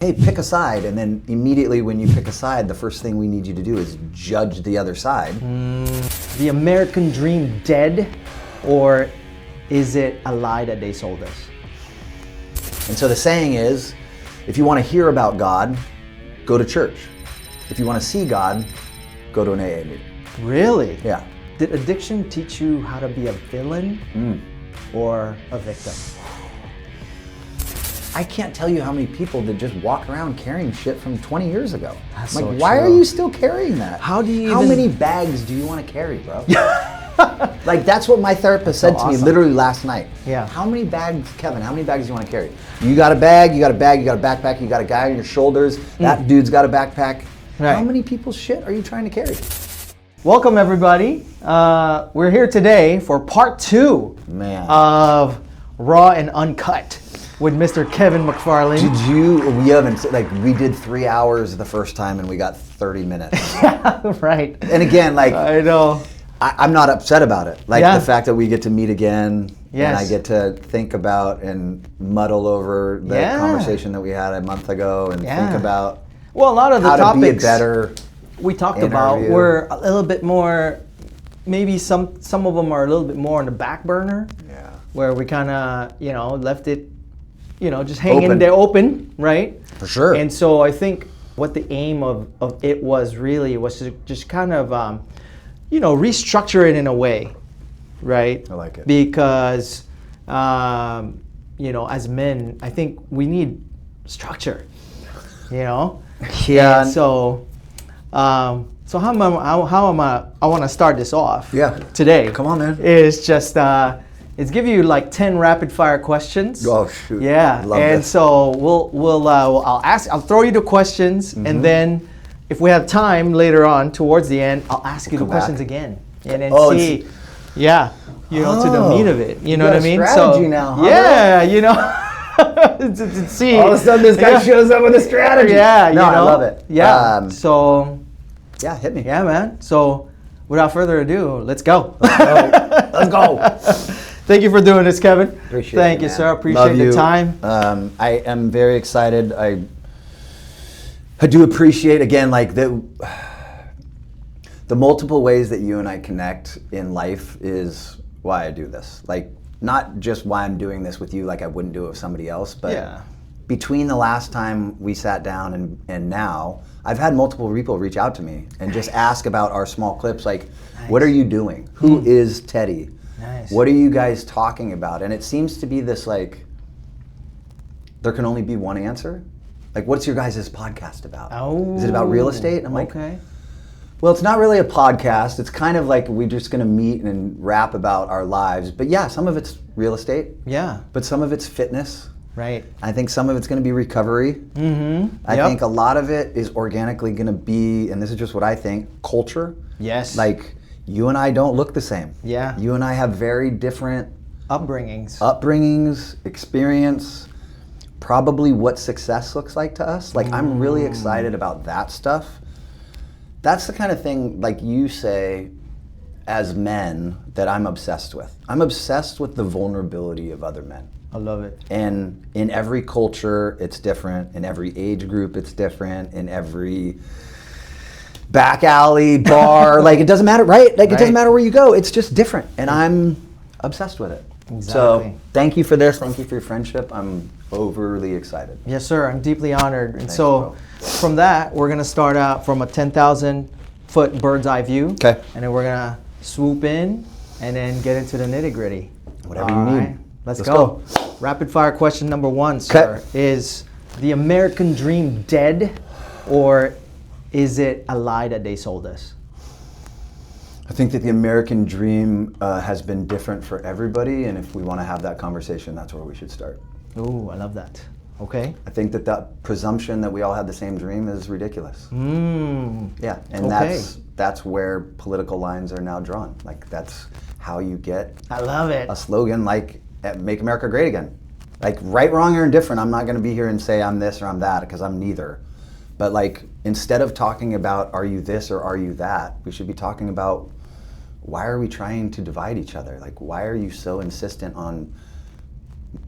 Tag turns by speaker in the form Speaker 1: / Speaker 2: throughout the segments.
Speaker 1: hey, pick a side, and then immediately when you pick a side, the first thing we need you to do is judge the other side.
Speaker 2: The American dream dead, or is it a lie that they sold us?
Speaker 1: And so the saying is, if you want to hear about God, go to church. If you want to see God, go to an AA meeting.
Speaker 2: Really?
Speaker 1: Yeah.
Speaker 2: Did addiction teach you how to be a villain or a victim?
Speaker 1: I can't tell you how many people that just walk around carrying shit from 20 years ago.
Speaker 2: That's
Speaker 1: like,
Speaker 2: so
Speaker 1: why
Speaker 2: true.
Speaker 1: are you still carrying that?
Speaker 2: How do you
Speaker 1: How
Speaker 2: even-
Speaker 1: many bags do you want to carry, bro? Like, that's what my therapist said to me
Speaker 2: awesome.
Speaker 1: literally last night.
Speaker 2: Yeah.
Speaker 1: How many bags, Kevin, how many bags do you want to carry? You got a bag, you got a bag, you got a backpack, you got a guy on your shoulders, that dude's got a backpack.
Speaker 2: Right.
Speaker 1: How many people's shit are you trying to carry?
Speaker 2: Welcome everybody. We're here today for part 2 of Raw and Uncut with Mr. Kevin McFarlan.
Speaker 1: We did 3 hours the first time and we got 30 minutes.
Speaker 2: Right.
Speaker 1: And again, like,
Speaker 2: I know.
Speaker 1: I'm not upset about it. Like
Speaker 2: Yeah.
Speaker 1: the fact that we get to meet again
Speaker 2: Yes.
Speaker 1: and I get to think about and muddle over the
Speaker 2: Yeah.
Speaker 1: conversation that we had a month ago and
Speaker 2: Yeah.
Speaker 1: think about
Speaker 2: Well, a lot of the
Speaker 1: how to be a
Speaker 2: topics
Speaker 1: better
Speaker 2: we talked about
Speaker 1: interview.
Speaker 2: were a little bit more, maybe some of them are a little bit more on the back burner.
Speaker 1: Yeah.
Speaker 2: Where we kind of, left it, just hanging
Speaker 1: Open.
Speaker 2: there open, right?
Speaker 1: For sure.
Speaker 2: And so I think what the aim of it was really was to just kind of, restructure it in a way, right?
Speaker 1: I like it.
Speaker 2: Because, as men, I think we need structure,
Speaker 1: Yeah.
Speaker 2: And so, I want to start this off.
Speaker 1: Yeah.
Speaker 2: Today.
Speaker 1: Come on, man.
Speaker 2: Is just it's give you like 10 rapid fire questions.
Speaker 1: Oh, shoot.
Speaker 2: Yeah.
Speaker 1: Love
Speaker 2: and
Speaker 1: this.
Speaker 2: so I'll throw you the questions, and then if we have time later on towards the end, I'll ask you the
Speaker 1: come
Speaker 2: questions
Speaker 1: back.
Speaker 2: again, and then
Speaker 1: Oh,
Speaker 2: see. Yeah. To the meat of it. You know
Speaker 1: got
Speaker 2: what I
Speaker 1: a
Speaker 2: mean?
Speaker 1: strategy now, huh,
Speaker 2: Yeah. to see.
Speaker 1: All of a sudden this guy shows up with a strategy.
Speaker 2: Yeah.
Speaker 1: No, I love it.
Speaker 2: Yeah. So.
Speaker 1: Yeah, hit me.
Speaker 2: Yeah, man. So, without further ado, let's go.
Speaker 1: Let's go.
Speaker 2: Thank you for doing this, Kevin.
Speaker 1: Appreciate
Speaker 2: Thank
Speaker 1: it,
Speaker 2: you,
Speaker 1: man.
Speaker 2: sir.
Speaker 1: Love
Speaker 2: Appreciate
Speaker 1: you.
Speaker 2: the time.
Speaker 1: I am very excited. I do appreciate, again, like the multiple ways that you and I connect in life is why I do this. Like, not just why I'm doing this with you, like I wouldn't do it with somebody else, but
Speaker 2: Yeah.
Speaker 1: between the last time we sat down and now, I've had multiple people reach out to me and just ask about our small clips, like, what are you doing? Who is Teddy?
Speaker 2: Nice.
Speaker 1: What are you guys talking about? And it seems to be this, like, there can only be one answer. Like, what's your guys' podcast about?
Speaker 2: Oh.
Speaker 1: Is it about real estate? And I'm like,
Speaker 2: Okay.
Speaker 1: well, it's not really a podcast. It's kind of like we're just going to meet and rap about our lives. But yeah, some of it's real estate,
Speaker 2: Yeah.
Speaker 1: but some of it's fitness.
Speaker 2: Right.
Speaker 1: I think some of it's going to be recovery.
Speaker 2: Mm-hmm.
Speaker 1: I think a lot of it is organically going to be, and this is just what I think, culture.
Speaker 2: Yes.
Speaker 1: Like, you and I don't look the same.
Speaker 2: Yeah.
Speaker 1: You and I have very different
Speaker 2: upbringings,
Speaker 1: experience, probably what success looks like to us. Like, I'm really excited about that stuff. That's the kind of thing, like you say, as men, that I'm obsessed with. I'm obsessed with the vulnerability of other men.
Speaker 2: I love it.
Speaker 1: And in every culture, it's different. In every age group, it's different. In every back alley, bar, like, it doesn't matter, right? Like, it doesn't matter where you go. It's just different. And I'm obsessed with it.
Speaker 2: Exactly.
Speaker 1: So thank you for this. Thank you for your friendship. I'm overly excited.
Speaker 2: Yes, sir. I'm deeply honored. And
Speaker 1: Thanks,
Speaker 2: so,
Speaker 1: bro.
Speaker 2: from that, we're gonna start out from a 10,000-foot bird's eye view.
Speaker 1: Okay.
Speaker 2: And then we're gonna swoop in and then get into the nitty gritty.
Speaker 1: Whatever you need.
Speaker 2: Let's go. Rapid fire question number 1, sir. Is the American dream dead, or is it a lie that they sold us?
Speaker 1: I think that the American dream has been different for everybody, and if we want to have that conversation, that's where we should start.
Speaker 2: Ooh, I love that. Okay.
Speaker 1: I think that presumption that we all have the same dream is ridiculous. Yeah, and
Speaker 2: Okay.
Speaker 1: that's where political lines are now drawn. Like, that's how you get
Speaker 2: I love it.
Speaker 1: a slogan like "Make America Great Again." Like, right, wrong, or indifferent, I'm not going to be here and say I'm this or I'm that, because I'm neither. But, like, instead of talking about are you this or are you that, we should be talking about why are we trying to divide each other? Like, why are you so insistent on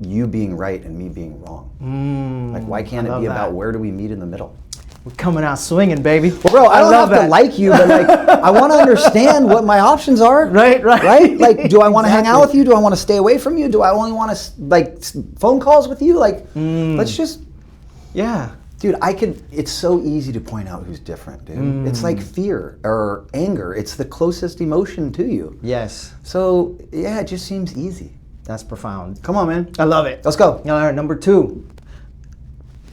Speaker 1: you being right and me being wrong. Like, why can't it be about where do we meet in the middle?
Speaker 2: We're coming out swinging, baby.
Speaker 1: Well, bro, I don't have to like you, but like, I want to understand what my options are.
Speaker 2: Right.
Speaker 1: Like, do I want to hang out with you? Do I want to stay away from you? Do I only want to like phone calls with you? Like, let's just, dude. It's so easy to point out who's different, dude. It's like fear or anger. It's the closest emotion to you.
Speaker 2: Yes.
Speaker 1: So yeah, it just seems easy.
Speaker 2: That's profound.
Speaker 1: Come on, man.
Speaker 2: I love it.
Speaker 1: Let's go.
Speaker 2: All right, number 2.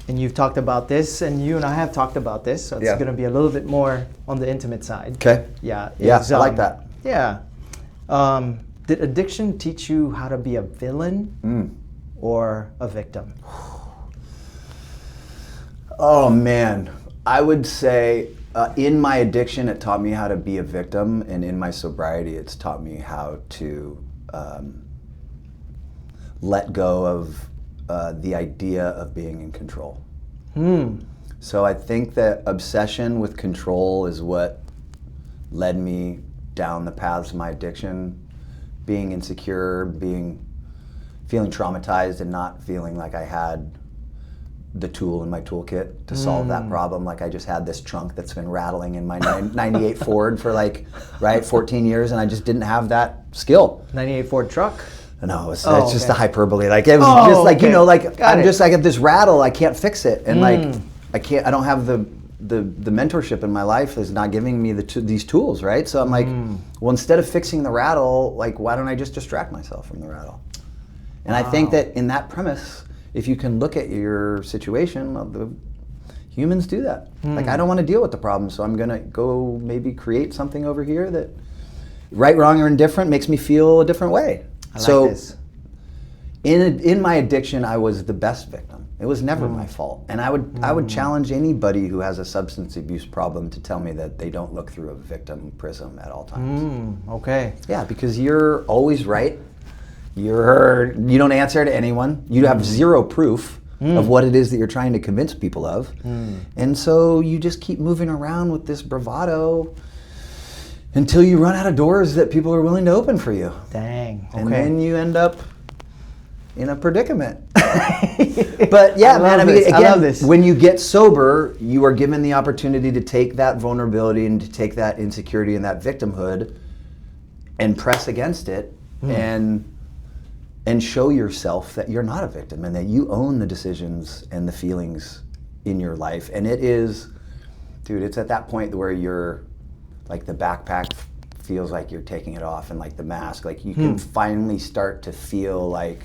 Speaker 2: And you've talked about this, and you and I have talked about this, so it's going to be a little bit more on the intimate side.
Speaker 1: Okay.
Speaker 2: Yeah.
Speaker 1: I like that.
Speaker 2: Yeah. Did addiction teach you how to be a villain or a victim?
Speaker 1: Oh, man. I would say in my addiction, it taught me how to be a victim, and in my sobriety, it's taught me how to let go of the idea of being in control. So I think that obsession with control is what led me down the paths of my addiction. Being insecure, feeling traumatized and not feeling like I had the tool in my toolkit to solve that problem. Like I just had this trunk that's been rattling in my 98 Ford for 14 years, and I just didn't have that skill.
Speaker 2: 98 Ford truck?
Speaker 1: No, it's just a hyperbole. Like it was just like, you know, like I get this rattle, I can't fix it. And I don't have the mentorship in my life is not giving me these tools, right? So I'm like, well, instead of fixing the rattle, like why don't I just distract myself from the rattle? And I think that in that premise, if you can look at your situation, the humans do that. Like I don't want to deal with the problem, so I'm gonna go maybe create something over here that right, wrong, or indifferent makes me feel a different way.
Speaker 2: I like this.
Speaker 1: In my addiction, I was the best victim. It was never my fault. And I would challenge anybody who has a substance abuse problem to tell me that they don't look through a victim prism at all times.
Speaker 2: Okay.
Speaker 1: Yeah, because you're always right. You don't answer to anyone. You have zero proof of what it is that you're trying to convince people of. And so you just keep moving around with this bravado until you run out of doors that people are willing to open for you.
Speaker 2: Dang. Okay.
Speaker 1: And then you end up in a predicament. But yeah, man, I mean, again, when you get sober, you are given the opportunity to take that vulnerability and to take that insecurity and that victimhood and press against it and show yourself that you're not a victim and that you own the decisions and the feelings in your life. And it is, dude, it's at that point where you're like the backpack feels like you're taking it off and like the mask, like you can finally start to feel like.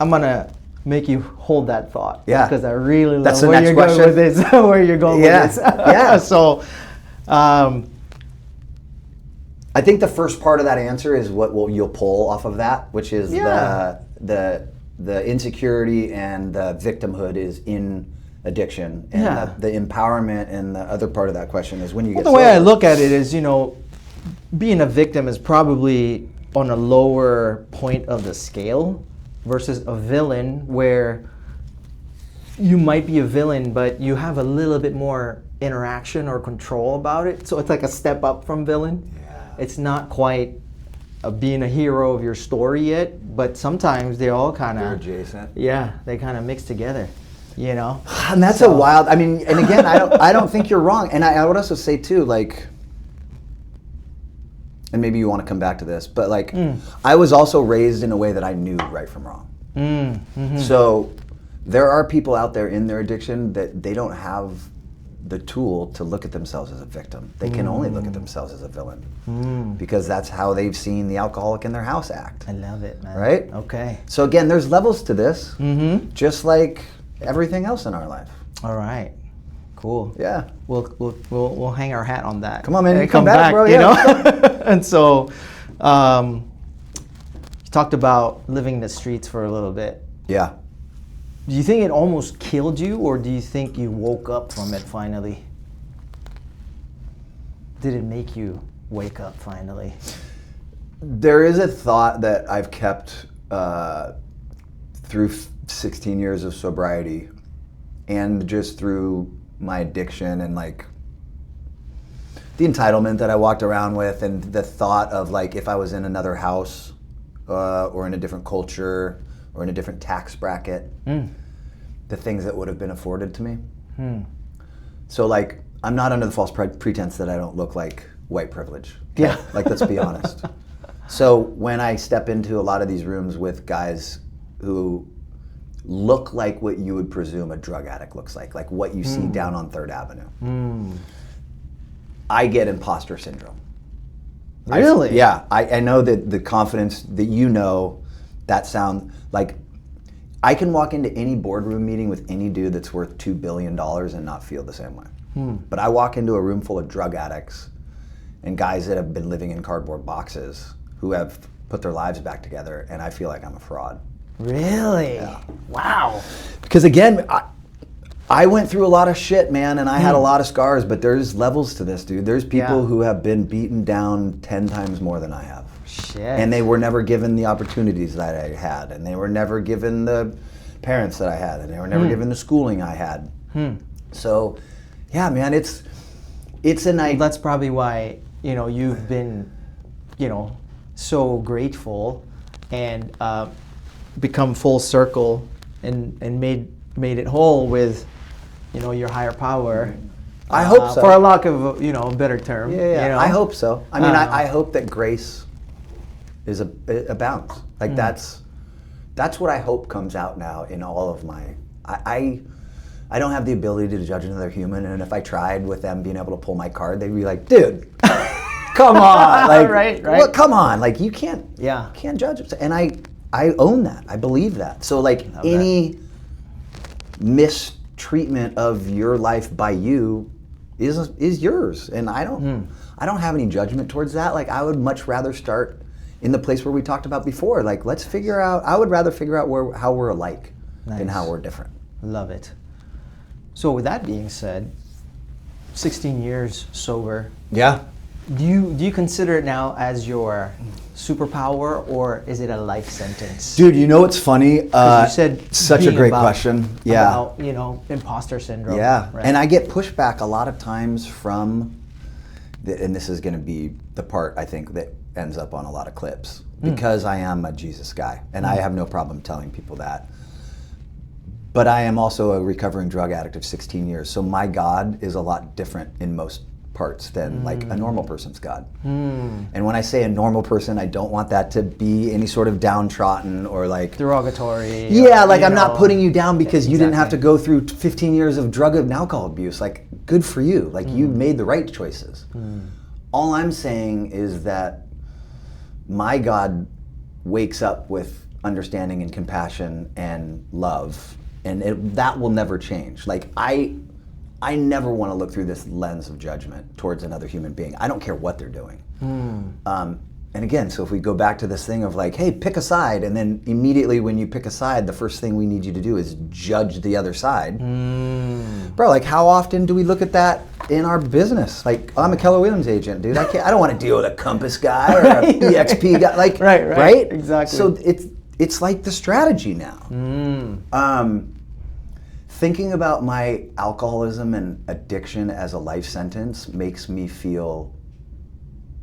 Speaker 2: I'm gonna make you hold that thought.
Speaker 1: Yeah.
Speaker 2: Because I really love
Speaker 1: That's
Speaker 2: where you're going with this. Where you're going with this.
Speaker 1: Yeah.
Speaker 2: So,
Speaker 1: I think the first part of that answer is what you'll pull off of that, which is the insecurity and the victimhood is in addiction, and the empowerment and the other part of that question is when you get
Speaker 2: the way I look at it is, you know, being a victim is probably on a lower point of the scale versus a villain, where you might be a villain but you have a little bit more interaction or control about it, so it's like a step up from villain. It's not quite being a hero of your story yet, but sometimes they all kind of
Speaker 1: adjacent.
Speaker 2: Yeah, they kind of mix together, you know.
Speaker 1: And that's a wild. I mean, and again, I don't think you're wrong. And I would also say too, like, and maybe you want to come back to this, but like, I was also raised in a way that I knew right from wrong. So there are people out there in their addiction that they don't have the tool to look at themselves as a victim. They can only look at themselves as a villain because that's how they've seen the alcoholic in their house act.
Speaker 2: I love it, man.
Speaker 1: Right?
Speaker 2: Okay.
Speaker 1: So again, there's levels to this, just like everything else in our life.
Speaker 2: All right. Cool.
Speaker 1: Yeah.
Speaker 2: We'll hang our hat on that.
Speaker 1: Come on, man.
Speaker 2: Come back, bro.
Speaker 1: You
Speaker 2: know. And so, you talked about living the streets for a little bit.
Speaker 1: Yeah.
Speaker 2: Do you think it almost killed you, or do you think you woke up from it finally? Did it make you wake up finally?
Speaker 1: There is a thought that I've kept through 16 years of sobriety and just through my addiction and like the entitlement that I walked around with and the thought of like if I was in another house or in a different culture or in a different tax bracket, the things that would have been afforded to me. So like, I'm not under the false pretense that I don't look like white privilege. Okay?
Speaker 2: Yeah.
Speaker 1: Like, let's be honest. So when I step into a lot of these rooms with guys who look like what you would presume a drug addict looks like what you see down on 3rd Avenue, I get impostor syndrome.
Speaker 2: Really?
Speaker 1: I know that the confidence that that sound like, I can walk into any boardroom meeting with any dude that's worth $2 billion and not feel the same way. But I walk into a room full of drug addicts and guys that have been living in cardboard boxes who have put their lives back together, and I feel like I'm a fraud.
Speaker 2: Really?
Speaker 1: Yeah.
Speaker 2: Wow.
Speaker 1: Because again, I went through a lot of shit, man, and I had a lot of scars, but there's levels to this, dude. There's people who have been beaten down 10 times more than I have.
Speaker 2: Shit.
Speaker 1: And they were never given the opportunities that I had, and they were never given the parents that I had, and they were never given the schooling I had. So, yeah, man, it's a night.
Speaker 2: That's probably why, you've been, so grateful and become full circle and made it whole with, your higher power.
Speaker 1: I hope so.
Speaker 2: For a lack of a better term.
Speaker 1: Yeah. I hope so. I mean, I hope that grace is abounds. Like that's what I hope comes out now in all of my. I don't have the ability to judge another human, and if I tried with them being able to pull my card, they'd be like, "Dude, come on, like,
Speaker 2: right.
Speaker 1: Well, come on, like you can't judge it." And I own that. I believe that. So like any mistreatment of your life by you is yours, and I don't have any judgment towards that. Like I would much rather start in the place where we talked about before. Like let's figure out. I would rather figure out how we're alike than how we're different.
Speaker 2: Love it. So with that being said, 16 years sober.
Speaker 1: Yeah.
Speaker 2: Do you consider it now as your superpower, or is it a life sentence?
Speaker 1: Dude, you know what's funny?
Speaker 2: You said
Speaker 1: such a great question. Yeah.
Speaker 2: About, imposter syndrome.
Speaker 1: Yeah.
Speaker 2: Right?
Speaker 1: And I get pushback a lot of times from, and this is going to be the part I think that ends up on a lot of clips, because I am a Jesus guy, and I have no problem telling people that. But I am also a recovering drug addict of 16 years, so my God is a lot different in most parts than like a normal person's God. And when I say a normal person, I don't want that to be any sort of downtrodden or like
Speaker 2: derogatory.
Speaker 1: Yeah, like I'm not putting you down because you didn't have to go through 15 years of drug and alcohol abuse. Like, good for you. Like you made the right choices. All I'm saying is that my God wakes up with understanding and compassion and love, and that will never change. Like I never want to look through this lens of judgment towards another human being. I don't care what they're doing. And again, so if we go back to this thing of like, hey, pick a side, and then immediately when you pick a side, the first thing we need you to do is judge the other side. Bro, like how often do we look at that in our business? Like, I'm a Keller Williams agent, dude. I don't want to deal with a Compass guy or a EXP guy. Like, right?
Speaker 2: Exactly.
Speaker 1: So it's like the strategy now. Thinking about my alcoholism and addiction as a life sentence makes me feel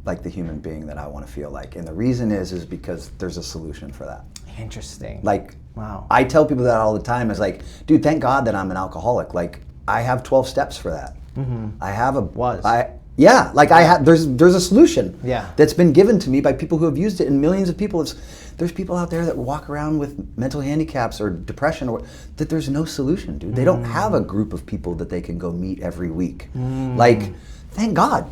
Speaker 1: like the human being that I want to feel like. And the reason is because there's a solution for that.
Speaker 2: Interesting.
Speaker 1: Like,
Speaker 2: wow.
Speaker 1: I tell people that all the time. Is like, dude, thank God that I'm an alcoholic. Like, I have 12 steps for that. I have there's a solution that's been given to me by people who have used it, and millions of people. There's people out there that walk around with mental handicaps or depression, or that there's no solution, dude. They don't have a group of people that they can go meet every week. Like, thank God.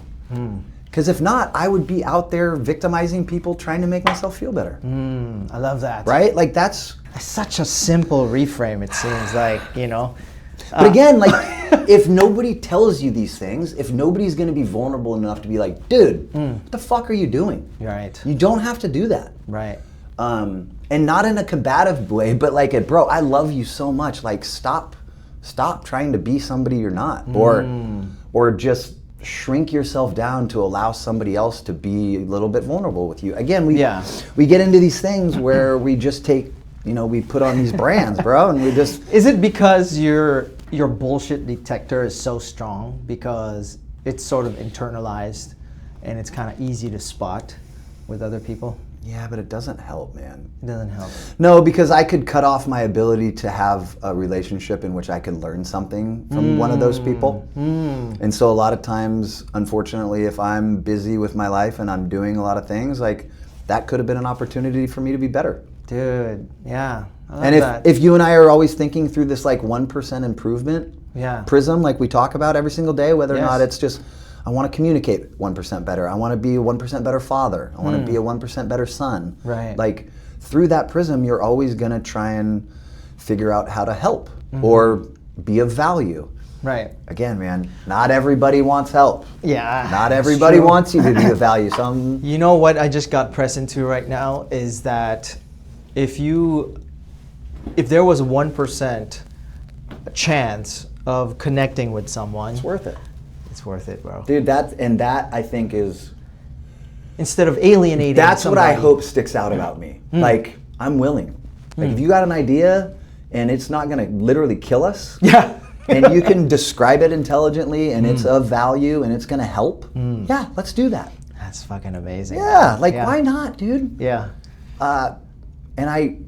Speaker 1: Because if not, I would be out there victimizing people trying to make myself feel better.
Speaker 2: I love that.
Speaker 1: Right? Like that's
Speaker 2: such a simple reframe, it seems like,
Speaker 1: But again, like, if nobody tells you these things, if nobody's going to be vulnerable enough to be like, dude, what the fuck are you doing?
Speaker 2: Right.
Speaker 1: You don't have to do that.
Speaker 2: Right.
Speaker 1: And not in a combative way, but like, bro, I love you so much. Like, stop trying to be somebody you're not, or just shrink yourself down to allow somebody else to be a little bit vulnerable with you. Again, we get into these things where we just take, we put on these brands, bro, and we just.
Speaker 2: Is it because your bullshit detector is so strong because it's sort of internalized and it's kind of easy to spot with other people?
Speaker 1: Yeah, but it doesn't help, man.
Speaker 2: It doesn't help.
Speaker 1: No, because I could cut off my ability to have a relationship in which I could learn something from one of those people. And so a lot of times, unfortunately, if I'm busy with my life and I'm doing a lot of things, like that could have been an opportunity for me to be better.
Speaker 2: Dude, yeah. I love
Speaker 1: And
Speaker 2: that.
Speaker 1: if you and I are always thinking through this like 1% improvement
Speaker 2: Yeah.
Speaker 1: prism, like we talk about every single day, whether or
Speaker 2: Yes.
Speaker 1: not it's just, I want to communicate 1% better. I want to be a 1% better father. I want to be a 1% better son.
Speaker 2: Right.
Speaker 1: Like through that prism, you're always going to try and figure out how to help or be of value.
Speaker 2: Right.
Speaker 1: Again, man, not everybody wants help.
Speaker 2: Yeah.
Speaker 1: Not
Speaker 2: that's
Speaker 1: everybody
Speaker 2: true.
Speaker 1: wants you to be of value. Some
Speaker 2: You know what I just got pressed into right now is that if there was 1% chance of connecting with someone,
Speaker 1: it's worth it.
Speaker 2: it's worth it, bro.
Speaker 1: Dude, that I think is,
Speaker 2: Instead of alienating
Speaker 1: that's what I
Speaker 2: somebody.
Speaker 1: hope sticks out about me. Like, I'm willing. Like, if you got an idea and it's not going to literally kill us,
Speaker 2: Yeah.
Speaker 1: and you can describe it intelligently and it's of value and it's going to help, yeah, let's do that.
Speaker 2: That's fucking amazing.
Speaker 1: Yeah, like,
Speaker 2: Yeah.
Speaker 1: why not, dude?
Speaker 2: Yeah.
Speaker 1: And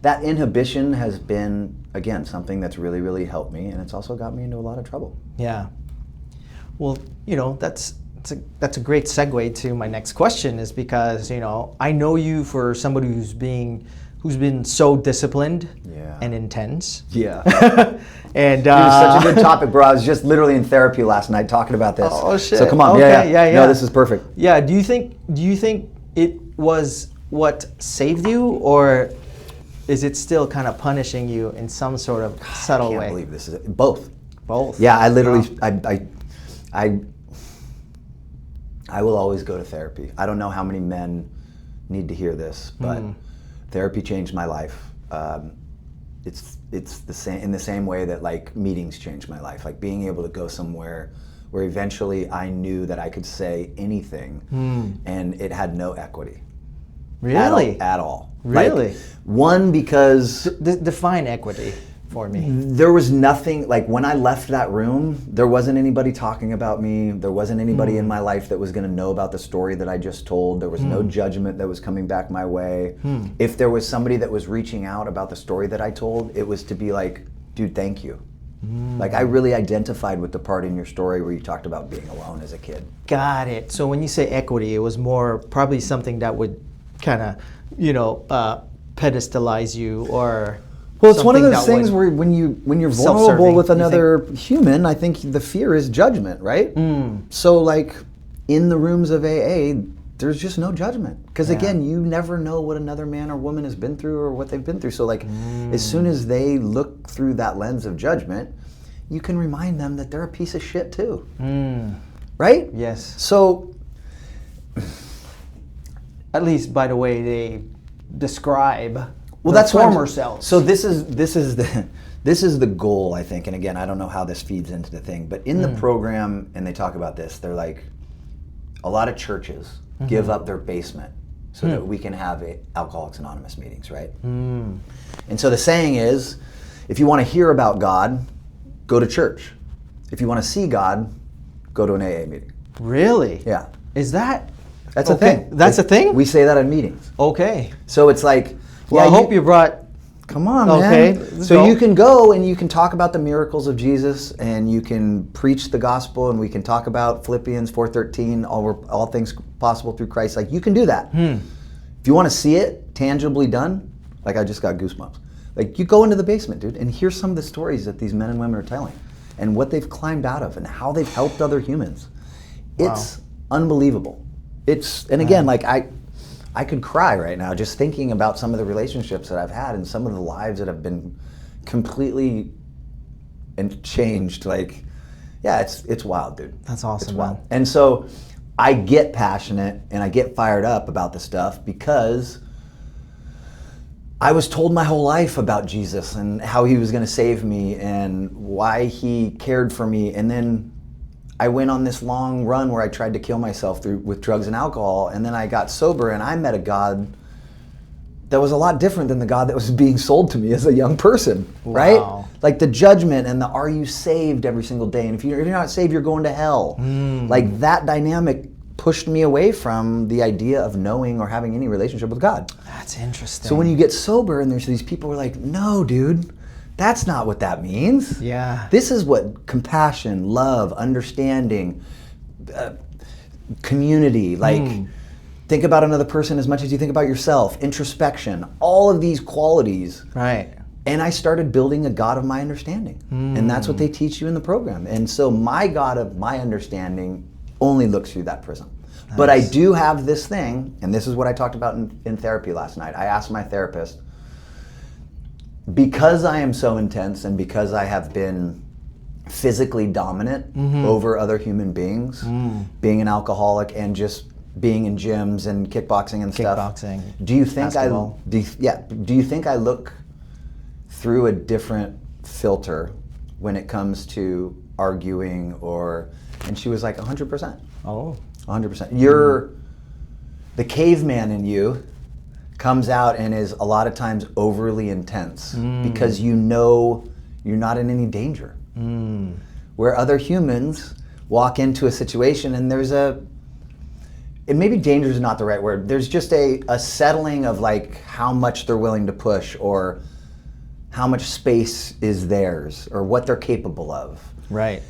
Speaker 1: that inhibition has been, again, something that's really, really helped me, and it's also got me into a lot of trouble.
Speaker 2: Yeah. Well, that's a great segue to my next question, is because, I know you for somebody who's been so disciplined
Speaker 1: Yeah.
Speaker 2: and intense.
Speaker 1: Yeah.
Speaker 2: And
Speaker 1: Dude, it's such a good topic, bro. I was just literally in therapy last night talking about this.
Speaker 2: Oh, shit.
Speaker 1: So come on,
Speaker 2: Okay,
Speaker 1: yeah.
Speaker 2: yeah.
Speaker 1: No, this is perfect.
Speaker 2: Yeah, do you think it was what saved you, or is it still kind of punishing you in some sort of subtle
Speaker 1: I can't
Speaker 2: way?
Speaker 1: believe this is it. Both.
Speaker 2: Both.
Speaker 1: Yeah, I literally, I will always go to therapy. I don't know how many men need to hear this, but therapy changed my life. It's the same, in the same way that like meetings changed my life. Like being able to go somewhere where eventually I knew that I could say anything and it had no equity.
Speaker 2: Really?
Speaker 1: At all.
Speaker 2: Really?
Speaker 1: Like, one, because
Speaker 2: Define equity for me.
Speaker 1: there was nothing, like when I left that room, there wasn't anybody talking about me. There wasn't anybody in my life that was going to know about the story that I just told. There was no judgment that was coming back my way. If there was somebody that was reaching out about the story that I told, it was to be like, dude, thank you. Like I really identified with the part in your story where you talked about being alone as a kid.
Speaker 2: Got it. So when you say equity, it was more probably something that would kind of, pedestalize you, or
Speaker 1: Well, it's one of
Speaker 2: something
Speaker 1: those
Speaker 2: that
Speaker 1: things
Speaker 2: would-
Speaker 1: where when you're vulnerable
Speaker 2: Self-serving,
Speaker 1: with
Speaker 2: you
Speaker 1: another human, I think the fear is judgment, right? So like in the rooms of AA, there's just no judgment. Because again, you never know what another man or woman has been through or what they've been through. So like as soon as they look through that lens of judgment, you can remind them that they're a piece of shit too. Right?
Speaker 2: Yes.
Speaker 1: So
Speaker 2: At least by the way they describe
Speaker 1: well,
Speaker 2: their
Speaker 1: that's what I'm-
Speaker 2: former selves.
Speaker 1: So this is the goal, I think. And again, I don't know how this feeds into the thing, but in the program, and they talk about this, they're like, a lot of churches give up their basement so that we can have Alcoholics Anonymous meetings, right? And so the saying is, if you want to hear about God, go to church. If you want to see God, go to an AA meeting.
Speaker 2: Really?
Speaker 1: Yeah.
Speaker 2: Is that?
Speaker 1: That's a
Speaker 2: Okay,
Speaker 1: thing.
Speaker 2: that's a thing?
Speaker 1: We say that in meetings.
Speaker 2: Okay.
Speaker 1: So it's like,
Speaker 2: Well, I hope you brought.
Speaker 1: Come on,
Speaker 2: Okay,
Speaker 1: man.
Speaker 2: let's
Speaker 1: So
Speaker 2: go.
Speaker 1: you can go and you can talk about the miracles of Jesus, and you can preach the gospel, and we can talk about Philippians 4:13, all things possible through Christ. Like you can do that. If you want to see it tangibly done, like I just got goosebumps. Like you go into the basement, dude, and hear some of the stories that these men and women are telling, and what they've climbed out of, and how they've helped other humans. It's unbelievable. And again, like I could cry right now just thinking about some of the relationships that I've had and some of the lives that have been completely and changed. Like, yeah, it's wild, dude.
Speaker 2: That's awesome,
Speaker 1: It's wild.
Speaker 2: man.
Speaker 1: And so I get passionate and I get fired up about this stuff because I was told my whole life about Jesus and how he was going to save me and why he cared for me. And then I went on this long run where I tried to kill myself with drugs and alcohol, and then I got sober and I met a God that was a lot different than the God that was being sold to me as a young person, right? Like the judgment and the are you saved every single day, and if you're not saved, you're going to hell. Like that dynamic pushed me away from the idea of knowing or having any relationship with God.
Speaker 2: That's interesting.
Speaker 1: So when you get sober and there's these people who are like, no, dude, that's not what that means.
Speaker 2: Yeah.
Speaker 1: This is what compassion, love, understanding, community, like think about another person as much as you think about yourself, introspection, all of these qualities.
Speaker 2: Right.
Speaker 1: And I started building a God of my understanding. And that's what they teach you in the program. And so my God of my understanding only looks through that prism. Nice. But I do have this thing, and this is what I talked about in therapy last night. I asked my therapist, because I am so intense and because I have been physically dominant over other human beings, being an alcoholic and just being in gyms and kickboxing and stuff. Do you think basketball. Do you think I look through a different filter when it comes to arguing or? And she was like, 100%.
Speaker 2: Oh.
Speaker 1: 100%. The caveman in you comes out and is a lot of times overly intense because you know you're not in any danger. Where other humans walk into a situation and there's maybe danger is not the right word. There's just a settling of like how much they're willing to push or how much space is theirs or what they're capable of.
Speaker 2: Right.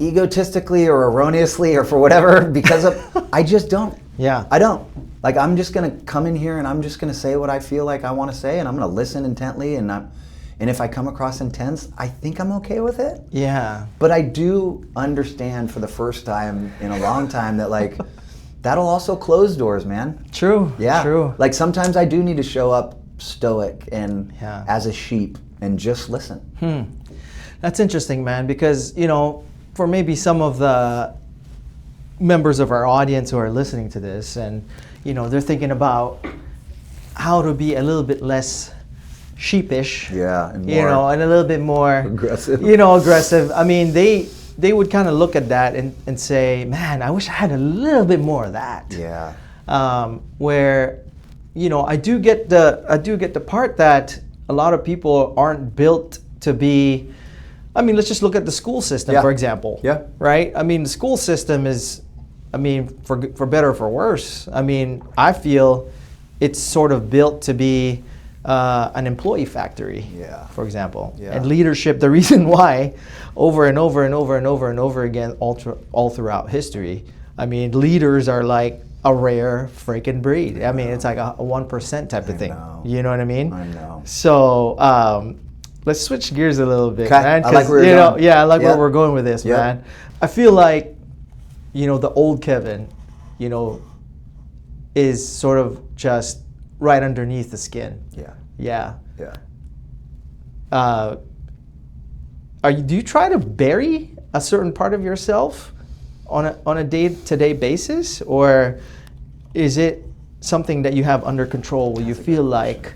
Speaker 1: Egotistically or erroneously or for whatever, because of, I just don't.
Speaker 2: Yeah.
Speaker 1: I don't. Like, I'm just going to come in here and I'm just going to say what I feel like I want to say, and I'm going to listen intently, and if I come across intense, I think I'm okay with it.
Speaker 2: Yeah.
Speaker 1: But I do understand for the first time in a long time that, like, that'll also close doors, man.
Speaker 2: True.
Speaker 1: Yeah.
Speaker 2: True.
Speaker 1: Like, sometimes I do need to show up stoic and
Speaker 2: Yeah.
Speaker 1: as a sheep and just listen.
Speaker 2: That's interesting, man, because, for maybe some of the members of our audience who are listening to this and, they're thinking about how to be a little bit less sheepish.
Speaker 1: Yeah. And
Speaker 2: more, and a little bit more
Speaker 1: aggressive.
Speaker 2: Aggressive. I mean, they would kind of look at that and say, man, I wish I had a little bit more of that.
Speaker 1: Yeah.
Speaker 2: Where, I do get the part that a lot of people aren't built to be. I mean, let's just look at the school system, for example.
Speaker 1: Yeah.
Speaker 2: Right? I mean, the school system is, for better or for worse, I feel it's sort of built to be an employee factory, for example.
Speaker 1: Yeah.
Speaker 2: And leadership, the reason why, over and over and over and over and over again, all throughout history, leaders are like a rare freaking breed. It's like a 1% type of thing. You know what I mean?
Speaker 1: I know.
Speaker 2: So, let's switch gears a little bit, man.
Speaker 1: I like where you're going.
Speaker 2: Yeah, I like where we're going with this, man. I feel like, the old Kevin, is sort of just right underneath the skin. Yeah. Do you try to bury a certain part of yourself on a day-to-day basis, or is it something that you have under control where you feel like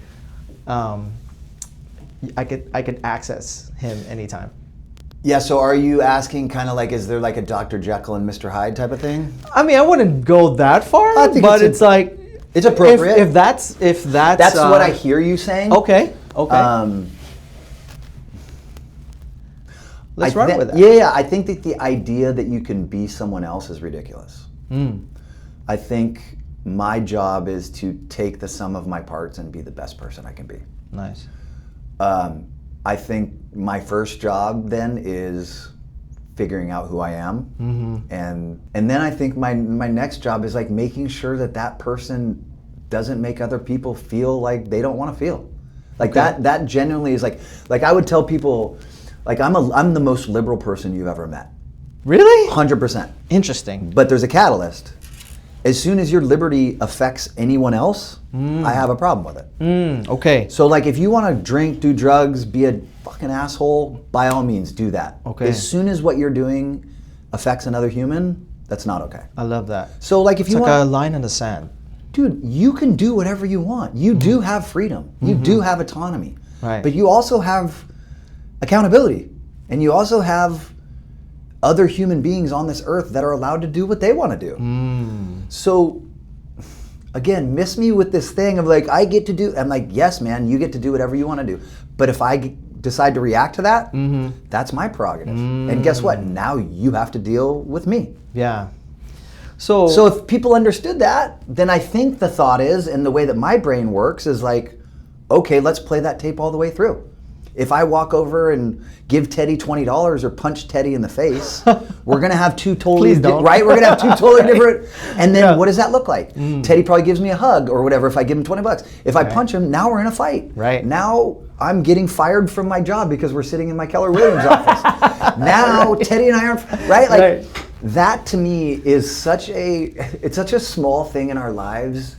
Speaker 2: I could access him anytime?
Speaker 1: Yeah, so are you asking kind of like, is there like a Dr. Jekyll and Mr. Hyde type of thing?
Speaker 2: I wouldn't go that far, but it's like
Speaker 1: it's appropriate.
Speaker 2: If that's
Speaker 1: what I hear you saying.
Speaker 2: Okay. Let's run with it.
Speaker 1: Yeah, I think that the idea that you can be someone else is ridiculous. I think my job is to take the sum of my parts and be the best person I can be.
Speaker 2: Nice.
Speaker 1: I think my first job then is figuring out who I am, and then I think my next job is like making sure that person doesn't make other people feel like they don't want to feel. Like that genuinely is like I would tell people, like I'm the most liberal person you've ever met.
Speaker 2: Really?
Speaker 1: 100%.
Speaker 2: Interesting.
Speaker 1: But there's a catalyst. As soon as your liberty affects anyone else, I have a problem with it.
Speaker 2: Okay.
Speaker 1: So like if you want to drink, do drugs, be a fucking asshole, by all means do that.
Speaker 2: Okay.
Speaker 1: As soon as what you're doing affects another human, that's not okay.
Speaker 2: I love that.
Speaker 1: So like if
Speaker 2: it's
Speaker 1: you
Speaker 2: like
Speaker 1: want
Speaker 2: a line in the sand.
Speaker 1: Dude, you can do whatever you want. You do have freedom. You do have autonomy.
Speaker 2: Right.
Speaker 1: But you also have accountability. And you also have other human beings on this earth that are allowed to do what they want to do. So, again, miss me with this thing of like, I get to do, I'm like, yes, man, you get to do whatever you want to do. But if I decide to react to that, that's my prerogative. And guess what? Now you have to deal with me.
Speaker 2: Yeah.
Speaker 1: So if people understood that, then I think the thought is, and the way that my brain works is like, okay, let's play that tape all the way through. If I walk over and give Teddy $20 or punch Teddy in the face, we're gonna have two totally right. We're gonna have two totally different. And then what does that look like? Teddy probably gives me a hug or whatever if I give him $20. If I punch him, now we're in a fight.
Speaker 2: Right.
Speaker 1: Now I'm getting fired from my job because we're sitting in my Keller Williams office. Now Teddy and I are right. Like that to me is such a small thing in our lives.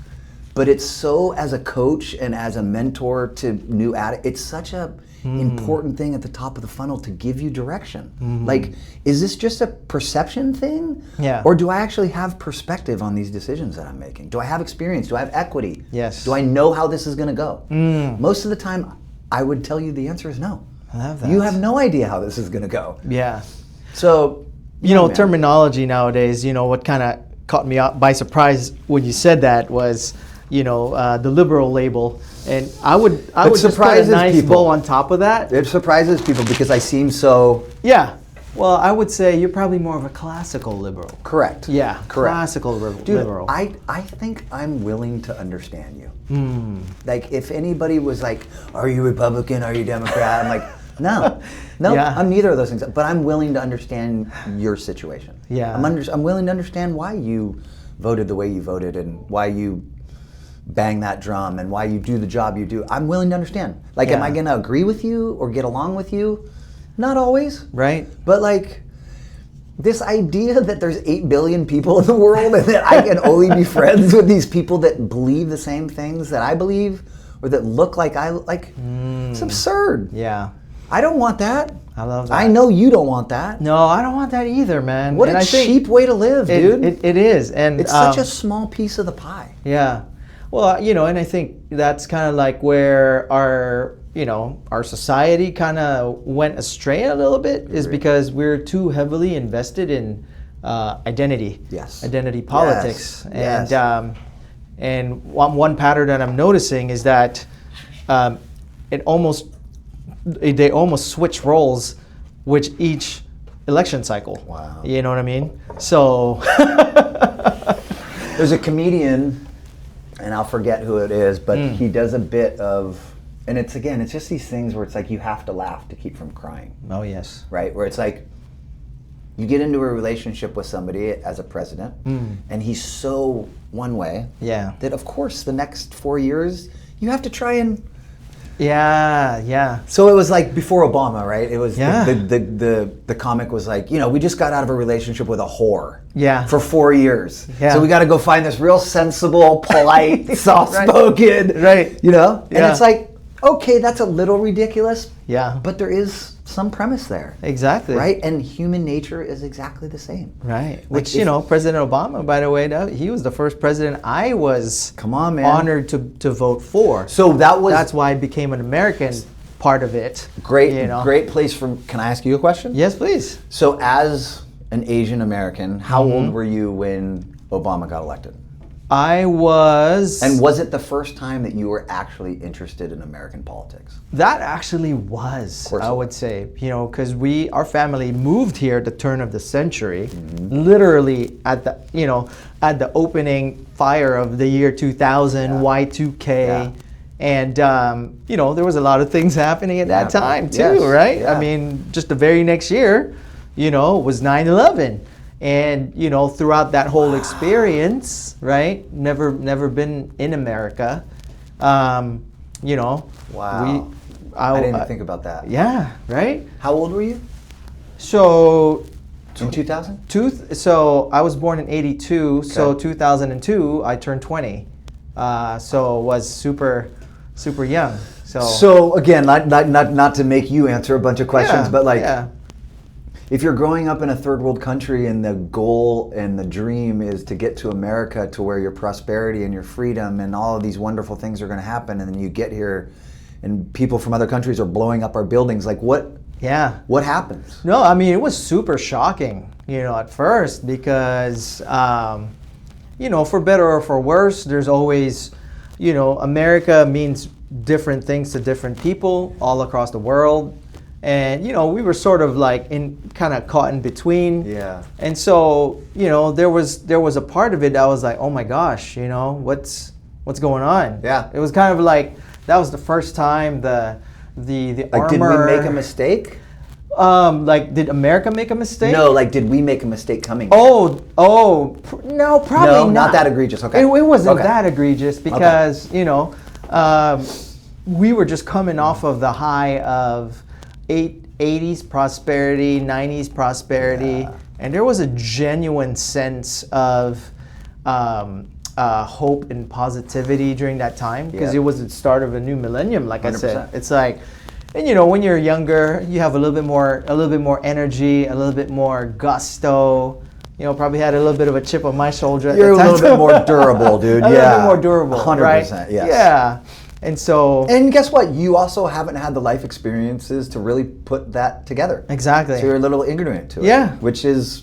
Speaker 1: But it's so, as a coach and as a mentor to new addicts, it's such a important thing at the top of the funnel to give you direction. Like, is this just a perception thing?
Speaker 2: Yeah.
Speaker 1: Or do I actually have perspective on these decisions that I'm making? Do I have experience? Do I have equity?
Speaker 2: Yes.
Speaker 1: Do I know how this is gonna go? Most of the time, I would tell you the answer is no.
Speaker 2: I love that.
Speaker 1: You have no idea how this is gonna go.
Speaker 2: Yeah.
Speaker 1: So,
Speaker 2: terminology nowadays, what kind of caught me by surprise when you said that was, the liberal label, and I would just put a nice bow on top of that.
Speaker 1: It surprises people because I seem so.
Speaker 2: Yeah. Well, I would say you're probably more of a classical liberal.
Speaker 1: Correct.
Speaker 2: Yeah.
Speaker 1: Correct.
Speaker 2: Classical
Speaker 1: Dude,
Speaker 2: liberal.
Speaker 1: I think I'm willing to understand you. Like if anybody was like, "Are you Republican? Are you Democrat?" I'm like, no,
Speaker 2: Yeah.
Speaker 1: I'm neither of those things. But I'm willing to understand your situation.
Speaker 2: Yeah.
Speaker 1: I'm willing to understand why you voted the way you voted and why you bang that drum and why you do the job you do. I'm willing to understand. Like, am I going to agree with you or get along with you? Not always.
Speaker 2: Right.
Speaker 1: But like, this idea that there's 8 billion people in the world and that I can only be friends with these people that believe the same things that I believe or that look like it's absurd.
Speaker 2: Yeah.
Speaker 1: I don't want that.
Speaker 2: I love that.
Speaker 1: I know you don't want that.
Speaker 2: No, I don't want that either, man.
Speaker 1: What a cheap way to live, dude.
Speaker 2: It is. And
Speaker 1: it's such a small piece of the pie.
Speaker 2: Yeah. Well, and I think that's kind of like where our society kind of went astray a little bit, is because we're too heavily invested in identity.
Speaker 1: Yes.
Speaker 2: Identity politics.
Speaker 1: Yes.
Speaker 2: And one pattern that I'm noticing is that they almost switch roles with each election cycle.
Speaker 1: Wow.
Speaker 2: You know what I mean? So
Speaker 1: there's a comedian, and I'll forget who it is, but he does a bit of, and it's just these things where it's like you have to laugh to keep from crying.
Speaker 2: Oh yes.
Speaker 1: Right? Where it's like you get into a relationship with somebody as a president, and he's so one way that of course the next 4 years you have to try and So it was like before Obama, right? It was the comic was like, we just got out of a relationship with a whore for 4 years. So we got to go find this real sensible, polite, soft-spoken,
Speaker 2: right.
Speaker 1: And it's like, okay, that's a little ridiculous.
Speaker 2: Yeah.
Speaker 1: But there is some premise there.
Speaker 2: Exactly.
Speaker 1: Right? And human nature is exactly the same.
Speaker 2: Right. Which, President Obama, by the way, he was the first president I was honored to vote for.
Speaker 1: So that's
Speaker 2: why I became an American part of it.
Speaker 1: Great place for, can I ask you a question?
Speaker 2: Yes, please.
Speaker 1: So as an Asian American, how old were you when Obama got elected?
Speaker 2: I was...
Speaker 1: And was it the first time that you were actually interested in American politics?
Speaker 2: That actually was, I would say, because our family moved here at the turn of the century, literally at the opening fire of the year 2000, Y2K, and there was a lot of things happening at that time too, right? Yeah. I mean, just the very next year, was 9/11. And throughout that whole experience, right? Never been in America.
Speaker 1: Wow. I didn't even think about that.
Speaker 2: Yeah. Right.
Speaker 1: How old were you?
Speaker 2: So.
Speaker 1: In 2000?
Speaker 2: So I was born in '82. Okay. So 2002, I turned 20. So was super young.
Speaker 1: So again, not to make you answer a bunch of questions, but like. Yeah. If you're growing up in a third world country and the goal and the dream is to get to America to where your prosperity and your freedom and all of these wonderful things are going to happen, and then you get here and people from other countries are blowing up our buildings, like what happens?
Speaker 2: No, I mean, it was super shocking, at first because, for better or for worse, there's always, America means different things to different people all across the world. And, we were sort of like kind of caught in between.
Speaker 1: Yeah.
Speaker 2: And so, there was a part of it that was like, oh my gosh, what's going on?
Speaker 1: Yeah.
Speaker 2: It was kind of like, that was the first time the
Speaker 1: Like,
Speaker 2: armor.
Speaker 1: did we make a mistake?
Speaker 2: Like, did America make a mistake?
Speaker 1: No, like, did we make a mistake coming?
Speaker 2: No, probably
Speaker 1: No,
Speaker 2: not.
Speaker 1: not that egregious. Okay.
Speaker 2: It wasn't
Speaker 1: Okay.
Speaker 2: that egregious because, we were just coming off of the high of 80s prosperity, 90s prosperity,
Speaker 1: Yeah.
Speaker 2: and there was a genuine sense of hope and positivity during that time because
Speaker 1: Yeah.
Speaker 2: it was the start of a new millennium. Like
Speaker 1: 100%.
Speaker 2: I said, it's like, and when you're younger, you have a little bit more energy, a little bit more gusto. Probably had a little bit of a chip on my shoulder. At
Speaker 1: You're a
Speaker 2: the time.
Speaker 1: little bit more durable, dude.
Speaker 2: A
Speaker 1: Yeah.
Speaker 2: little bit more durable,
Speaker 1: 100%,
Speaker 2: right?
Speaker 1: yes.
Speaker 2: Yeah, and so
Speaker 1: And guess what? You also haven't had the life experiences to really put that together.
Speaker 2: exactly.
Speaker 1: So you're a little ignorant to it.
Speaker 2: Yeah.
Speaker 1: Which is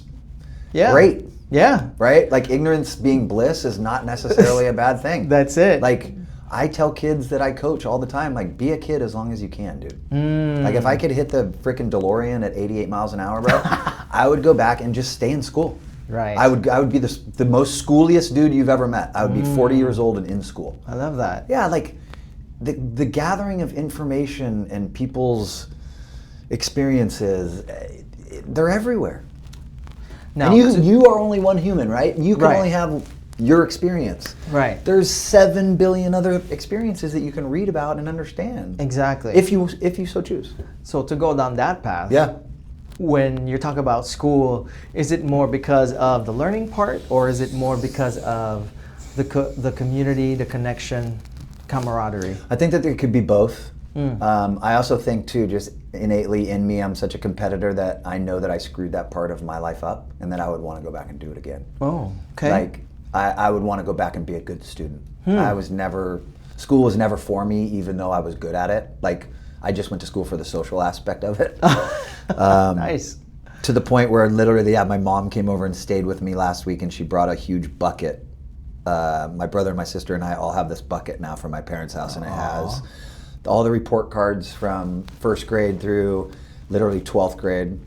Speaker 2: Yeah.
Speaker 1: great,
Speaker 2: Yeah,
Speaker 1: right? Like, ignorance being bliss is not necessarily a bad thing.
Speaker 2: that's it.
Speaker 1: Like, I tell kids that I coach all the time, like, be a kid as long as you can, dude. Like, if I could hit the freaking DeLorean at 88 miles an hour, bro, I would go back and just stay in school.
Speaker 2: Right.
Speaker 1: I would be the most schooliest dude you've ever met. I would be 40 years old and in school.
Speaker 2: I love that.
Speaker 1: Yeah, like, the gathering of information and people's experiences, they're everywhere.
Speaker 2: Now,
Speaker 1: And you are only one human, right? You can
Speaker 2: Right.
Speaker 1: only have your experience.
Speaker 2: right.
Speaker 1: There's 7 billion other experiences that you can read about and understand.
Speaker 2: Exactly.
Speaker 1: If you so choose.
Speaker 2: So to go down that path,
Speaker 1: Yeah.
Speaker 2: when you're talking about school, is it more because of the learning part, or is it more because of the community, the connection, camaraderie?
Speaker 1: I think that there could be both. I also think too, just innately in me, I'm such a competitor that I know that I screwed that part of my life up, and that I would want to go back and do it again.
Speaker 2: Oh, okay.
Speaker 1: Like, I would want to go back and be a good student. School was never for me, even though I was good at it. Like, I just went to school for the social aspect of it.
Speaker 2: Nice.
Speaker 1: To the point where literally, my mom came over and stayed with me last week, and she brought a huge bucket. My brother and my sister and I all have this bucket now from my parents' house, and it has all the report cards from first grade through literally 12th grade.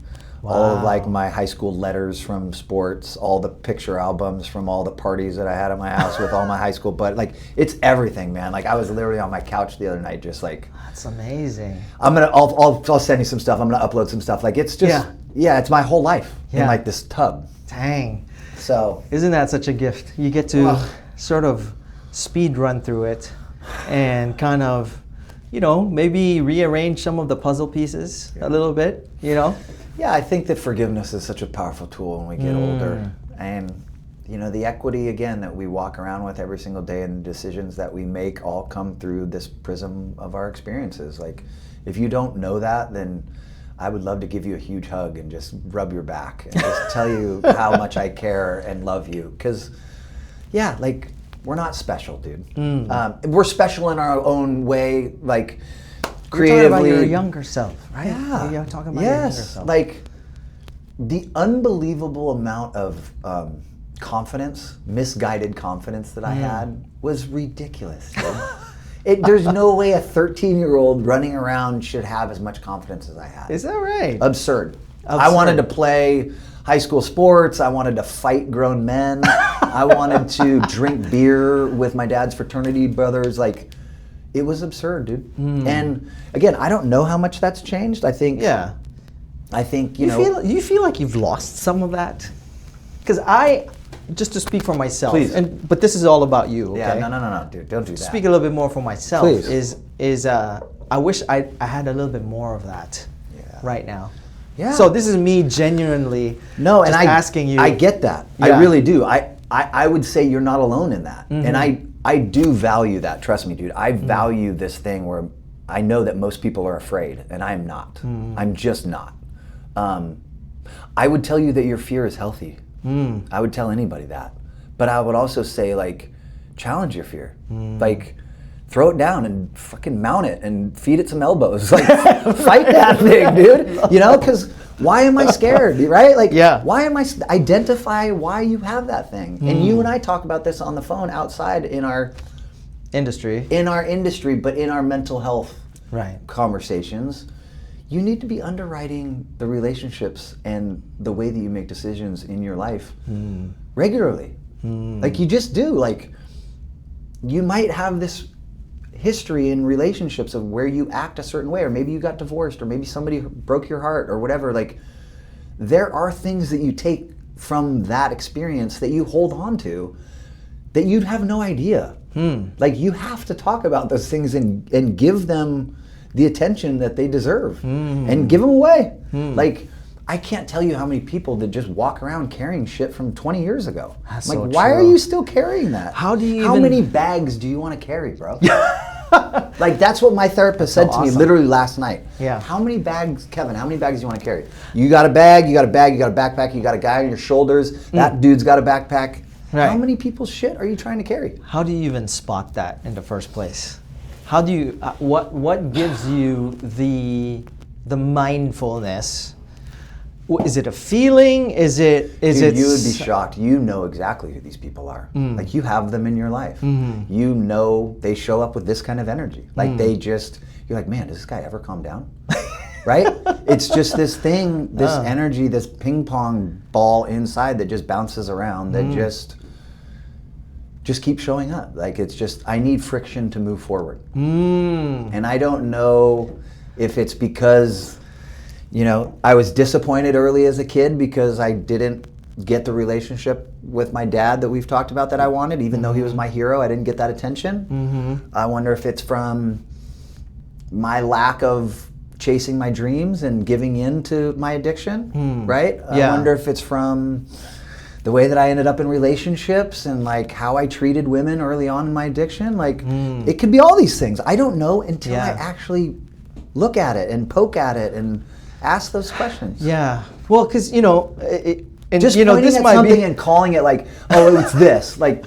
Speaker 1: All of like my high school letters from sports, all the picture albums from all the parties that I had at my house with all my high school, but like, it's everything, man. Like, I was literally on my couch the other night, just like,
Speaker 2: That's amazing.
Speaker 1: I'll send you some stuff. I'm gonna upload some stuff. Like, it's just, it's my whole life in
Speaker 2: Yeah.
Speaker 1: like this tub.
Speaker 2: Dang.
Speaker 1: So,
Speaker 2: Isn't that such a gift? You get to sort of speed run through it and kind of, maybe rearrange some of the puzzle pieces a little bit,
Speaker 1: yeah, I think that forgiveness is such a powerful tool when we get older. And, the equity, again, that we walk around with every single day, and the decisions that we make all come through this prism of our experiences. Like, if you don't know that, then I would love to give you a huge hug and just rub your back and just tell you how much I care and love you. Because, like, we're not special, dude. We're special in our own way, like, creatively.
Speaker 2: You're talking about your younger self, right?
Speaker 1: Yeah.
Speaker 2: You're talking about your younger self.
Speaker 1: Like, the unbelievable amount of confidence, misguided confidence that I had was ridiculous, dude. There's no way a 13-year-old running around should have as much confidence as I had.
Speaker 2: Is that right?
Speaker 1: Absurd. I wanted to play high school sports. I wanted to fight grown men. I wanted to drink beer with my dad's fraternity brothers. Like, it was absurd, dude. And again, I don't know how much that's changed. I think,
Speaker 2: you feel like you've lost some of that? Because just to speak for myself,
Speaker 1: Please.
Speaker 2: but this is all about you, okay?
Speaker 1: Yeah, no, dude, don't do that.
Speaker 2: Speak a little bit more for myself.
Speaker 1: Please.
Speaker 2: Is I wish I had a little bit more of that right now.
Speaker 1: Yeah.
Speaker 2: So this is me genuinely asking you.
Speaker 1: I get that.
Speaker 2: Yeah.
Speaker 1: I really do. I would say you're not alone in that. And I do value that. Trust me, dude. I value this thing where I know that most people are afraid, and I'm not. I'm just not. I would tell you that your fear is healthy. I would tell anybody that. But I would also say, like, challenge your fear. Like, throw it down and fucking mount it and feed it some elbows. Like, fight that thing, dude. Because why am I scared, right? Like, why am I, identify why you have that thing. And you and I talk about this on the phone outside in our
Speaker 2: industry,
Speaker 1: but in our mental health conversations. you need to be underwriting the relationships and the way that you make decisions in your life regularly. Like you just do. Like you might have this history in relationships of where you act a certain way, or maybe you got divorced, or maybe somebody broke your heart or whatever. Like there are things that you take from that experience that you hold on to that you'd have no idea. Like you have to talk about those things and give them the attention that they deserve and give them away. Like I can't tell you how many people that just walk around carrying shit from 20 years ago.
Speaker 2: That's
Speaker 1: like,
Speaker 2: so
Speaker 1: why
Speaker 2: true.
Speaker 1: are you still carrying that?
Speaker 2: How do you
Speaker 1: How
Speaker 2: even...
Speaker 1: many bags do you want to carry, bro? Like that's what my therapist said to me literally last night.
Speaker 2: Yeah.
Speaker 1: How many bags, Kevin, how many bags do you want to carry? You got a bag, you got a backpack, you got a guy on your shoulders, that dude's got a backpack.
Speaker 2: Right.
Speaker 1: How many people's shit are you trying to carry?
Speaker 2: How do you even spot that in the first place? How do you, what gives you the mindfulness? Is it a feeling? Is it?
Speaker 1: Dude, you would be shocked. You know exactly who these people are. Like you have them in your life. You know they show up with this kind of energy. Like they just, you're like, man, does this guy ever calm down? Right? It's just this thing, this energy, this ping pong ball inside that just bounces around, that just keeps showing up. Like it's just, I need friction to move forward. And I don't know if it's because, you know, I was disappointed early as a kid because I didn't get the relationship with my dad that we've talked about that I wanted, even though he was my hero, I didn't get that attention. I wonder if it's from my lack of chasing my dreams and giving in to my addiction, right? I wonder if it's from the way that I ended up in relationships and like how I treated women early on in my addiction. Like it could be all these things. I don't know until I actually look at it and poke at it and ask those questions.
Speaker 2: Yeah. Well, because, you know, and
Speaker 1: just
Speaker 2: you know,
Speaker 1: pointing
Speaker 2: this
Speaker 1: at
Speaker 2: might
Speaker 1: something
Speaker 2: be
Speaker 1: and calling it like, oh, it's this. Like,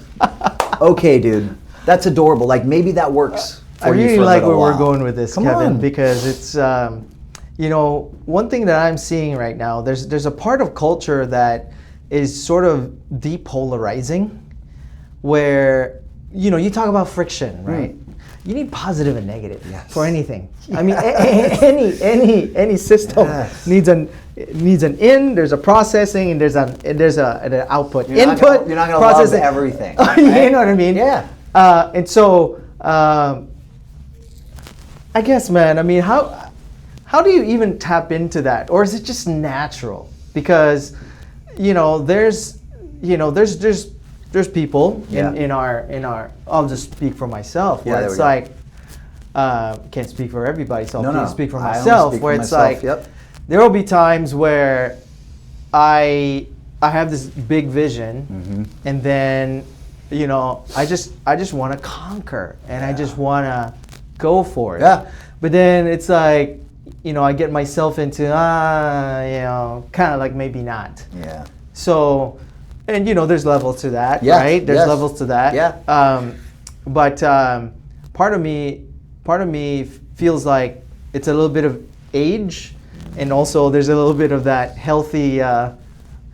Speaker 1: okay, dude, that's adorable. Like maybe that works for
Speaker 2: I
Speaker 1: you
Speaker 2: really
Speaker 1: for a
Speaker 2: like
Speaker 1: little
Speaker 2: where we're
Speaker 1: while.
Speaker 2: going with this,
Speaker 1: Come
Speaker 2: Kevin,
Speaker 1: on.
Speaker 2: because it's, you know, one thing that I'm seeing right now, there's a part of culture that is sort of depolarizing, where, you know, you talk about friction, right? You need positive and negative for anything. I mean, any system needs an in. There's a processing, and there's an output.
Speaker 1: You're not gonna love everything. Right?
Speaker 2: You know what I mean? Yeah. And so, I guess, man. I mean, how do you even tap into that, or is it just natural? Because, you know, there's people in our. I'll just speak for myself. Where it's like, can't speak for everybody, so I'll speak for myself. Where it's like, there will be times where I have this big vision, and then, you know, I just want to conquer, and I just want to go for it.
Speaker 1: Yeah.
Speaker 2: But then it's like, you know, I get myself into, you know, kind of like maybe not.
Speaker 1: Yeah.
Speaker 2: So, and you know, there's levels to that, right? There's levels to that.
Speaker 1: Yeah.
Speaker 2: But part of me feels like it's a little bit of age, and also there's a little bit of that healthy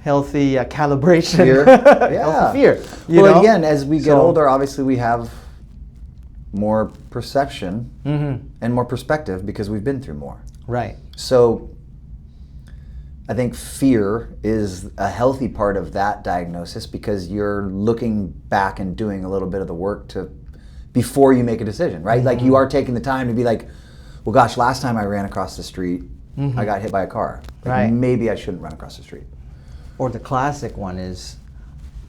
Speaker 2: calibration,
Speaker 1: Fear.
Speaker 2: healthy fear.
Speaker 1: Well, again, as we get older, obviously we have more perception and more perspective because we've been through more.
Speaker 2: Right.
Speaker 1: So I think fear is a healthy part of that diagnosis because you're looking back and doing a little bit of the work before you make a decision, right? Like you are taking the time to be like, well, gosh, last time I ran across the street, I got hit by a car. Like, maybe I shouldn't run across the street.
Speaker 2: Or the classic one is,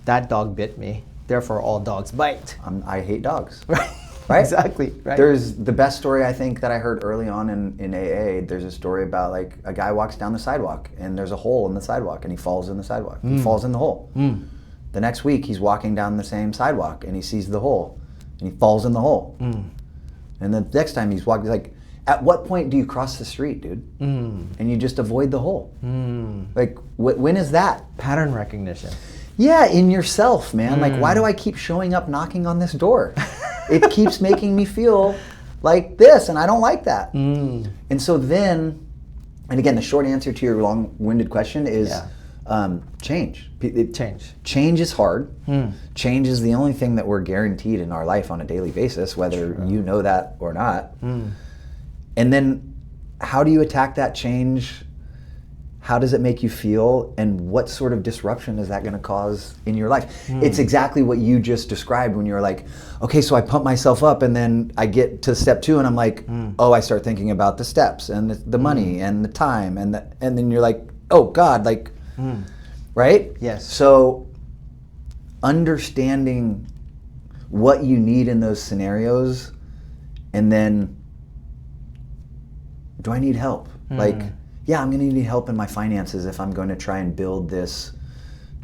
Speaker 2: that dog bit me, therefore all dogs bite.
Speaker 1: I hate dogs.
Speaker 2: Right? Exactly. Right.
Speaker 1: There's the best story I think that I heard early on in AA. There's a story about like a guy walks down the sidewalk and there's a hole in the sidewalk and he falls in the sidewalk. He falls in the hole. The next week he's walking down the same sidewalk and he sees the hole and he falls in the hole. And the next time he's walking, he's like, at what point do you cross the street, dude? And you just avoid the hole. Like, when is that?
Speaker 2: Pattern recognition.
Speaker 1: Yeah, in yourself, man. Like, why do I keep showing up knocking on this door? It keeps making me feel like this, and I don't like that. And so then, and again, the short answer to your long-winded question is change. Change is hard. Change is the only thing that we're guaranteed in our life on a daily basis, whether you know that or not. And then how do you attack that change? How does it make you feel? And what sort of disruption is that going to cause in your life? It's exactly what you just described when you're like, okay, so I pump myself up and then I get to step 2 and I'm like, oh, I start thinking about the steps and the money and the time and then you're like, oh God, like, right?
Speaker 2: Yes.
Speaker 1: So understanding what you need in those scenarios, and then, do I need help? Like, yeah, I'm going to need help in my finances if I'm going to try and build this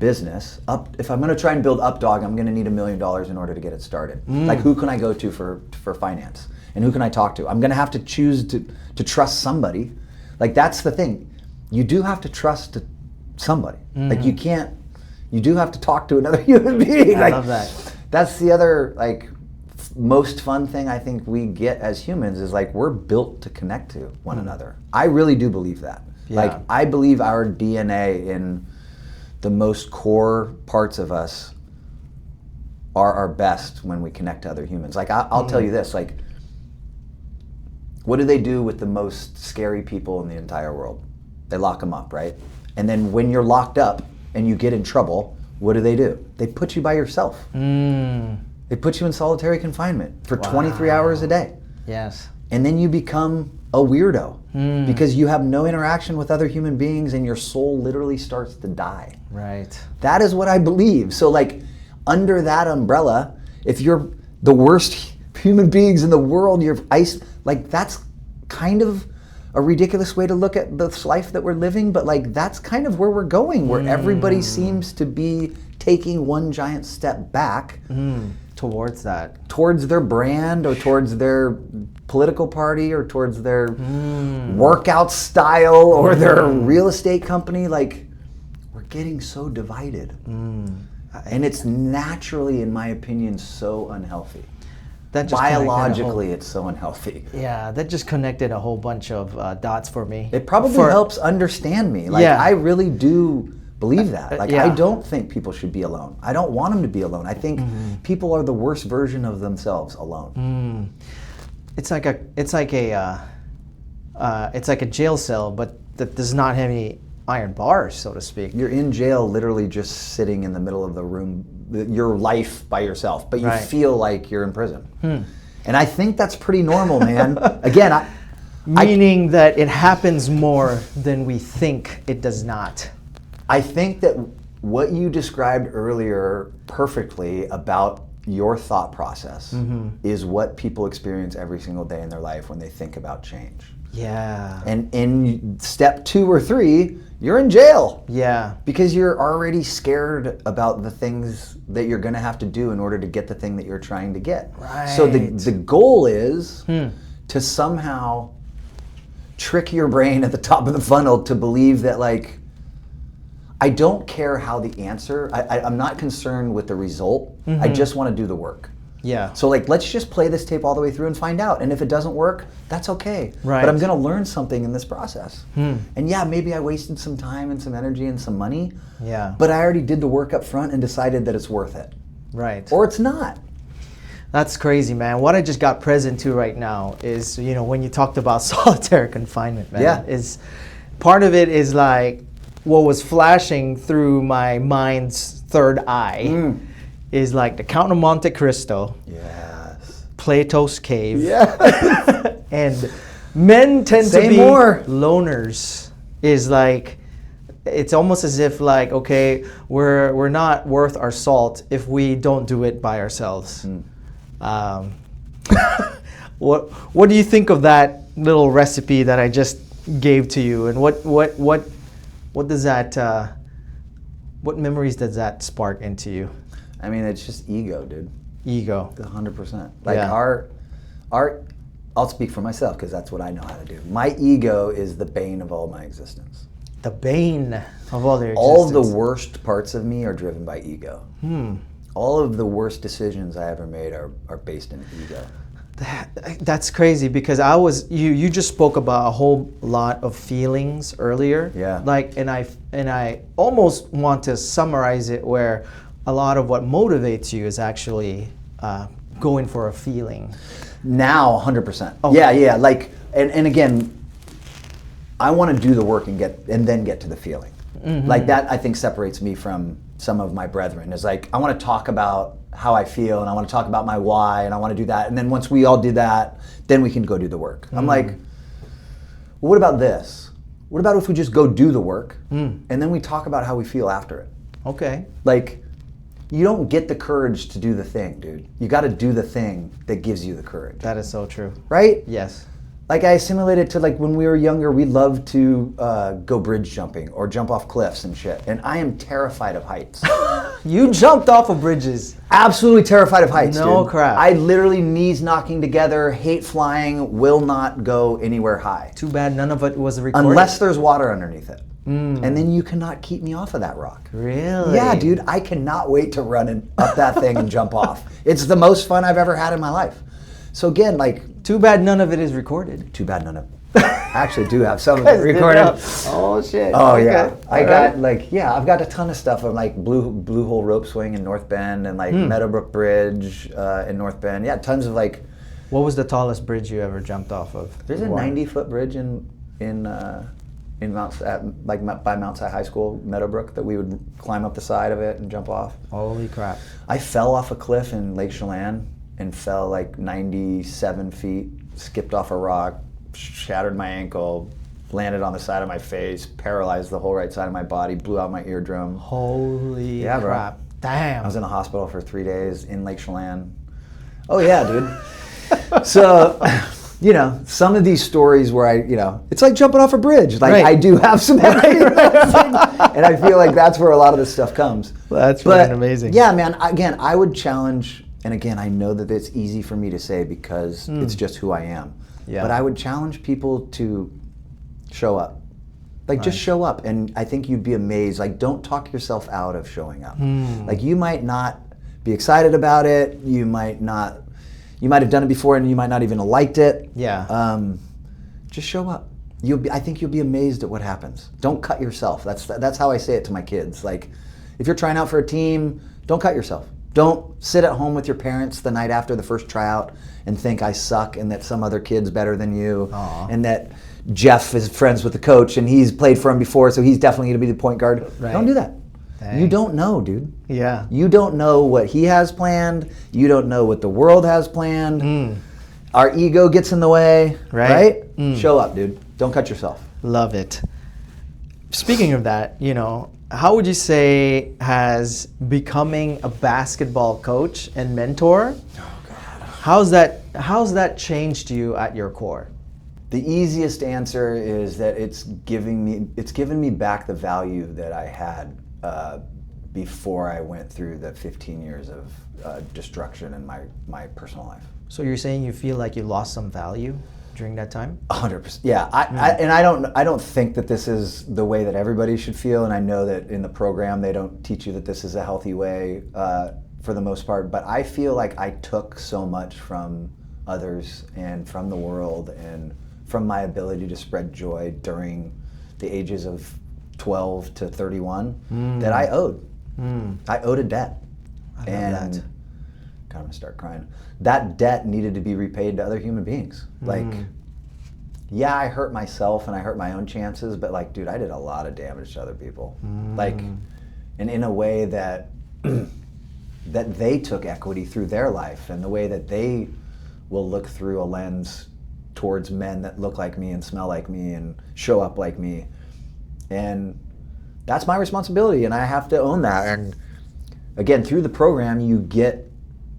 Speaker 1: business. If I'm going to try and build Updog, I'm going to need $1 million in order to get it started. Like, who can I go to for finance? And who can I talk to? I'm going to have to choose to trust somebody. Like, that's the thing. You do have to trust somebody. Like, you do have to talk to another human being.
Speaker 2: I love that.
Speaker 1: That's the other, like, most fun thing I think we get as humans is like we're built to connect to one another. I really do believe that.
Speaker 2: Yeah.
Speaker 1: Like, I believe our DNA in the most core parts of us are our best when we connect to other humans. Like, I'll tell you this, like, what do they do with the most scary people in the entire world? They lock them up, right? And then when you're locked up and you get in trouble, what do? They put you by yourself. They put you in solitary confinement for 23 hours a day.
Speaker 2: Yes.
Speaker 1: And then you become a weirdo because you have no interaction with other human beings and your soul literally starts to die.
Speaker 2: Right.
Speaker 1: That is what I believe. So, like, under that umbrella, if you're the worst human beings in the world, you're like, that's kind of a ridiculous way to look at this life that we're living, but like, that's kind of where we're going, where everybody seems to be taking one giant step back
Speaker 2: towards
Speaker 1: their brand or towards their political party or towards their workout style or their real estate company. Like, we're getting so divided. And it's naturally, in my opinion, so unhealthy. Biologically, it's so unhealthy.
Speaker 2: Yeah, that just connected a whole bunch of dots for me.
Speaker 1: It probably helps understand me. Like, I really do believe that. Like, I don't think people should be alone. I don't want them to be alone. I think people are the worst version of themselves alone.
Speaker 2: It's like a jail cell, but that does not have any iron bars, so to speak.
Speaker 1: You're in jail, literally just sitting in the middle of the room, your life by yourself, but you feel like you're in prison. And I think that's pretty normal, man. Again,
Speaker 2: meaning that it happens more than we think it does not.
Speaker 1: I think that what you described earlier perfectly about your thought process is what people experience every single day in their life when they think about change.
Speaker 2: Yeah.
Speaker 1: And in step 2 or 3, you're in jail.
Speaker 2: Yeah. Because
Speaker 1: you're already scared about the things that you're going to have to do in order to get the thing that you're trying to get.
Speaker 2: Right.
Speaker 1: So the goal is to somehow trick your brain at the top of the funnel to believe that, like, I don't care how the answer, I'm not concerned with the result. I just want to do the work.
Speaker 2: Yeah.
Speaker 1: So, like, let's just play this tape all the way through and find out. And if it doesn't work, that's okay.
Speaker 2: Right.
Speaker 1: But I'm going to learn something in this process. And yeah, maybe I wasted some time and some energy and some money.
Speaker 2: Yeah.
Speaker 1: But I already did the work up front and decided that it's worth it.
Speaker 2: Right.
Speaker 1: Or it's not.
Speaker 2: That's crazy, man. What I just got present to right now is, you know, when you talked about solitary confinement, man, is part of it is like what was flashing through my mind's third eye. Is like the Count of Monte Cristo, Plato's Cave, and men tend to be loners. Is like, it's almost as if like, okay, we're not worth our salt if we don't do it by ourselves. What do you think of that little recipe that I just gave to you, and what does that what memories does that spark into you?
Speaker 1: I mean, it's just ego, dude.
Speaker 2: Ego.
Speaker 1: 100%. Like, our I'll speak for myself because that's what I know how to do. My ego is the bane of all my existence.
Speaker 2: The bane of all their existence.
Speaker 1: All of the worst parts of me are driven by ego. All of the worst decisions I ever made are based in ego.
Speaker 2: That's crazy because you just spoke about a whole lot of feelings earlier.
Speaker 1: Yeah.
Speaker 2: Like, and I almost want to summarize it where a lot of what motivates you is actually going for a feeling.
Speaker 1: Now, 100%.
Speaker 2: Oh.
Speaker 1: Yeah. Like, and again, I want to do the work and then get to the feeling. Like that, I think separates me from some of my brethren. Is like I want to talk about how I feel and I want to talk about my why and I want to do that. And then once we all do that, then we can go do the work. I'm like, well, what about this? What about if we just go do the work and then we talk about how we feel after it?
Speaker 2: Okay.
Speaker 1: Like, you don't get the courage to do the thing, dude. You got to do the thing that gives you the courage.
Speaker 2: That is so true.
Speaker 1: Right?
Speaker 2: Yes.
Speaker 1: Like I assimilate it to like when we were younger, we loved to go bridge jumping or jump off cliffs and shit. And I am terrified of heights.
Speaker 2: You jumped off of bridges.
Speaker 1: Absolutely terrified of heights,
Speaker 2: No
Speaker 1: dude.
Speaker 2: crap.
Speaker 1: I literally knees knocking together, hate flying, will not go anywhere high.
Speaker 2: Too bad none of it was recorded.
Speaker 1: Unless there's water underneath it. And then you cannot keep me off of that rock.
Speaker 2: Really?
Speaker 1: Yeah, dude, I cannot wait to run up that thing and jump off. It's the most fun I've ever had in my life. So again, like...
Speaker 2: Too bad none of it is recorded.
Speaker 1: Too bad none of... I actually do have some of it recorded.
Speaker 2: Oh, shit.
Speaker 1: Oh,
Speaker 2: Okay.
Speaker 1: yeah. I
Speaker 2: All
Speaker 1: got,
Speaker 2: right.
Speaker 1: I've got a ton of stuff of like blue hole rope swing in North Bend and like Meadowbrook Bridge in North Bend. Yeah, tons of like...
Speaker 2: What was the tallest bridge you ever jumped off of?
Speaker 1: There's a 90-foot bridge in by Mount Si High School, Meadowbrook, that we would climb up the side of it and jump off.
Speaker 2: Holy crap.
Speaker 1: I fell off a cliff in Lake Chelan and fell like 97 feet, skipped off a rock, shattered my ankle, landed on the side of my face, paralyzed the whole right side of my body, blew out my eardrum.
Speaker 2: Holy
Speaker 1: Yeah, bro.
Speaker 2: crap. Damn.
Speaker 1: I was in the hospital for 3 days in Lake Chelan. Oh yeah, dude. So, you know, some of these stories where it's like jumping off a bridge. Like,
Speaker 2: Right.
Speaker 1: I do have some empathy, and I feel like that's where a lot of this stuff comes.
Speaker 2: That's fucking amazing.
Speaker 1: Yeah, man, again, I would challenge, and again, I know that it's easy for me to say because it's just who I am.
Speaker 2: Yeah.
Speaker 1: But I would challenge people to show up. Like, just show up, and I think you'd be amazed. Like, don't talk yourself out of showing up. Like, you might not be excited about it, you might have done it before and you might not even have liked it.
Speaker 2: Yeah.
Speaker 1: Just show up. I think you'll be amazed at what happens. Don't cut yourself. That's how I say it to my kids. Like, if you're trying out for a team, don't cut yourself. Don't sit at home with your parents the night after the first tryout and think I suck and that some other kid's better than you.
Speaker 2: Aw.
Speaker 1: And that Jeff is friends with the coach and he's played for him before, so he's definitely going to be the point guard.
Speaker 2: Right.
Speaker 1: Don't do that.
Speaker 2: Dang.
Speaker 1: You don't know, dude.
Speaker 2: Yeah.
Speaker 1: You don't know what he has planned. You don't know what the world has planned. Our ego gets in the way, right? Show up, dude. Don't cut yourself.
Speaker 2: Love it. Speaking of that, how would you say has becoming a basketball coach and mentor, how's that changed you at your core?
Speaker 1: The easiest answer is that it's given me back the value that I had before I went through the 15 years of destruction in my personal life.
Speaker 2: So you're saying you feel like you lost some value during that time?
Speaker 1: 100%. Yeah, I don't think that this is the way that everybody should feel, and I know that in the program they don't teach you that this is a healthy way for the most part. But I feel like I took so much from others and from the world and from my ability to spread joy during the ages of 12 to 31 that I owed. I owed a debt.
Speaker 2: I love
Speaker 1: and
Speaker 2: that.
Speaker 1: God, I'm gonna start crying. That debt needed to be repaid to other human beings. Like, yeah, I hurt myself and I hurt my own chances, but like, dude, I did a lot of damage to other people. Like, and in a way that that they took equity through their life and the way that they will look through a lens towards men that look like me and smell like me and show up like me. And that's my responsibility and I have to own that. And again, through the program, you get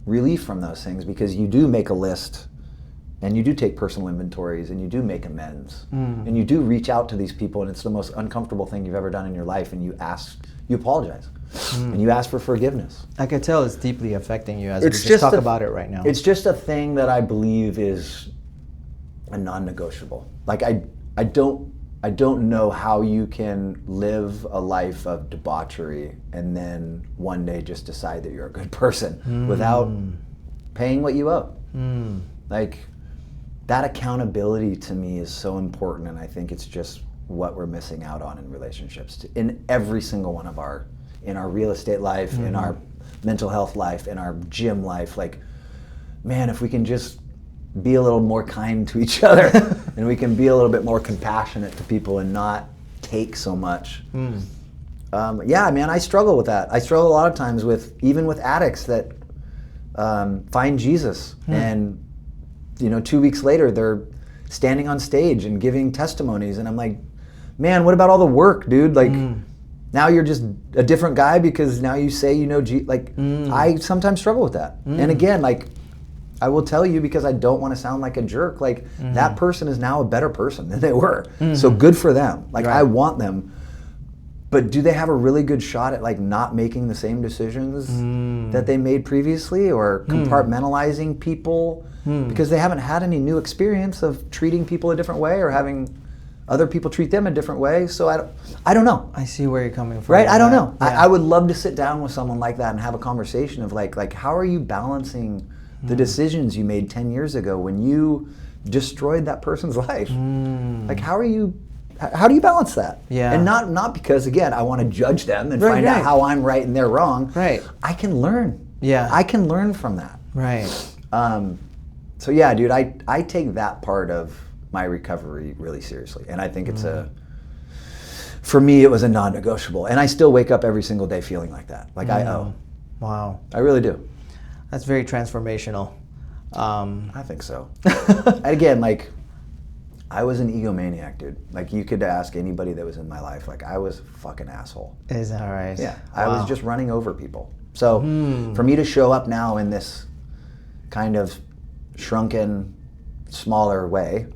Speaker 1: relief from those things because you do make a list and you do take personal inventories and you do make amends and you do reach out to these people and it's the most uncomfortable thing you've ever done in your life and you apologize and you ask for forgiveness.
Speaker 2: I can tell it's deeply affecting you as we just talk about it right now.
Speaker 1: It's just a thing that I believe is a non-negotiable. Like I don't know how you can live a life of debauchery and then one day just decide that you're a good person without paying what you owe. Like, that accountability to me is so important, and I think it's just what we're missing out on in relationships, in every single one of in our real estate life, in our mental health life, in our gym life. Like, man, if we can just be a little more kind to each other, and we can be a little bit more compassionate to people and not take so much. Yeah, man, I struggle with that. I struggle a lot of times even with addicts that find Jesus, and 2 weeks later they're standing on stage and giving testimonies, and I'm like, man, what about all the work, dude? Like, now you're just a different guy because now you say I sometimes struggle with that. And again, like, I will tell you, because I don't want to sound like a jerk, like, that person is now a better person than they were. So good for them. Like, I want them. But do they have a really good shot at, like, not making the same decisions that they made previously, or compartmentalizing people because they haven't had any new experience of treating people a different way or having other people treat them a different way? So I don't know.
Speaker 2: I see where you're coming from.
Speaker 1: Right? I don't know.
Speaker 2: Yeah.
Speaker 1: I would love to sit down with someone like that and have a conversation of like how are you balancing the decisions you made 10 years ago when you destroyed that person's life? Like, how do you balance that?
Speaker 2: Yeah.
Speaker 1: And not because, again, I want to judge them and find out how I'm right and they're wrong.
Speaker 2: Right.
Speaker 1: I can learn.
Speaker 2: Yeah.
Speaker 1: I can learn from that.
Speaker 2: Right.
Speaker 1: So yeah, dude, I take that part of my recovery really seriously. And I think it's for me, it was a non-negotiable. And I still wake up every single day feeling like that. Like I owe.
Speaker 2: Wow.
Speaker 1: I really do.
Speaker 2: That's very transformational.
Speaker 1: I think so. And again, like, I was an egomaniac, dude. Like, you could ask anybody that was in my life. Like, I was a fucking asshole.
Speaker 2: Is that right?
Speaker 1: Yeah. I was just running over people. So for me to show up now in this kind of shrunken, smaller way,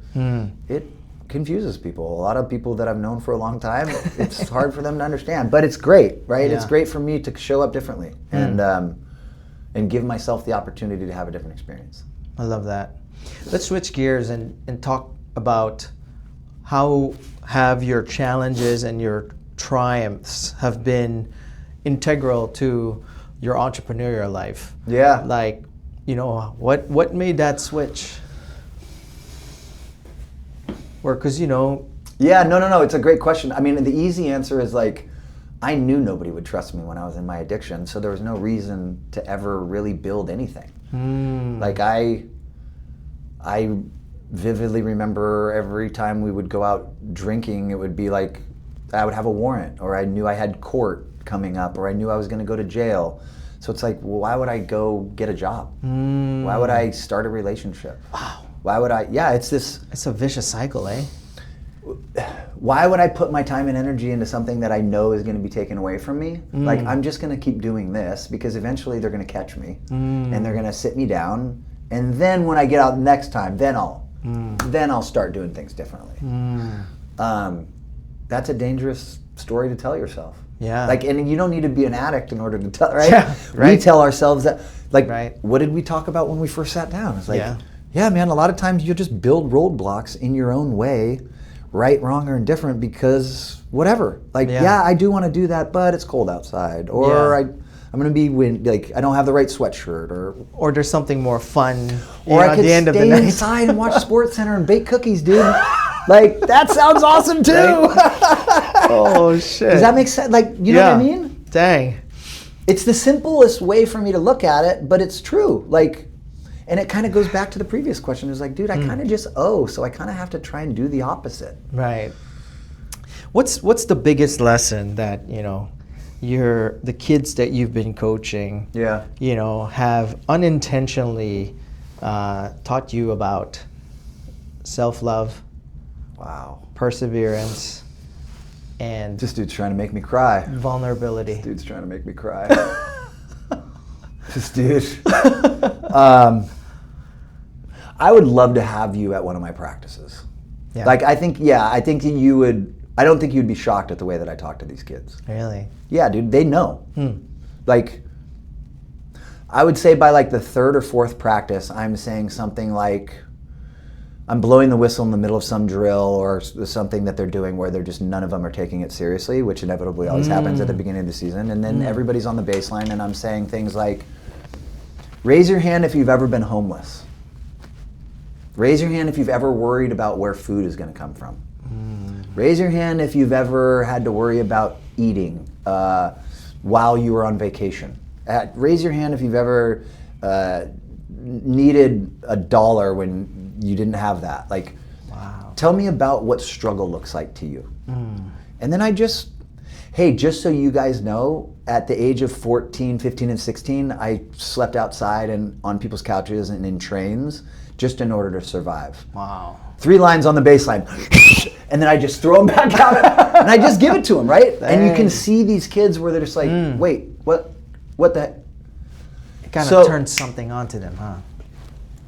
Speaker 1: it confuses people. A lot of people that I've known for a long time, it's hard for them to understand. But it's great, right?
Speaker 2: Yeah.
Speaker 1: It's great for me to show up differently and give myself the opportunity to have a different experience.
Speaker 2: I love that. Let's switch gears and talk about how have your challenges and your triumphs have been integral to your entrepreneurial life.
Speaker 1: Yeah.
Speaker 2: Like, what made that switch? Or because,
Speaker 1: Yeah, no, it's a great question. I mean, the easy answer is, like, I knew nobody would trust me when I was in my addiction, so there was no reason to ever really build anything. Like, I vividly remember every time we would go out drinking, it would be like I would have a warrant, or I knew I had court coming up, or I knew I was going to go to jail. So it's like, well, why would I go get a job? Why would I start a relationship?
Speaker 2: Wow.
Speaker 1: Why would I? Yeah, it's
Speaker 2: a vicious cycle, eh?
Speaker 1: Why would I put my time and energy into something that I know is going to be taken away from me? Like, I'm just going to keep doing this because eventually they're going to catch me and they're going to sit me down. And then when I get out next time, then I'll start doing things differently. That's a dangerous story to tell yourself.
Speaker 2: Yeah.
Speaker 1: Like, and you don't need to be an addict in order to tell, right?
Speaker 2: Yeah, right.
Speaker 1: We tell ourselves that, like,
Speaker 2: right.
Speaker 1: What did we talk about when we first sat down? It's like, yeah, man, a lot of times you'll just build roadblocks in your own way, right, wrong, or indifferent, because whatever. Like, yeah I do want to do that, but it's cold outside. Or I'm going to be I don't have the right sweatshirt,
Speaker 2: or there's something more fun.
Speaker 1: Or I could
Speaker 2: at the end of the
Speaker 1: stay
Speaker 2: night.
Speaker 1: inside and watch Sports Center and bake cookies, dude. Like, that sounds awesome too.
Speaker 2: Oh shit!
Speaker 1: Does that make sense? Like, you know what I mean?
Speaker 2: Dang.
Speaker 1: It's the simplest way for me to look at it, but it's true. Like, and it kind of goes back to the previous question. It's like, dude, I kind of just owe, so I kind of have to try and do the opposite.
Speaker 2: Right. What's the biggest lesson that the kids that you've been coaching, have unintentionally taught you about self-love, perseverance, and
Speaker 1: this dude's trying to make me cry.
Speaker 2: Vulnerability.
Speaker 1: This dude's trying to make me cry. This dude. I would love to have you at one of my practices. Yeah. Like, I think you would. I don't think you'd be shocked at the way that I talk to these kids.
Speaker 2: Really?
Speaker 1: Yeah, dude, they know. Like, I would say by like the third or fourth practice, I'm saying something like, I'm blowing the whistle in the middle of some drill or something that they're doing where they're just, none of them are taking it seriously, which inevitably always happens at the beginning of the season. And then everybody's on the baseline and I'm saying things like, raise your hand if you've ever been homeless. Raise your hand if you've ever worried about where food is going to come from. Raise your hand if you've ever had to worry about eating while you were on vacation. Raise your hand if you've ever needed $1 when you didn't have that. Like,
Speaker 2: wow.
Speaker 1: Tell me about what struggle looks like to you. And then just so you guys know, at the age of 14, 15, and 16, I slept outside and on people's couches and in trains just in order to survive.
Speaker 2: Wow.
Speaker 1: 3 lines on the baseline, and then I just throw them back out, and I just give it to them, right?
Speaker 2: Dang.
Speaker 1: And you can see these kids where they're just like, wait, what the heck?
Speaker 2: It kind of turns something onto them, huh?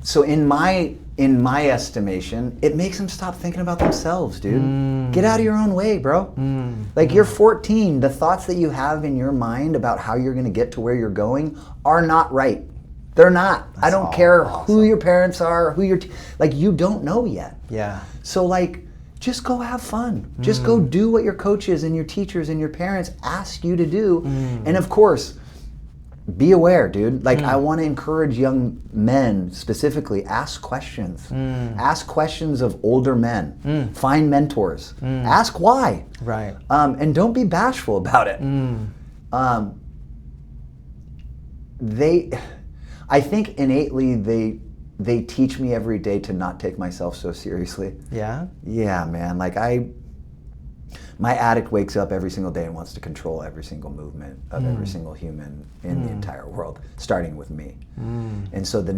Speaker 1: So in my estimation, it makes them stop thinking about themselves, dude. Get out of your own way, bro. Like you're 14, the thoughts that you have in your mind about how you're gonna get to where you're going are not right. They're not. I don't care who your parents are, who your like you don't know yet.
Speaker 2: Yeah.
Speaker 1: So like just go have fun. Just go do what your coaches and your teachers and your parents ask you to do. And of course, be aware, dude. Like I want to encourage young men specifically, ask questions. Ask questions of older men. Find mentors. Ask why.
Speaker 2: Right.
Speaker 1: And don't be bashful about it. I think innately they teach me every day to not take myself so seriously.
Speaker 2: Yeah?
Speaker 1: Yeah, man. Like my addict wakes up every single day and wants to control every single movement of every single human in the entire world, starting with me. And so the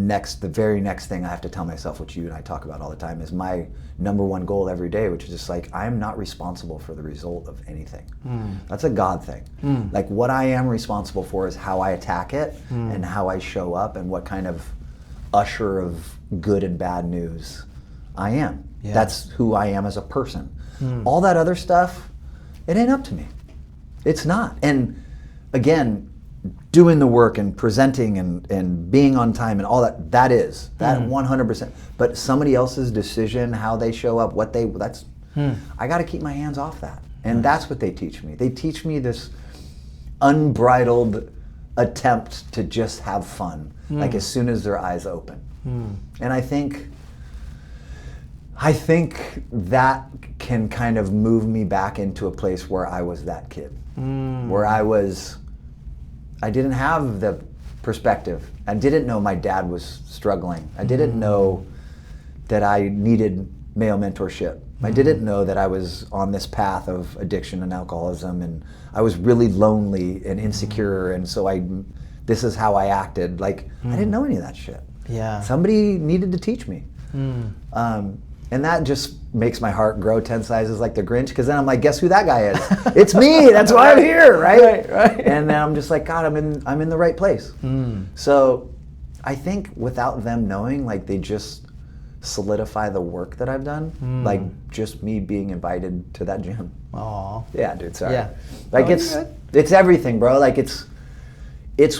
Speaker 1: very next thing I have to tell myself, which you and I talk about all the time, is my number one goal every day, which is just like, I'm not responsible for the result of anything. That's a God thing. Like what I am responsible for is how I attack it and how I show up and what kind of usher of good and bad news I am.
Speaker 2: Yeah.
Speaker 1: That's who I am as a person. All that other stuff, it ain't up to me. It's not. And again, doing the work and presenting and being on time and all that, that 100%. But somebody else's decision, how they show up, I got to keep my hands off that. And that's what they teach me. They teach me this unbridled attempt to just have fun, like as soon as their eyes open. And I think that can kind of move me back into a place where I was that kid, where I didn't have the perspective. I didn't know my dad was struggling. I didn't know that I needed male mentorship. I didn't know that I was on this path of addiction and alcoholism, and I was really lonely and insecure, and so this is how I acted. Like, I didn't know any of that shit.
Speaker 2: Yeah.
Speaker 1: Somebody needed to teach me. And that just makes my heart grow 10 sizes like the Grinch, because then I'm like, guess who that guy is? It's me. That's why I'm here, right? Right. And then I'm just like, God, I'm in the right place. So I think without them knowing, like they just solidify the work that I've done, like just me being invited to that gym.
Speaker 2: Aw.
Speaker 1: Yeah, dude, sorry.
Speaker 2: Yeah.
Speaker 1: Like it's everything, bro. Like it's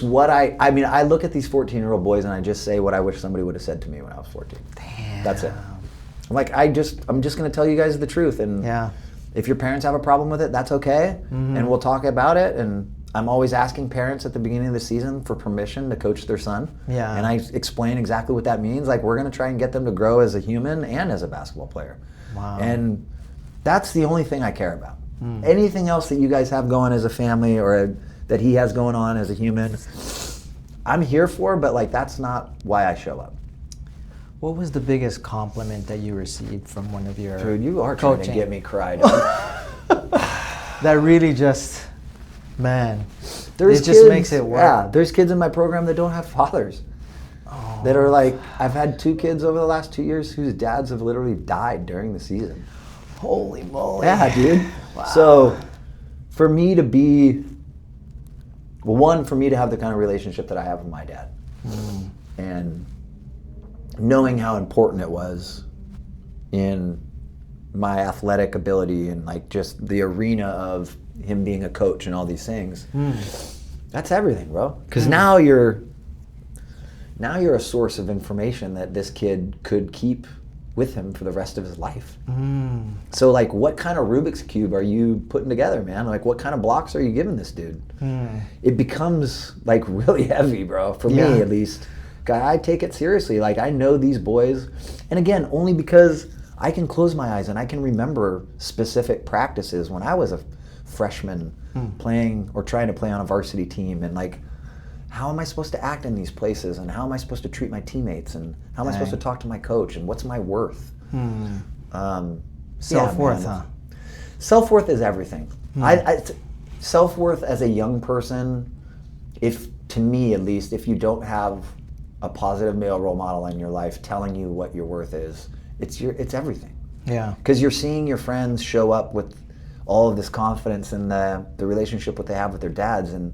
Speaker 1: what I mean, I look at these 14-year-old boys and I just say what I wish somebody would have said to me when I was 14.
Speaker 2: Damn.
Speaker 1: That's it. I'm like, I'm just going to tell you guys the truth. And if your parents have a problem with it, that's okay. And we'll talk about it. And I'm always asking parents at the beginning of the season for permission to coach their son. Yeah. And I explain exactly what that means. Like, we're going to try and get them to grow as a human and as a basketball player. Wow. And that's the only thing I care about. Anything else that you guys have going as a family or that he has going on as a human, I'm here for, but like, that's not why I show up.
Speaker 2: What was the biggest compliment that you received from one of your
Speaker 1: Dude, you are
Speaker 2: coaching?
Speaker 1: trying to get me cried.
Speaker 2: That really just, man,
Speaker 1: there's
Speaker 2: it just makes it work.
Speaker 1: Yeah, there's kids in my program that don't have fathers. Oh. That are like, I've had 2 kids over the last 2 years whose dads have literally died during the season.
Speaker 2: Holy moly.
Speaker 1: Yeah, dude. Wow. So for me to be, well, for me to have the kind of relationship that I have with my dad, and knowing how important it was in my athletic ability and like just the arena of him being a coach and all these things, that's everything, bro. Because now you're a source of information that this kid could keep with him for the rest of his life. So like, what kind of Rubik's Cube are you putting together, man? Like, what kind of blocks are you giving this dude? It becomes like really heavy, bro, for me at least. I take it seriously. Like, I know these boys, and again, only because I can close my eyes and I can remember specific practices when I was a freshman playing or trying to play on a varsity team, and like, how am I supposed to act in these places, and how am I supposed to treat my teammates, and how am I supposed to talk to my coach, and what's my worth?
Speaker 2: Self-worth,
Speaker 1: man.
Speaker 2: huh?
Speaker 1: Self-worth is everything. Self-worth as a young person, to me at least, if you don't have a positive male role model in your life telling you what your worth is, it's everything.
Speaker 2: Yeah.
Speaker 1: Because you're seeing your friends show up with all of this confidence in the relationship that they have with their dads, and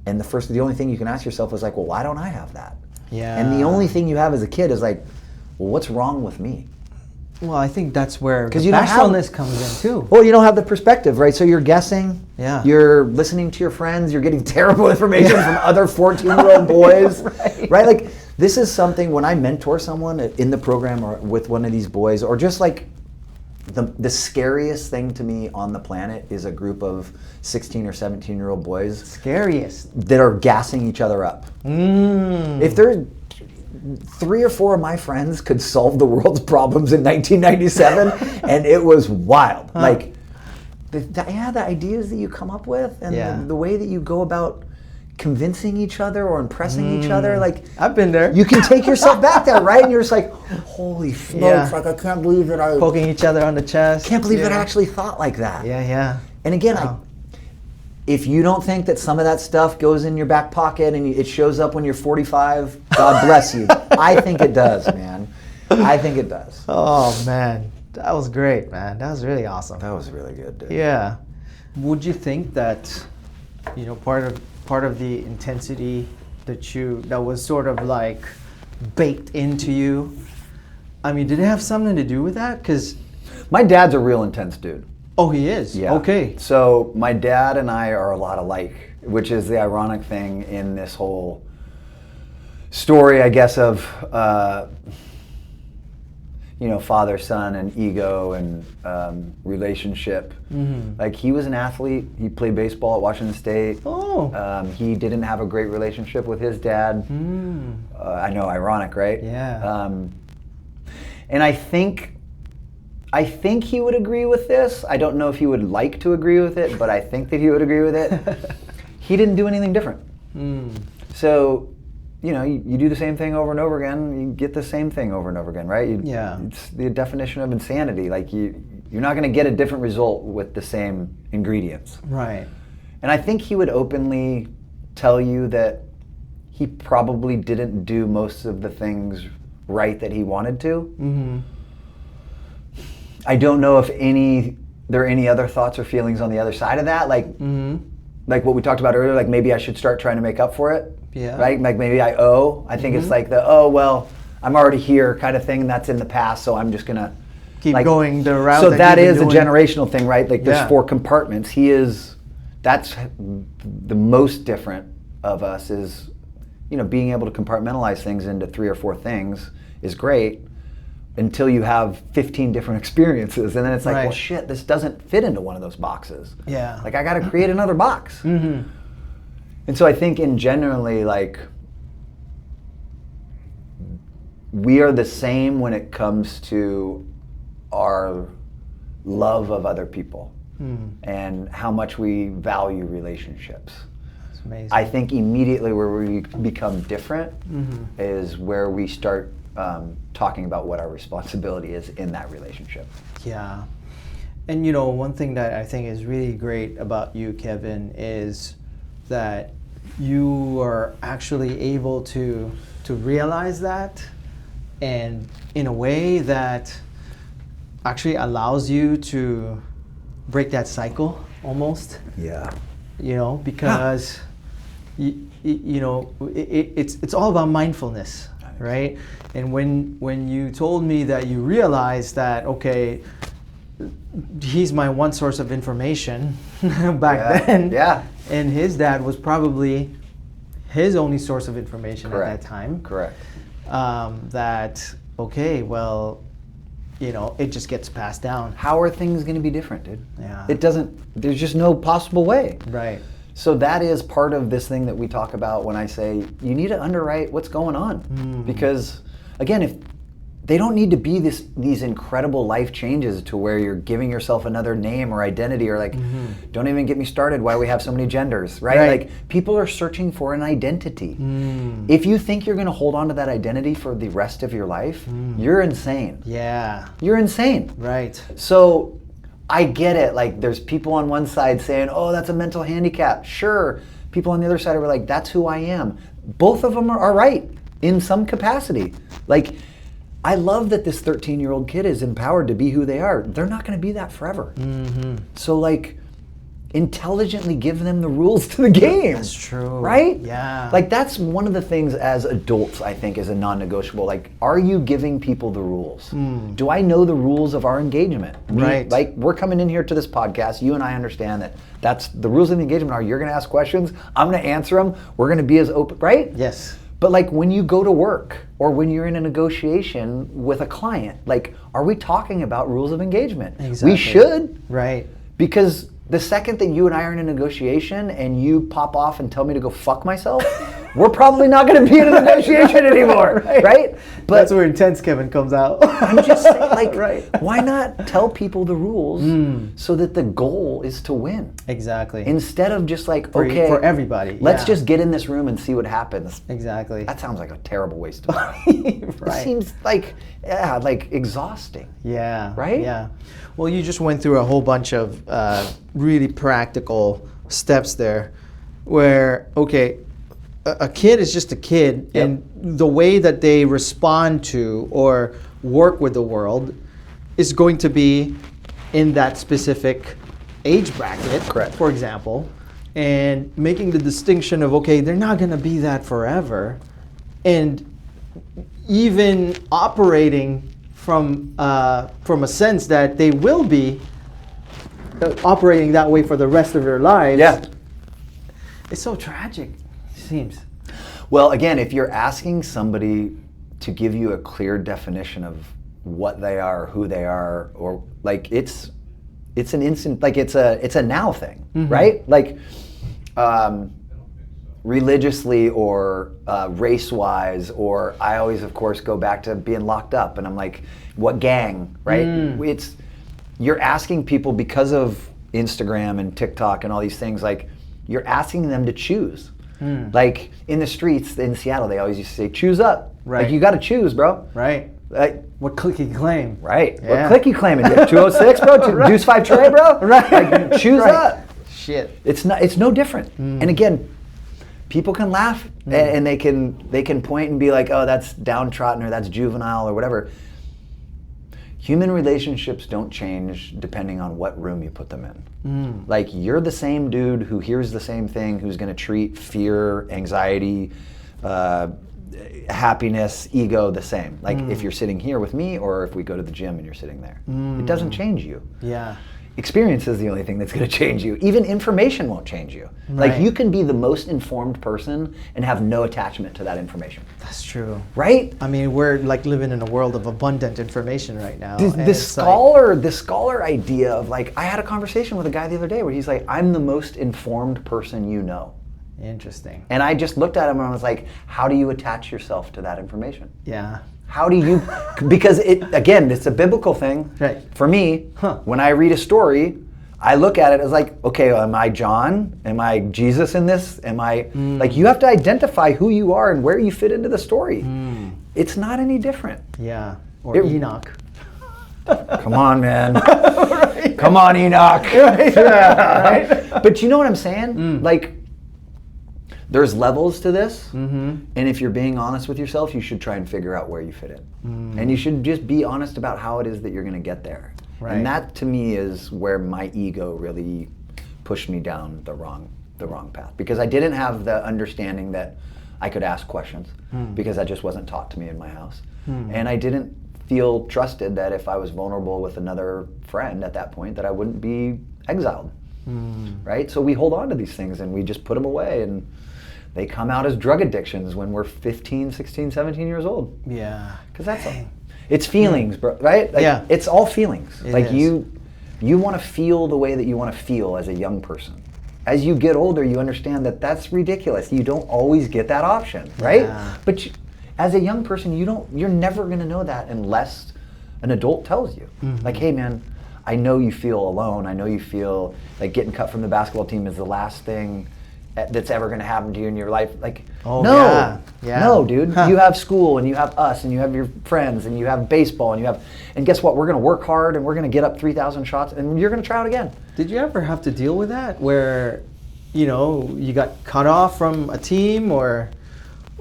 Speaker 1: the only thing you can ask yourself is like, well, why don't I have that?
Speaker 2: Yeah.
Speaker 1: And the only thing you have as a kid is like, well, what's wrong with me?
Speaker 2: Well, I think that's where the
Speaker 1: you don't have-
Speaker 2: bashfulness comes in too.
Speaker 1: Well, you don't have the perspective, right? So you're guessing.
Speaker 2: Yeah.
Speaker 1: You're listening to your friends. You're getting terrible information from other 14-year-old boys. Right? Like, this is something when I mentor someone in the program or with one of these boys, or just like the scariest thing to me on the planet is a group of 16 or 17-year-old boys.
Speaker 2: Scariest.
Speaker 1: That are gassing each other up. If they're 3 or 4 of my friends could solve the world's problems in 1997, and it was wild.
Speaker 2: Huh.
Speaker 1: Like, the ideas that you come up with, and the way that you go about convincing each other or impressing each other, like,
Speaker 2: I've been there.
Speaker 1: you can take yourself back there, right? And you're just like, holy smokes! Like, I can't believe that I
Speaker 2: poking each other on the chest.
Speaker 1: can't believe that I actually thought like that.
Speaker 2: Yeah.
Speaker 1: And again,
Speaker 2: Wow.
Speaker 1: if you don't think that some of that stuff goes in your back pocket and it shows up when you're 45, God bless you. I think it does, man. I think it does.
Speaker 2: Oh man, that was great, man. That was really awesome.
Speaker 1: That was really good, dude.
Speaker 2: Yeah. Would you think that, part of the intensity that was sort of like baked into you, I mean, did it have something to do with that? Because
Speaker 1: My dad's a real intense dude.
Speaker 2: oh, he is.
Speaker 1: Yeah.
Speaker 2: Okay.
Speaker 1: So my dad and I are a lot alike, which is the ironic thing in this whole story, I guess, of father, son, and ego and relationship. Like, he was an athlete. He played baseball at Washington State.
Speaker 2: Oh.
Speaker 1: He didn't have a great relationship with his dad. I know, ironic, right?
Speaker 2: Yeah.
Speaker 1: And I think he would agree with this. I don't know if he would like to agree with it, but I think that he would agree with it. He didn't do anything different. So, you do the same thing over and over again, you get the same thing over and over again, right? It's the definition of insanity. Like, you're not going to get a different result with the same ingredients.
Speaker 2: Right.
Speaker 1: And I think he would openly tell you that he probably didn't do most of the things right that he wanted to. I don't know if there are any other thoughts or feelings on the other side of that, like what we talked about earlier, like maybe I should start trying to make up for it.
Speaker 2: Yeah.
Speaker 1: Right? Like maybe I owe. I think it's like I'm already here kind of thing. That's in the past, so I'm just gonna
Speaker 2: Keep going the route.
Speaker 1: So that
Speaker 2: you've
Speaker 1: is a
Speaker 2: been doing.
Speaker 1: generational thing, right? Like there's 4 compartments. That's the most different of us is, being able to compartmentalize things into 3 or 4 things is great until you have 15 different experiences. And then it's like, well, shit, this doesn't fit into one of those boxes.
Speaker 2: Yeah.
Speaker 1: Like, I got to create another box. And so I think in generally, like, we are the same when it comes to our love of other people and how much we value relationships.
Speaker 2: That's amazing.
Speaker 1: I think immediately where we become different is where we start talking about what our responsibility is in that relationship.
Speaker 2: Yeah. And one thing that I think is really great about you, Kevin, is that you are actually able to realize that, and in a way that actually allows you to break that cycle almost.
Speaker 1: Yeah.
Speaker 2: Because it's all about mindfulness, right? And when you told me that you realized that, okay, he's my one source of information back then.
Speaker 1: Yeah.
Speaker 2: And his dad was probably his only source of information at that time.
Speaker 1: Correct.
Speaker 2: That, okay, well, it just gets passed down.
Speaker 1: How are things going to be different, dude?
Speaker 2: Yeah.
Speaker 1: There's just no possible way.
Speaker 2: Right.
Speaker 1: So that is part of this thing that we talk about when I say you need to underwrite what's going on. Because, again, they don't need to be these incredible life changes to where you're giving yourself another name or identity, or like, don't even get me started why we have so many genders, right? Like, people are searching for an identity. If you think you're going to hold on to that identity for the rest of your life, you're insane.
Speaker 2: Yeah.
Speaker 1: You're insane.
Speaker 2: Right.
Speaker 1: So I get it. Like, there's people on one side saying, oh, that's a mental handicap. Sure. People on the other side are like, that's who I am. Both of them are right in some capacity. Like, I love that this 13-year-old kid is empowered to be who they are. They're not going to be that forever. So, like, intelligently give them the rules to the game.
Speaker 2: That's true.
Speaker 1: Right?
Speaker 2: Yeah.
Speaker 1: Like, that's one of the things as adults, I think, is a non-negotiable. Like, are you giving people the rules? Do I know the rules of our engagement?
Speaker 2: Right.
Speaker 1: Like, we're coming in here to this podcast. You and I understand that that's the rules of the engagement are you're going to ask questions. I'm going to answer them. We're going to be as open, right?
Speaker 2: Yes.
Speaker 1: But like, when you go to work or when you're in a negotiation with a client, like, are we talking about rules of engagement?
Speaker 2: Exactly.
Speaker 1: We should.
Speaker 2: Right.
Speaker 1: Because the second that you and I are in a negotiation and you pop off and tell me to go fuck myself, we're probably not going to be in a negotiation anymore, right?
Speaker 2: But that's where intense Kevin comes out.
Speaker 1: I'm just saying, like, why not tell people the rules so that the goal is to win?
Speaker 2: Exactly.
Speaker 1: Instead of just like,
Speaker 2: for everybody.
Speaker 1: Let's just get in this room and see what happens.
Speaker 2: Exactly.
Speaker 1: That sounds like a terrible waste of money. It seems like, like exhausting.
Speaker 2: Yeah.
Speaker 1: Right?
Speaker 2: Yeah. Well, you just went through a whole bunch of really practical steps there where, okay, a kid is just a kid, and the way that they respond to or work with the world is going to be in that specific age bracket,
Speaker 1: correct,
Speaker 2: for example, and making the distinction of, okay, they're not going to be that forever, and even operating from a sense that they will be operating that way for the rest of their lives.
Speaker 1: Yeah.
Speaker 2: It's so tragic, it seems.
Speaker 1: Well, again, if you're asking somebody to give you a clear definition of what they are, who they are, or like, it's an instant, like, it's a now thing, right? Like, religiously or race-wise, or I always, of course, go back to being locked up, and I'm like, what gang, right? You're asking people, because of Instagram and TikTok and all these things, like, you're asking them to choose. Like, in the streets in Seattle, they always used to say, choose up.
Speaker 2: Right.
Speaker 1: Like, you got to choose, bro.
Speaker 2: Right. What click you claim?
Speaker 1: Right.
Speaker 2: Yeah.
Speaker 1: What click you claiming? You have 206, bro?
Speaker 2: Right.
Speaker 1: Deuce 5 tray, bro?
Speaker 2: Right.
Speaker 1: Like, choose up.
Speaker 2: Shit.
Speaker 1: It's no different. And again, people can laugh and they can point and be like, oh, that's downtrodden, or that's juvenile, or whatever. Human relationships don't change depending on what room you put them in. Like, you're the same dude who hears the same thing, who's going to treat fear, anxiety, happiness, ego the same. Like, if you're sitting here with me, or if we go to the gym and you're sitting there. It doesn't change you.
Speaker 2: Yeah.
Speaker 1: Experience is the only thing that's going to change you. Even information won't change you.
Speaker 2: Right.
Speaker 1: Like, you can be the most informed person and have no attachment to that information.
Speaker 2: That's true.
Speaker 1: Right?
Speaker 2: I mean, we're like living in a world of abundant information right now.
Speaker 1: The scholar idea of, like, I had a conversation with a guy the other day where he's like, I'm the most informed person you know.
Speaker 2: Interesting.
Speaker 1: And I just looked at him and I was like, how do you attach yourself to that information?
Speaker 2: Yeah.
Speaker 1: How do you, because it's a biblical thing.
Speaker 2: Right.
Speaker 1: For me, when I read a story, I look at it as like, okay, am I John? Am I Jesus in this? Am I, like, you have to identify who you are and where you fit into the story. It's not any different.
Speaker 2: Yeah. Or Enoch.
Speaker 1: Come on, man. Right. Come on, Enoch. Right. Yeah. Right? But you know what I'm saying? Like, there's levels to this, and if you're being honest with yourself, you should try and figure out where you fit in. And you should just be honest about how it is that you're going to get there. Right. And that, to me, is where my ego really pushed me down the wrong path, because I didn't have the understanding that I could ask questions, because that just wasn't taught to me in my house. And I didn't feel trusted that if I was vulnerable with another friend at that point, that I wouldn't be exiled. Right? So we hold on to these things and we just put them away, and they come out as drug addictions when we're 15, 16, 17 years old.
Speaker 2: Yeah.
Speaker 1: Because that's all. It's feelings, bro, right? Like,
Speaker 2: yeah.
Speaker 1: It's all feelings.
Speaker 2: It
Speaker 1: like,
Speaker 2: is.
Speaker 1: you want to feel the way that you want to feel as a young person. As you get older, you understand that that's ridiculous. You don't always get that option, right?
Speaker 2: Yeah.
Speaker 1: But as a young person, you're never going to know that unless an adult tells you. Like, hey man, I know you feel alone. I know you feel like getting cut from the basketball team is the last thing that's ever going to happen to you in your life. Like, no, dude. You have school, and you have us, and you have your friends, and you have baseball, and guess what? We're going to work hard, and we're going to get up 3,000 shots, and you're going to try out again.
Speaker 2: Did you ever have to deal with that, where, you got cut off from a team, or,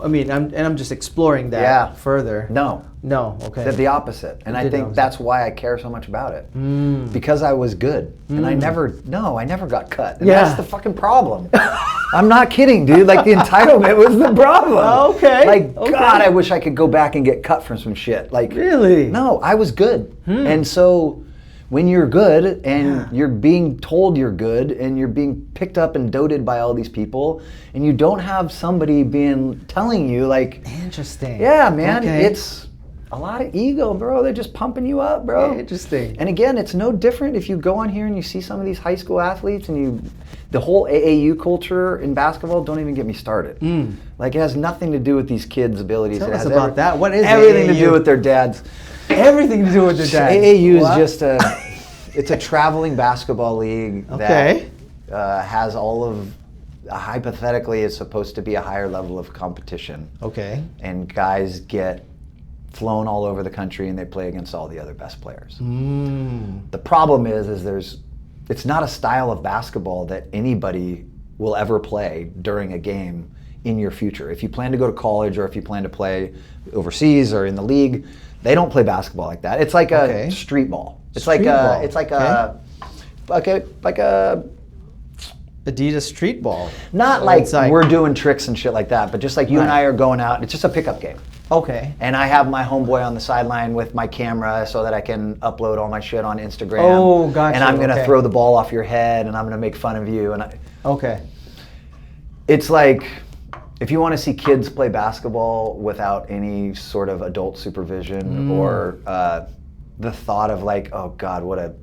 Speaker 2: I mean, I'm just exploring that further.
Speaker 1: No,
Speaker 2: okay.
Speaker 1: The opposite, and I think that's why I care so much about it, because I was good, and I never got cut, and that's the fucking problem. I'm not kidding, dude. Like, the entitlement was the problem.
Speaker 2: Okay.
Speaker 1: God, I wish I could go back and get cut from some shit. Like,
Speaker 2: really?
Speaker 1: No, I was good, and so when you're good and you're being told you're good and you're being picked up and doted by all these people, and you don't have somebody telling you, like,
Speaker 2: interesting.
Speaker 1: Yeah, man, it's a lot of ego, bro. They're just pumping you up, bro.
Speaker 2: Interesting.
Speaker 1: And again, it's no different if you go on here and you see some of these high school athletes, and the whole AAU culture in basketball, don't even get me started. Like, it has nothing to do with these kids' abilities.
Speaker 2: Tell us about that. What is
Speaker 1: everything
Speaker 2: AAU?
Speaker 1: To do with their dads.
Speaker 2: Everything to do with their dads.
Speaker 1: AAU is just it's a traveling basketball league that has all of, hypothetically, is supposed to be a higher level of competition.
Speaker 2: Okay.
Speaker 1: And guys get flown all over the country, and they play against all the other best players. The problem is it's not a style of basketball that anybody will ever play during a game in your future. If you plan to go to college, or if you plan to play overseas or in the league, they don't play basketball like that. It's like a street ball. It's like a
Speaker 2: Adidas street ball.
Speaker 1: Not so like we're doing tricks and shit like that, but just like you and I are going out. It's just a pickup game.
Speaker 2: Okay.
Speaker 1: And I have my homeboy on the sideline with my camera so that I can upload all my shit on Instagram.
Speaker 2: Oh, gotcha.
Speaker 1: And I'm gonna throw the ball off your head, and I'm gonna make fun of you. It's like, if you want to see kids play basketball without any sort of adult supervision or the thought of, like, oh God, what a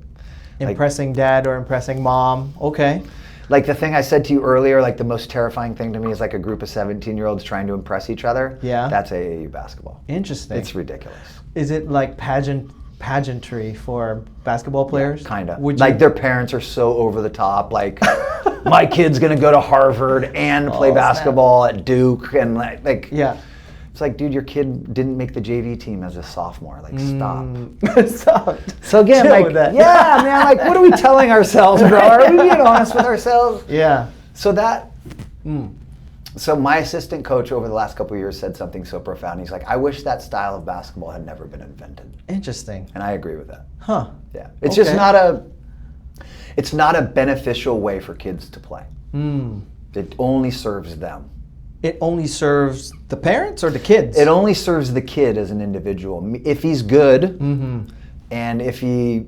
Speaker 2: impressing dad or impressing mom. Okay.
Speaker 1: Like the thing I said to you earlier, like the most terrifying thing to me is like a group of 17-year-olds trying to impress each other.
Speaker 2: Yeah.
Speaker 1: That's AAU basketball.
Speaker 2: Interesting.
Speaker 1: It's ridiculous.
Speaker 2: Is it like pageantry for basketball players?
Speaker 1: Yeah, kind of. Like their parents are so over the top, like, my kid's gonna go to Harvard and play basketball at Duke, and like it's like, dude, your kid didn't make the JV team as a sophomore. Like, stop.
Speaker 2: Stop.
Speaker 1: So again,
Speaker 2: chill
Speaker 1: like,
Speaker 2: with that.
Speaker 1: Yeah, man, like, what are we telling ourselves, bro? Are we being honest with ourselves?
Speaker 2: Yeah.
Speaker 1: So so my assistant coach over the last couple of years said something so profound. He's like, I wish that style of basketball had never been invented.
Speaker 2: Interesting.
Speaker 1: And I agree with that.
Speaker 2: Huh.
Speaker 1: Yeah. It's just not a beneficial way for kids to play. It only serves them.
Speaker 2: It only serves the parents or the kids?
Speaker 1: It only serves the kid as an individual. If he's good, and if he,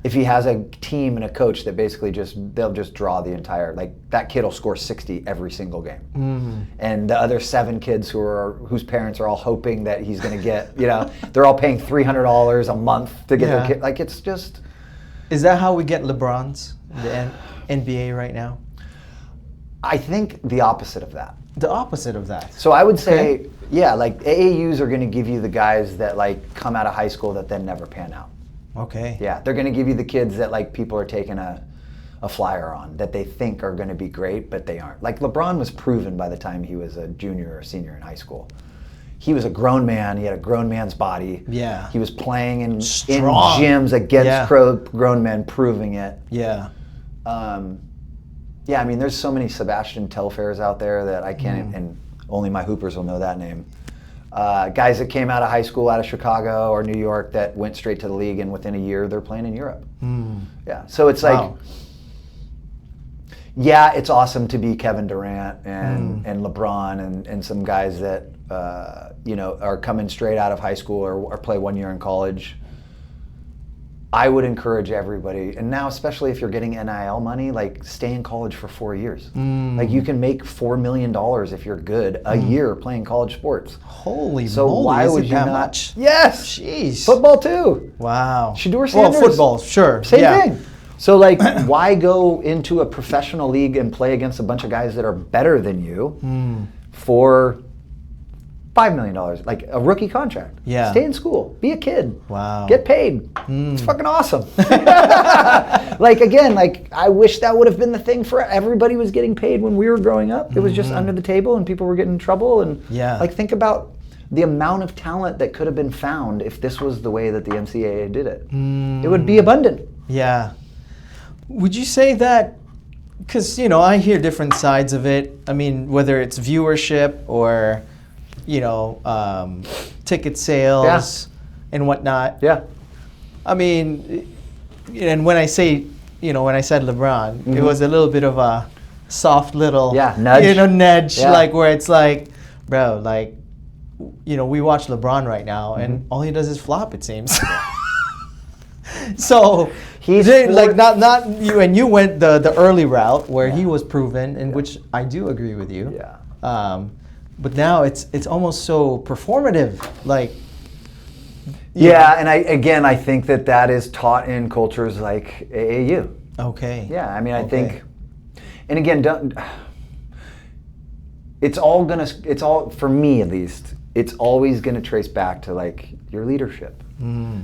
Speaker 1: if he has a team and a coach that basically they'll just draw the entire, like, that kid will score 60 every single game. And the other 7 kids whose parents are all hoping that he's going to get, they're all paying $300 a month to get their kid. Like, it's just.
Speaker 2: Is that how we get LeBrons in the NBA right now?
Speaker 1: I think the opposite of that.
Speaker 2: The opposite of that.
Speaker 1: So I would say, like, AAUs are going to give you the guys that, like, come out of high school that then never pan out.
Speaker 2: Okay.
Speaker 1: Yeah, they're going to give you the kids that, like, people are taking a flyer on, that they think are going to be great, but they aren't. Like, LeBron was proven by the time he was a junior or senior in high school. He was a grown man. He had a grown man's body.
Speaker 2: Yeah.
Speaker 1: He was playing in gyms against grown men, proving it.
Speaker 2: Yeah.
Speaker 1: Yeah, I mean, there's so many Sebastian Telfairs out there that I can't, and only my hoopers will know that name. Guys that came out of high school, out of Chicago or New York, that went straight to the league, and within a year they're playing in Europe. Yeah, so it's like, it's awesome to be Kevin Durant and LeBron and some guys that are coming straight out of high school or play 1 year in college. I would encourage everybody, and now especially if you're getting NIL money, like, stay in college for 4 years. Like, you can make $4 million if you're good a year playing college sports.
Speaker 2: Holy
Speaker 1: so
Speaker 2: moly,
Speaker 1: why would
Speaker 2: it
Speaker 1: you
Speaker 2: that
Speaker 1: not?
Speaker 2: Much?
Speaker 1: Yes.
Speaker 2: Jeez.
Speaker 1: Football too.
Speaker 2: Wow.
Speaker 1: Shedeur Sanders.
Speaker 2: Well, football, sure.
Speaker 1: Same thing. So, like, why go into a professional league and play against a bunch of guys that are better than you for $5 million, like a rookie contract.
Speaker 2: Yeah.
Speaker 1: Stay in school, be a kid.
Speaker 2: Wow.
Speaker 1: Get paid. It's fucking awesome. Again, I wish that would have been the thing for everybody was getting paid when we were growing up. It was just under the table and people were getting in trouble. And think about the amount of talent that could have been found if this was the way that the MCAA did it. It would be abundant.
Speaker 2: Yeah. Would you say that, because, I hear different sides of it. I mean, whether it's viewership or, ticket sales and whatnot.
Speaker 1: Yeah.
Speaker 2: I mean, and when I say, when I said LeBron, it was a little bit of a soft little,
Speaker 1: nudge.
Speaker 2: Nudge, where it's like, bro, we watch LeBron right now and all he does is flop, it seems. So he's not you, and you went the early route where he was proven, in which I do agree with you.
Speaker 1: Yeah.
Speaker 2: But now it's almost so performative,
Speaker 1: and I think that is taught in cultures like AAU.
Speaker 2: Okay.
Speaker 1: Yeah, I mean, I think, and again, it's all for me at least. It's always gonna trace back to your leadership,
Speaker 2: the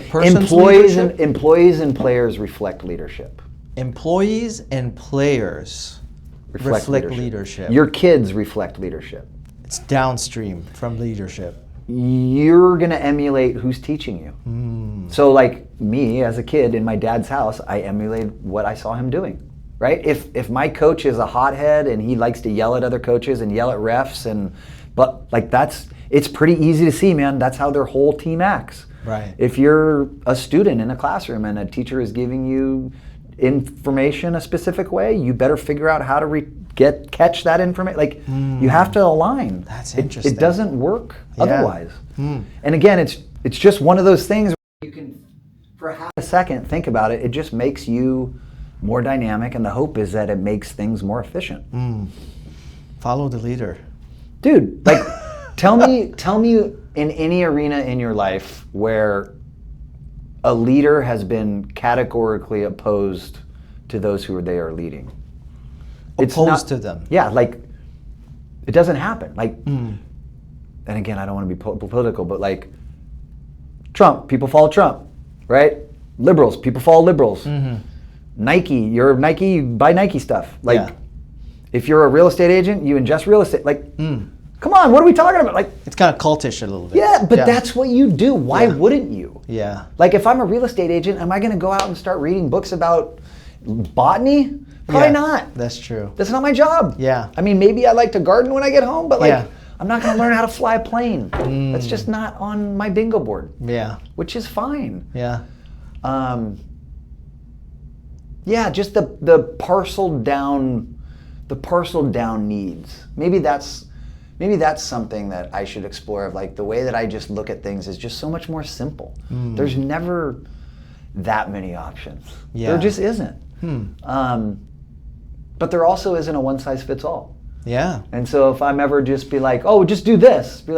Speaker 2: person's leadership?
Speaker 1: Employees and players reflect leadership.
Speaker 2: Employees and players reflect leadership.
Speaker 1: Your kids reflect leadership.
Speaker 2: It's downstream from leadership.
Speaker 1: You're gonna emulate who's teaching you. So me as a kid in my dad's house, I emulated what I saw him doing. Right? If my coach is a hothead and he likes to yell at other coaches and yell at refs it's pretty easy to see, man. That's how their whole team acts.
Speaker 2: Right.
Speaker 1: If you're a student in a classroom and a teacher is giving you information a specific way, you better figure out how to catch that information. You have to align.
Speaker 2: That's interesting.
Speaker 1: It doesn't work otherwise. And again, it's just one of those things where you can, for half a second, think about it. It just makes you more dynamic, and the hope is that it makes things more efficient.
Speaker 2: Follow the leader.
Speaker 1: Dude, tell me in any arena in your life where a leader has been categorically opposed to those who they are leading.
Speaker 2: Opposed to them.
Speaker 1: Yeah, it doesn't happen. And again, I don't want to be political, but Trump, people follow Trump, right? Liberals, people follow liberals. Nike, you're Nike, you buy Nike stuff. If you're a real estate agent, you ingest real estate. Come on, what are we talking about?
Speaker 2: It's kind of cultish a little bit.
Speaker 1: Yeah, but that's what you do. Why wouldn't you?
Speaker 2: Yeah.
Speaker 1: If I'm a real estate agent, am I going to go out and start reading books about botany? Probably not.
Speaker 2: That's true.
Speaker 1: That's not my job.
Speaker 2: Yeah.
Speaker 1: I mean, maybe I like to garden when I get home, but I'm not going to learn how to fly a plane. That's just not on my bingo board.
Speaker 2: Yeah.
Speaker 1: Which is fine.
Speaker 2: Yeah.
Speaker 1: Just the parceled down needs. Maybe that's something that I should explore, of the way that I just look at things is just so much more simple. There's never that many options.
Speaker 2: Yeah.
Speaker 1: There just isn't. But there also isn't a one size fits all.
Speaker 2: Yeah.
Speaker 1: And so if I'm ever just be just do this, be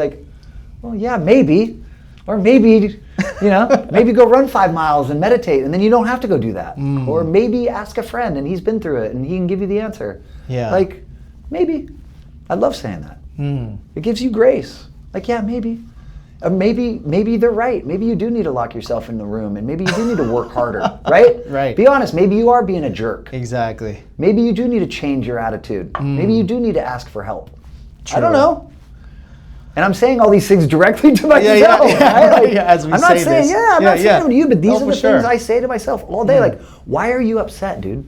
Speaker 1: well, yeah, maybe. Or maybe, maybe go run 5 miles and meditate, and then you don't have to go do that. Or maybe ask a friend and he's been through it and he can give you the answer.
Speaker 2: Yeah.
Speaker 1: Maybe. I love saying that. It gives you grace. Maybe. Maybe they're right. Maybe you do need to lock yourself in the room, and maybe you do need to work harder, right?
Speaker 2: Right.
Speaker 1: Be honest, maybe you are being a jerk.
Speaker 2: Exactly.
Speaker 1: Maybe you do need to change your attitude. Maybe you do need to ask for help.
Speaker 2: True.
Speaker 1: I don't know. And I'm saying all these things directly to myself. Right?
Speaker 2: As we
Speaker 1: I'm not saying, I'm not saying them to you, but these are the things I say to myself all day. Why are you upset, dude?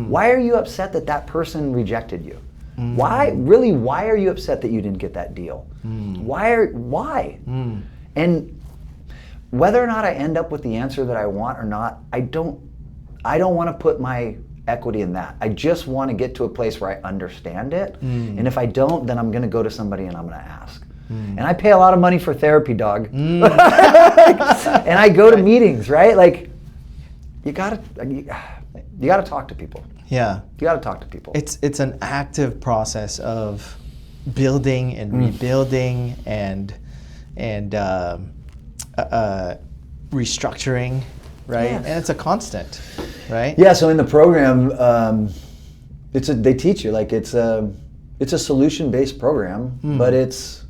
Speaker 1: Why are you upset that person rejected you? Why are you upset that you didn't get that deal? Why? And whether or not I end up with the answer that I want or not, I don't want to put my equity in that. I just want to get to a place where I understand it. And if I don't, then I'm going to go to somebody and I'm going to ask. And I pay a lot of money for therapy, dog. And I go to meetings, right? You gotta talk to people.
Speaker 2: Yeah.
Speaker 1: You gotta talk to people.
Speaker 2: It's an active process of building and rebuilding and restructuring, right?
Speaker 1: Yes.
Speaker 2: And it's a constant, right?
Speaker 1: Yeah. So in the program, they teach you it's it's a solution-based program, but it's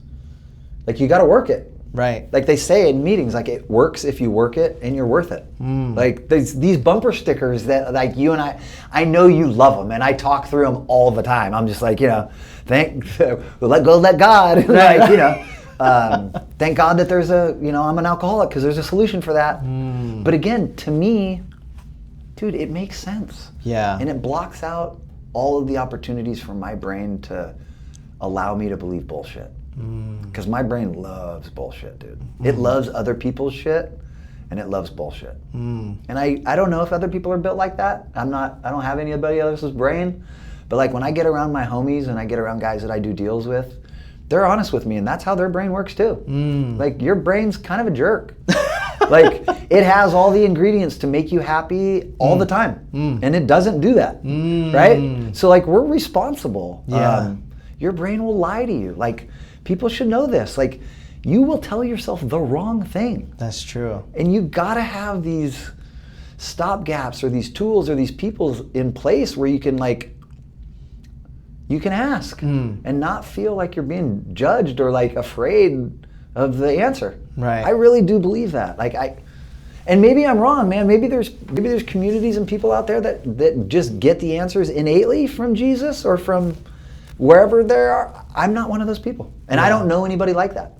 Speaker 1: like you got to work it.
Speaker 2: Right.
Speaker 1: Like they say in meetings, like it works if you work it and you're worth it. Like these bumper stickers that like you and I know you love them and I talk through them all the time. I'm just like, let God, like, thank God that there's I'm an alcoholic because there's a solution for that. But again, to me, dude, it makes sense.
Speaker 2: Yeah.
Speaker 1: And it blocks out all of the opportunities for my brain to allow me to believe bullshit. Because my brain loves bullshit, dude. It loves other people's shit, and it loves bullshit. And I don't know if other people are built like that. I don't have anybody else's brain. But like when I get around my homies and I get around guys that I do deals with, they're honest with me, and that's how their brain works too. Like your brain's kind of a jerk. Like it has all the ingredients to make you happy all the time, and it doesn't do that, right? So like we're responsible.
Speaker 2: Yeah.
Speaker 1: Your brain will lie to you. Like people should know this. Like you will tell yourself the wrong thing.
Speaker 2: That's true.
Speaker 1: And you gotta have these stopgaps or these tools or these people in place where you can ask and not feel like you're being judged or like afraid of the answer.
Speaker 2: Right.
Speaker 1: I really do believe that. And maybe I'm wrong, man. Maybe there's communities and people out there that just get the answers innately from Jesus or from wherever they are. I'm not one of those people. And I don't know anybody like that.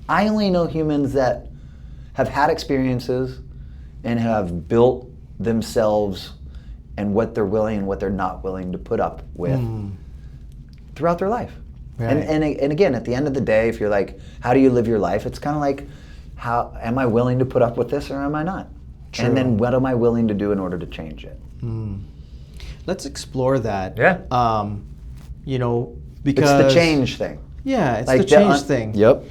Speaker 1: I only know humans that have had experiences and have built themselves and what they're willing and what they're not willing to put up with throughout their life. Right. And again, at the end of the day, if you're like, how do you live your life? It's kind of like, how am I willing to put up with this or am I not? True. And then what am I willing to do in order to change it?
Speaker 2: Let's explore that.
Speaker 1: Yeah.
Speaker 2: Because
Speaker 1: it's the change thing.
Speaker 2: Yeah, it's like the change thing.
Speaker 1: Yep.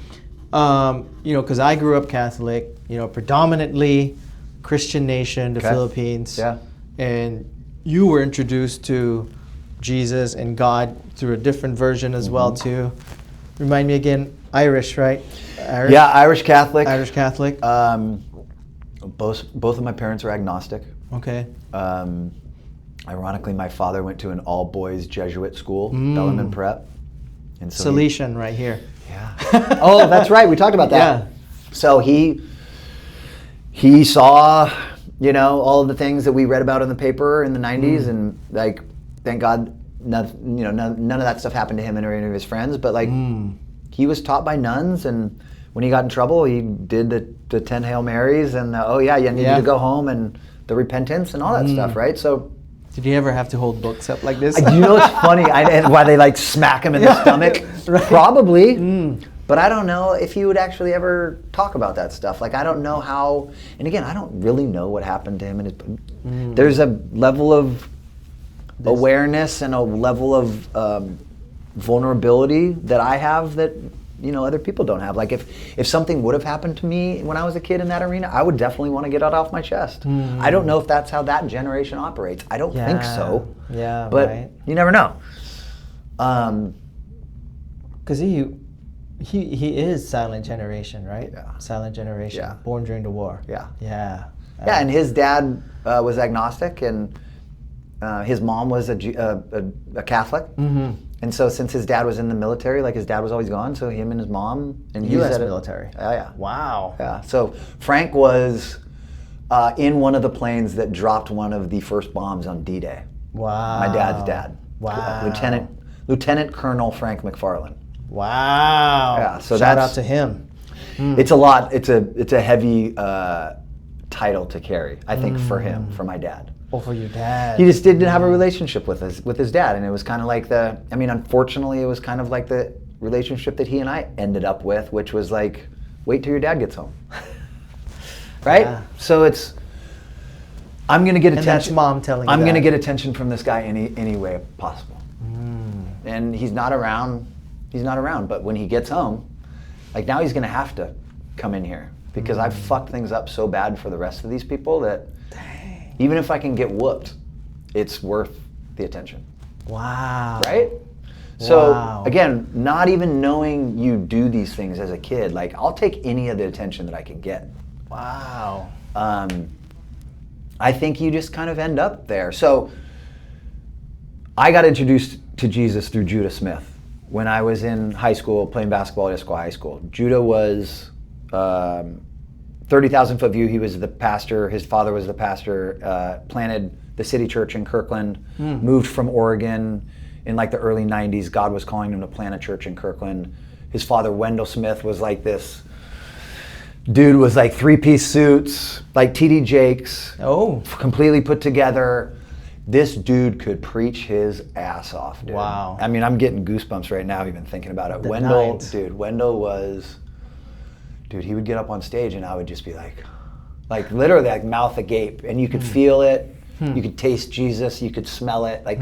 Speaker 2: Because I grew up Catholic, predominantly Christian nation, the Philippines.
Speaker 1: Yeah.
Speaker 2: And you were introduced to Jesus and God through a different version as well too. Remind me again, Irish, right? Irish?
Speaker 1: Yeah, Irish Catholic.
Speaker 2: Irish Catholic.
Speaker 1: Both of my parents are agnostic.
Speaker 2: Okay.
Speaker 1: Ironically, my father went to an all-boys Jesuit school, Bellarmine Prep. And so
Speaker 2: Salesian right here.
Speaker 1: Yeah. Oh, that's right. We talked about that.
Speaker 2: Yeah.
Speaker 1: So he saw, all of the things that we read about in the paper in the 90s, and like, thank God, none of that stuff happened to him or any of his friends. But like, he was taught by nuns, and when he got in trouble, he did the 10 Hail Marys, and you need to go home, and the repentance and all that stuff, right? So.
Speaker 2: Did you ever have to hold books up like this?
Speaker 1: It's funny, and why they like smack him in the stomach? Right. Probably, but I don't know if he would actually ever talk about that stuff. Like I don't know how, and again, I don't really know what happened to him. And there's a level of awareness and a level of vulnerability that I have that other people don't have. Like if something would have happened to me when I was a kid in that arena, I would definitely want to get it off my chest. I don't know if that's how that generation operates. I don't think so.
Speaker 2: Yeah,
Speaker 1: but you never know.
Speaker 2: Because he is silent generation, right?
Speaker 1: Yeah.
Speaker 2: Silent generation.
Speaker 1: Yeah.
Speaker 2: Born during the war.
Speaker 1: Yeah.
Speaker 2: Yeah.
Speaker 1: Yeah, and his dad was agnostic, and his mom was a Catholic. And so since his dad was in the military, like his dad was always gone, so him and his mom and
Speaker 2: U.S. military.
Speaker 1: Oh yeah.
Speaker 2: Wow.
Speaker 1: Yeah. So Frank was in one of the planes that dropped one of the first bombs on D-Day.
Speaker 2: Wow.
Speaker 1: My dad's dad.
Speaker 2: Wow.
Speaker 1: Lieutenant Colonel Frank McFarlan.
Speaker 2: Wow.
Speaker 1: Yeah. So
Speaker 2: shout out to him.
Speaker 1: It's a lot. It's a heavy title to carry, I think, for him, for my dad.
Speaker 2: Oh, for your dad.
Speaker 1: He just didn't have a relationship with his dad, and it was kind of like unfortunately, it was kind of like the relationship that he and I ended up with, which was like, wait till your dad gets home. Right? Yeah. So I'm gonna get attention.
Speaker 2: And that's mom telling you
Speaker 1: I'm
Speaker 2: that.
Speaker 1: gonna get attention from this guy any way possible. And he's not around. But when he gets home, like now he's gonna have to come in here because I've fucked things up so bad for the rest of these people that. Even if I can get whooped, it's worth the attention.
Speaker 2: Wow.
Speaker 1: Right? So again, not even knowing you do these things as a kid, like I'll take any of the attention that I can get.
Speaker 2: Wow.
Speaker 1: I think you just kind of end up there. So I got introduced to Jesus through Judah Smith.
Speaker 3: when I was in high school playing basketball at Esquire High School. Judah was 30,000 foot view. He was the pastor. His father was the pastor. Planted the City Church in Kirkland. Moved from Oregon in like the early 90s. God was calling him to plant a church in Kirkland. His father, Wendell Smith, was like this dude was like 3-piece suits, like TD Jakes.
Speaker 2: Oh.
Speaker 3: Completely put together. This dude could preach his ass off, dude.
Speaker 2: Wow.
Speaker 3: I mean, I'm getting goosebumps right now even thinking about it.
Speaker 2: The
Speaker 3: Wendell,
Speaker 2: nines.
Speaker 3: Wendell was, he would get up on stage and I would just be like literally like mouth agape, and you could feel it. You could taste Jesus, you could smell it. Like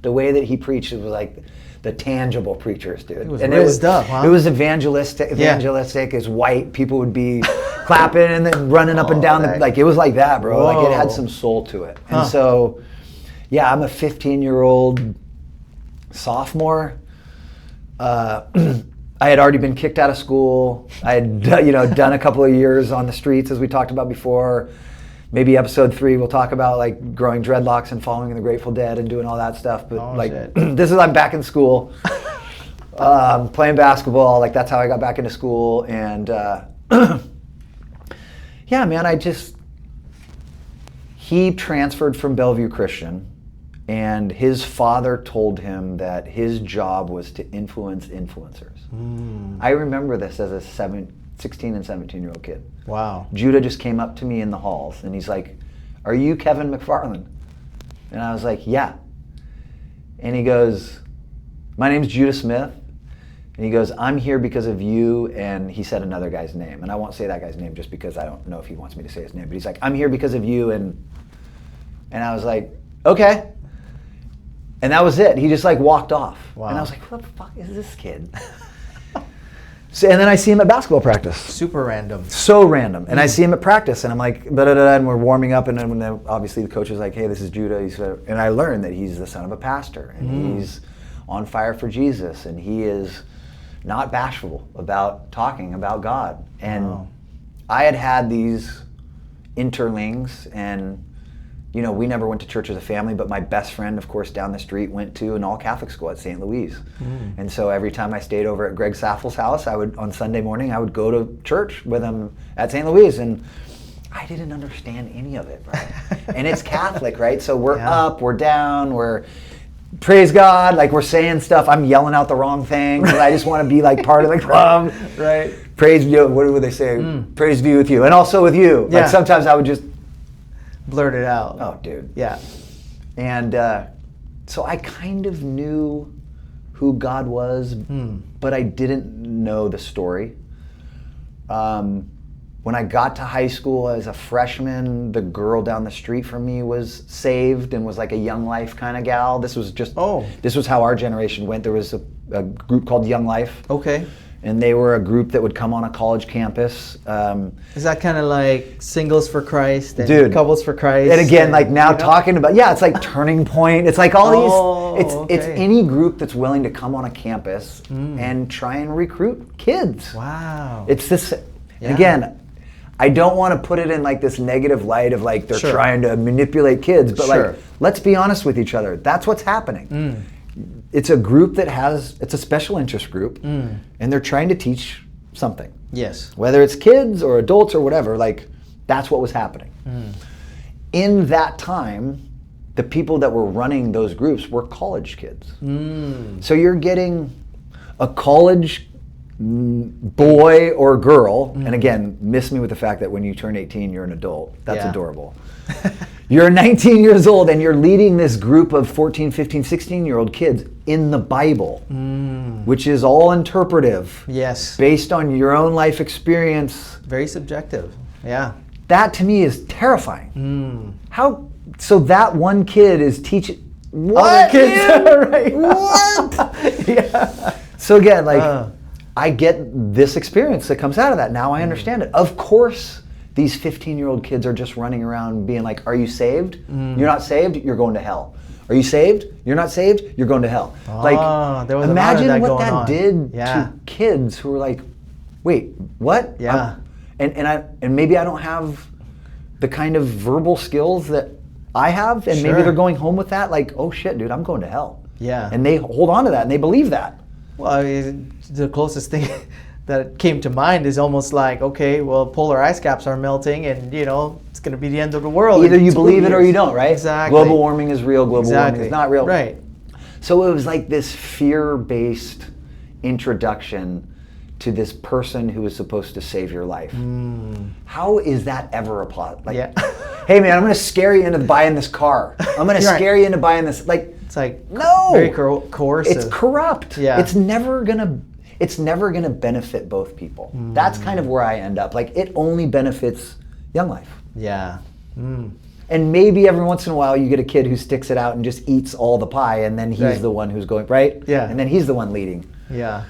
Speaker 3: the way that he preached, it was like the tangible preachers, dude.
Speaker 2: It was
Speaker 3: and
Speaker 2: raised up, huh?
Speaker 3: It was evangelistic as white. People would be clapping and then running up and down. Like it was like that, bro.
Speaker 2: Whoa.
Speaker 3: Like it had some soul to it. And so, yeah, I'm a 15-year-old sophomore. I had already been kicked out of school. I had done a couple of years on the streets, as we talked about before. Maybe episode 3 we'll talk about like growing dreadlocks and following the Grateful Dead and doing all that stuff. But this is, I'm back in school, playing basketball. Like that's how I got back into school. And yeah, man, he transferred from Bellevue Christian, and his father told him that his job was to influence influencers. I remember this as a 16 and 17-year-old kid.
Speaker 2: Wow.
Speaker 3: Judah just came up to me in the halls and he's like, "Are you Kevin McFarlan?" And I was like, "Yeah." And he goes, "My name's Judah Smith." And he goes, "I'm here because of you." And he said another guy's name. And I won't say that guy's name just because I don't know if he wants me to say his name. But he's like, "I'm here because of you." And I was like, "Okay." And that was it. He just like walked off.
Speaker 2: Wow.
Speaker 3: And I was like, "What the fuck is this kid?" So, and then I see him at basketball practice.
Speaker 2: Super random.
Speaker 3: So random. And I see him at practice and I'm like, da-da-da-da, and we're warming up, and then when obviously the coach is like, "Hey, this is Judah." He said, and I learned that he's the son of a pastor, and he's on fire for Jesus, and he is not bashful about talking about God. And I had these interlings, and we never went to church as a family, but my best friend, of course, down the street went to an all-Catholic school at St. Louis. And so every time I stayed over at Greg Saffel's house, on Sunday morning, I would go to church with him at St. Louis, and I didn't understand any of it, right? And it's Catholic, right? So we're up, we're down, we're praise God, like we're saying stuff. I'm yelling out the wrong thing because I just want to be like part of the club.
Speaker 2: Right.
Speaker 3: Praise be, what would they say? Praise be with you, and also with you.
Speaker 2: Yeah.
Speaker 3: Like sometimes I would just
Speaker 2: blurt it out.
Speaker 3: Oh, dude.
Speaker 2: Yeah.
Speaker 3: And so I kind of knew who God was, but I didn't know the story. When I got to high school as a freshman, the girl down the street from me was saved and was like a Young Life kind of gal. This was how our generation went. There was a group called Young Life.
Speaker 2: Okay.
Speaker 3: And they were a group that would come on a college campus.
Speaker 2: Is that kind of like Singles for Christ and
Speaker 3: Dude.
Speaker 2: Couples for Christ?
Speaker 3: And again, like now talking about, it's like Turning Point. It's like all these, it's any group that's willing to come on a campus and try and recruit kids.
Speaker 2: Wow.
Speaker 3: It's this, and again, I don't want to put it in like this negative light of like they're trying to manipulate kids, but like, let's be honest with each other. That's what's happening. It's a group it's a special interest group, and they're trying to teach something.
Speaker 2: Yes.
Speaker 3: Whether it's kids or adults or whatever, like that's what was happening. In that time, the people that were running those groups were college kids. So you're getting a college boy or girl, and again, miss me with the fact that when you turn 18, you're an adult. That's adorable. You're 19 years old and you're leading this group of 14, 15, 16-year-old kids in the Bible, which is all interpretive.
Speaker 2: Yes.
Speaker 3: Based on your own life experience.
Speaker 2: Very subjective. Yeah.
Speaker 3: That to me is terrifying. So that one kid is teaching what? Right. What? Yeah. So again, like I get this experience that comes out of that. Now I understand it. Of course, these 15-year-old kids are just running around being like, "Are you saved? You're not saved, you're going to hell. Are you saved? You're not saved, you're going to hell." Like, imagine what that did to kids who were like, "Wait, what?"
Speaker 2: Yeah.
Speaker 3: And maybe I don't have the kind of verbal skills that I have, and maybe they're going home with that, like, "Oh shit, dude, I'm going to hell."
Speaker 2: Yeah.
Speaker 3: And they hold on to that and they believe that.
Speaker 2: Well, I mean, the closest thing that came to mind is almost like, okay, well, polar ice caps are melting, and it's going to be the end of the world.
Speaker 3: Either
Speaker 2: in
Speaker 3: you
Speaker 2: 2
Speaker 3: believe it or
Speaker 2: years.
Speaker 3: you don't, right?
Speaker 2: Exactly.
Speaker 3: Global warming is real. Global warming is not real.
Speaker 2: Right.
Speaker 3: So it was like this fear-based introduction to this person who is supposed to save your life. How is that ever applied? Like, hey man, I'm going to scare you into buying this car. I'm going to scare you into buying this. Like,
Speaker 2: it's like
Speaker 3: no,
Speaker 2: very coercive.
Speaker 3: It's corrupt.
Speaker 2: Yeah.
Speaker 3: It's never gonna benefit both people. That's kind of where I end up. Like, it only benefits Young Life.
Speaker 2: Yeah.
Speaker 3: And maybe every once in a while you get a kid who sticks it out and just eats all the pie, and then he's the one who's going, right?
Speaker 2: Yeah.
Speaker 3: And then he's the one leading.
Speaker 2: Yeah.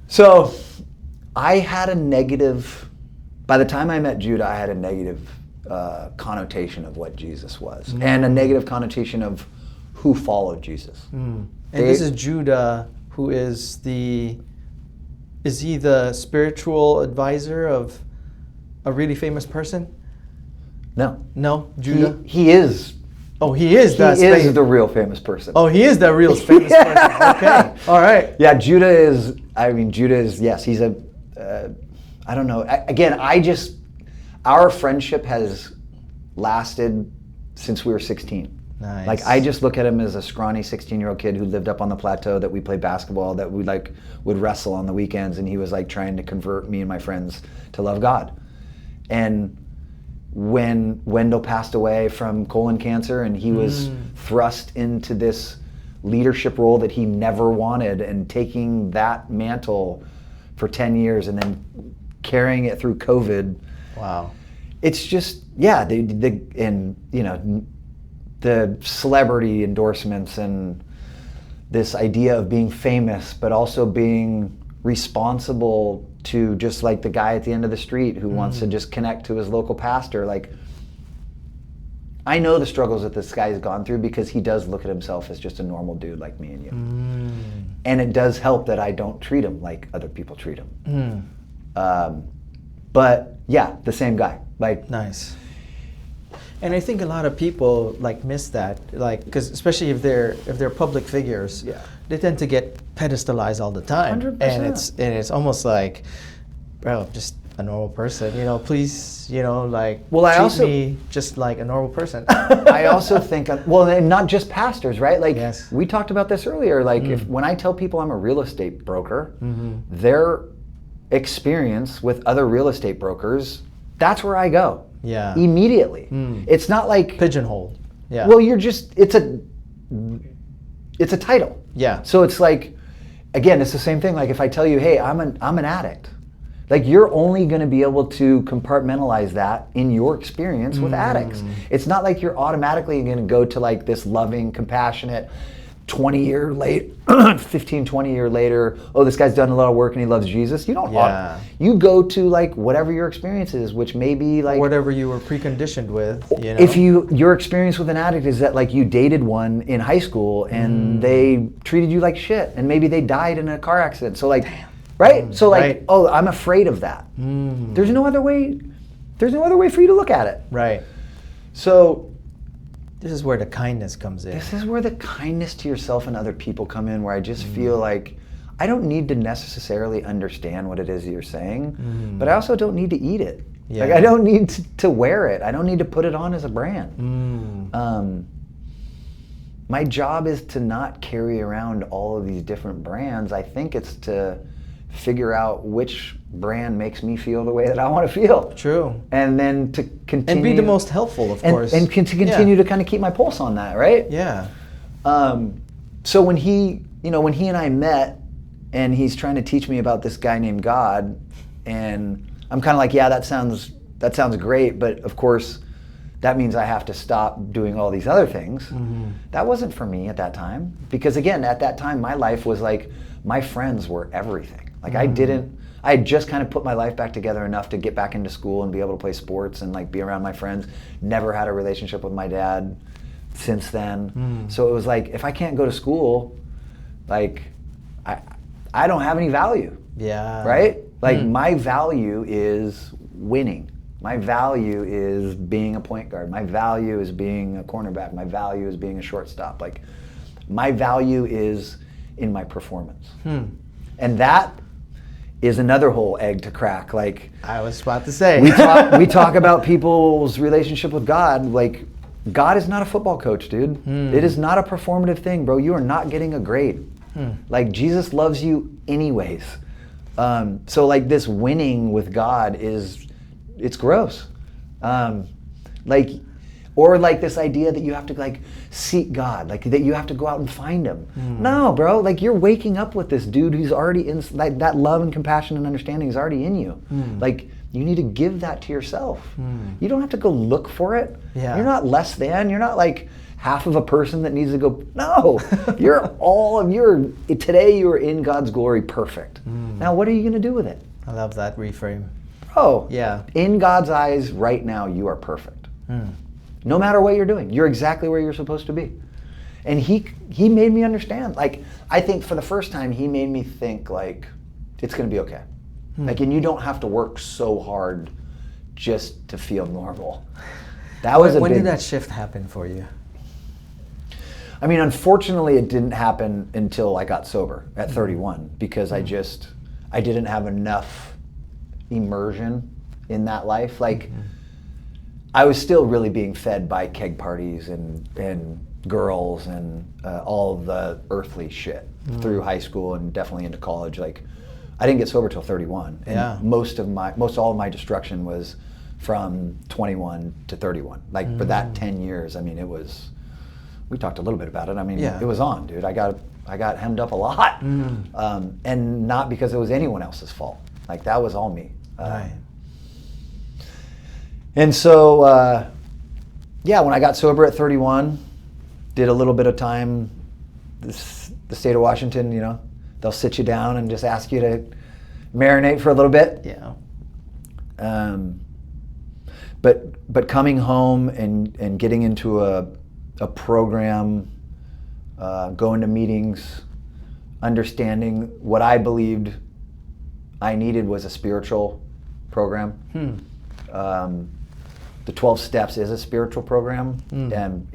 Speaker 3: So I had a negative, by the time I met Judah, I had a negative connotation of what Jesus was, and a negative connotation of who followed Jesus.
Speaker 2: And this is Judah, who is he the spiritual advisor of a really famous person? No, Judah?
Speaker 3: He is.
Speaker 2: Oh, he is
Speaker 3: the real famous person.
Speaker 2: Oh, he is the real famous person. Okay, all right.
Speaker 3: Yeah, Judah is, yes, he's I don't know. Our friendship has lasted since we were 16.
Speaker 2: Nice.
Speaker 3: Like, I just look at him as a scrawny 16-year-old kid who lived up on the plateau, that we played basketball, that we would wrestle on the weekends, and he was like trying to convert me and my friends to love God. And when Wendell passed away from colon cancer, and he was thrust into this leadership role that he never wanted, and taking that mantle for 10 years and then carrying it through COVID.
Speaker 2: Wow.
Speaker 3: It's just, the celebrity endorsements and this idea of being famous, but also being responsible to, just like the guy at the end of the street who wants to just connect to his local pastor. Like, I know the struggles that this guy has gone through, because he does look at himself as just a normal dude like me and you. And it does help that I don't treat him like other people treat him. But yeah, the same guy. Like,
Speaker 2: nice. And I think a lot of people miss that, because especially if they're public figures, they tend to get pedestalized all the time.
Speaker 3: 100%.
Speaker 2: And it's almost like, bro, just a normal person, please, treat me just like a normal person.
Speaker 3: I also think, and not just pastors, right? Like,
Speaker 2: yes.
Speaker 3: We talked about this earlier. Like, when I tell people I'm a real estate broker, their experience with other real estate brokers, that's where I go.
Speaker 2: Yeah.
Speaker 3: Immediately. It's not like
Speaker 2: pigeonholed. Yeah.
Speaker 3: Well, it's a title.
Speaker 2: Yeah.
Speaker 3: So it's like, again, it's the same thing. Like, if I tell you, hey, I'm an addict, like, you're only going to be able to compartmentalize that in your experience with addicts. It's not like you're automatically going to go to this loving, compassionate 20 year late 15, 20 year later, oh, this guy's done a lot of work and he loves Jesus. You don't. You go to whatever your experience is, which may be
Speaker 2: whatever you were preconditioned with.
Speaker 3: If your experience with an addict is that you dated one in high school and they treated you like shit, and maybe they died in a car accident. So right? So oh, I'm afraid of that. There's no other way. There's no other way for you to look at it.
Speaker 2: Right.
Speaker 3: So
Speaker 2: this is where the kindness comes in.
Speaker 3: This is where the kindness to yourself and other people come in, where I just feel like I don't need to necessarily understand what it is you're saying, but I also don't need to eat it. Yeah. I don't need to wear it. I don't need to put it on as a brand. My job is to not carry around all of these different brands. I think it's to figure out which brand makes me feel the way that I want to feel.
Speaker 2: True.
Speaker 3: And then to continue.
Speaker 2: And be the most helpful, of course.
Speaker 3: And to continue to kind of keep my pulse on that, right?
Speaker 2: Yeah.
Speaker 3: So when he and I met, and he's trying to teach me about this guy named God, and I'm kind of like, yeah, that sounds great, but of course, that means I have to stop doing all these other things. That wasn't for me at that time, because again, at that time, my life was my friends were everything. I had just kind of put my life back together enough to get back into school and be able to play sports and be around my friends. Never had a relationship with my dad since then. So it was if I can't go to school, I don't have any value.
Speaker 2: Yeah.
Speaker 3: Right? My value is winning. My value is being a point guard. My value is being a cornerback. My value is being a shortstop. My value is in my performance. And that is another whole egg to crack. Like,
Speaker 2: I was about to say.
Speaker 3: we talk about people's relationship with God. Like, God is not a football coach, dude. It is not a performative thing, bro. You are not getting a grade. Like, Jesus loves you anyways. So like this winning with God it's gross. Like, or like this idea that you have to like seek God, like that you have to go out and find him. No, bro, like you're waking up with this dude who's already in, like that love and compassion and understanding is already in you. Like, you need to give that to yourself. You don't have to go look for it.
Speaker 2: Yeah.
Speaker 3: You're not less than, you're not like half of a person that needs to go, no, today you are in God's glory perfect. Now what are you gonna do with it?
Speaker 2: I love that reframe.
Speaker 3: Oh,
Speaker 2: Yeah.
Speaker 3: in God's eyes right now you are perfect. No matter what you're doing, you're exactly where you're supposed to be. And he made me understand. Like, I think for the first time he made me think like, it's gonna be okay. Like, and you don't have to work so hard just to feel normal. That was
Speaker 2: When did that shift happen for you?
Speaker 3: I mean, unfortunately, it didn't happen until I got sober at 31 because I didn't have enough immersion in that life. Like, I was still really being fed by keg parties and girls and all of the earthly shit through high school and definitely into college. Like, I didn't get sober till 31, and most all of my destruction was from 21 to 31. Like, for that 10 years, I mean, it was. We talked a little bit about it. I mean, it was on, dude. I got hemmed up a lot, and not because it was anyone else's fault. Like, that was all me.
Speaker 2: Right.
Speaker 3: And so, when I got sober at 31, did a little bit of time. The state of Washington, you know, they'll sit you down and just ask you to marinate for a little bit.
Speaker 2: Yeah.
Speaker 3: But coming home and getting into a program, going to meetings, understanding what I believed I needed was a spiritual program. The 12 Steps is a spiritual program, and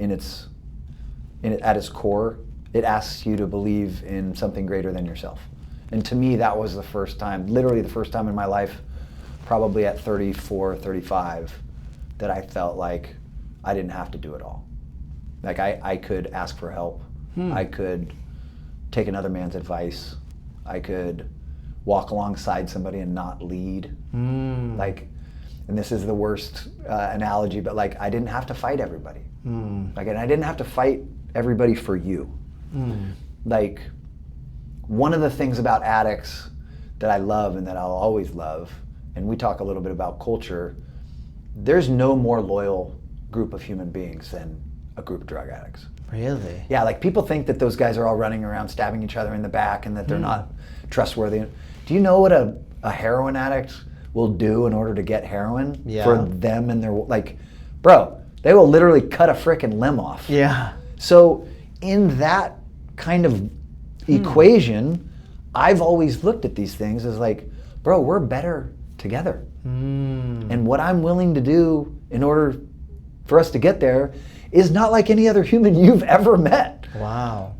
Speaker 3: at its core, it asks you to believe in something greater than yourself. And to me, that was the first time, literally the first time in my life, probably at 34, 35, that I felt like I didn't have to do it all. Like, I could ask for help. I could take another man's advice. I could walk alongside somebody and not lead. Like, and this is the worst analogy, but like, I didn't have to fight everybody. Like, and I didn't have to fight everybody for you. Like, one of the things about addicts that I love and that I'll always love, and we talk a little bit about culture, there's no more loyal group of human beings than a group of drug addicts.
Speaker 2: Really?
Speaker 3: Yeah, like, people think that those guys are all running around stabbing each other in the back and that they're not trustworthy. Do you know what a heroin addict will do in order to get heroin for them and their, like, bro, they will literally cut a frickin' limb off.
Speaker 2: Yeah.
Speaker 3: So in that kind of equation, I've always looked at these things as like, bro, we're better together. And what I'm willing to do in order for us to get there is not like any other human you've ever met.
Speaker 2: Wow.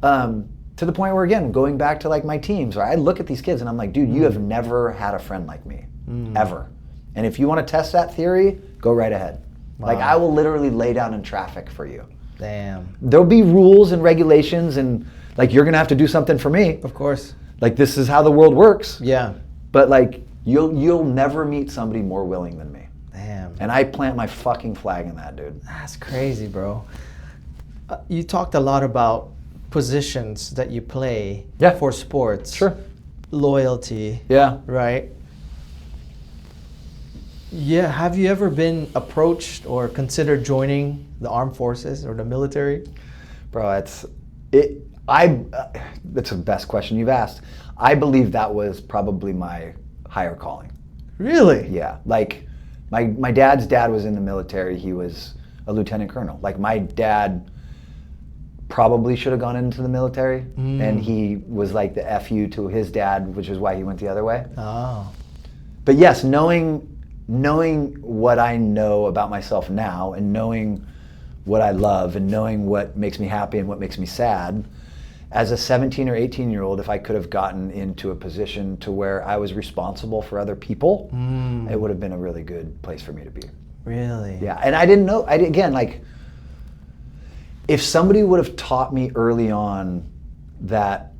Speaker 3: To the point where, again, going back to like my teams, right, I look at these kids and I'm like, dude, you have never had a friend like me, ever. And if you want to test that theory, go right ahead.
Speaker 2: Wow.
Speaker 3: Like, I will literally lay down in traffic for you.
Speaker 2: Damn.
Speaker 3: There'll be rules and regulations and like, you're gonna have to do something for me.
Speaker 2: Of course.
Speaker 3: Like, this is how the world works.
Speaker 2: Yeah.
Speaker 3: But like, you'll never meet somebody more willing than me.
Speaker 2: Damn.
Speaker 3: And I plant my fucking flag in that, dude.
Speaker 2: That's crazy, bro. You talked a lot about positions that you play for sports.
Speaker 3: Sure.
Speaker 2: Loyalty.
Speaker 3: Yeah.
Speaker 2: Right? Yeah. Have you ever been approached or considered joining the armed forces or the military?
Speaker 3: Bro, that's the best question you've asked. I believe that was probably my higher calling.
Speaker 2: Really?
Speaker 3: Yeah. Like, my dad's dad was in the military. He was a lieutenant colonel. Like, my dad probably should have gone into the military, and he was like the FU to his dad, which is why he went the other way.
Speaker 2: Oh.
Speaker 3: But yes, knowing what I know about myself now, and knowing what I love, and knowing what makes me happy and what makes me sad, as a 17 or 18-year-old, if I could have gotten into a position to where I was responsible for other people, it would have been a really good place for me to be.
Speaker 2: Really?
Speaker 3: Yeah, and I didn't know, again, like, if somebody would have taught me early on that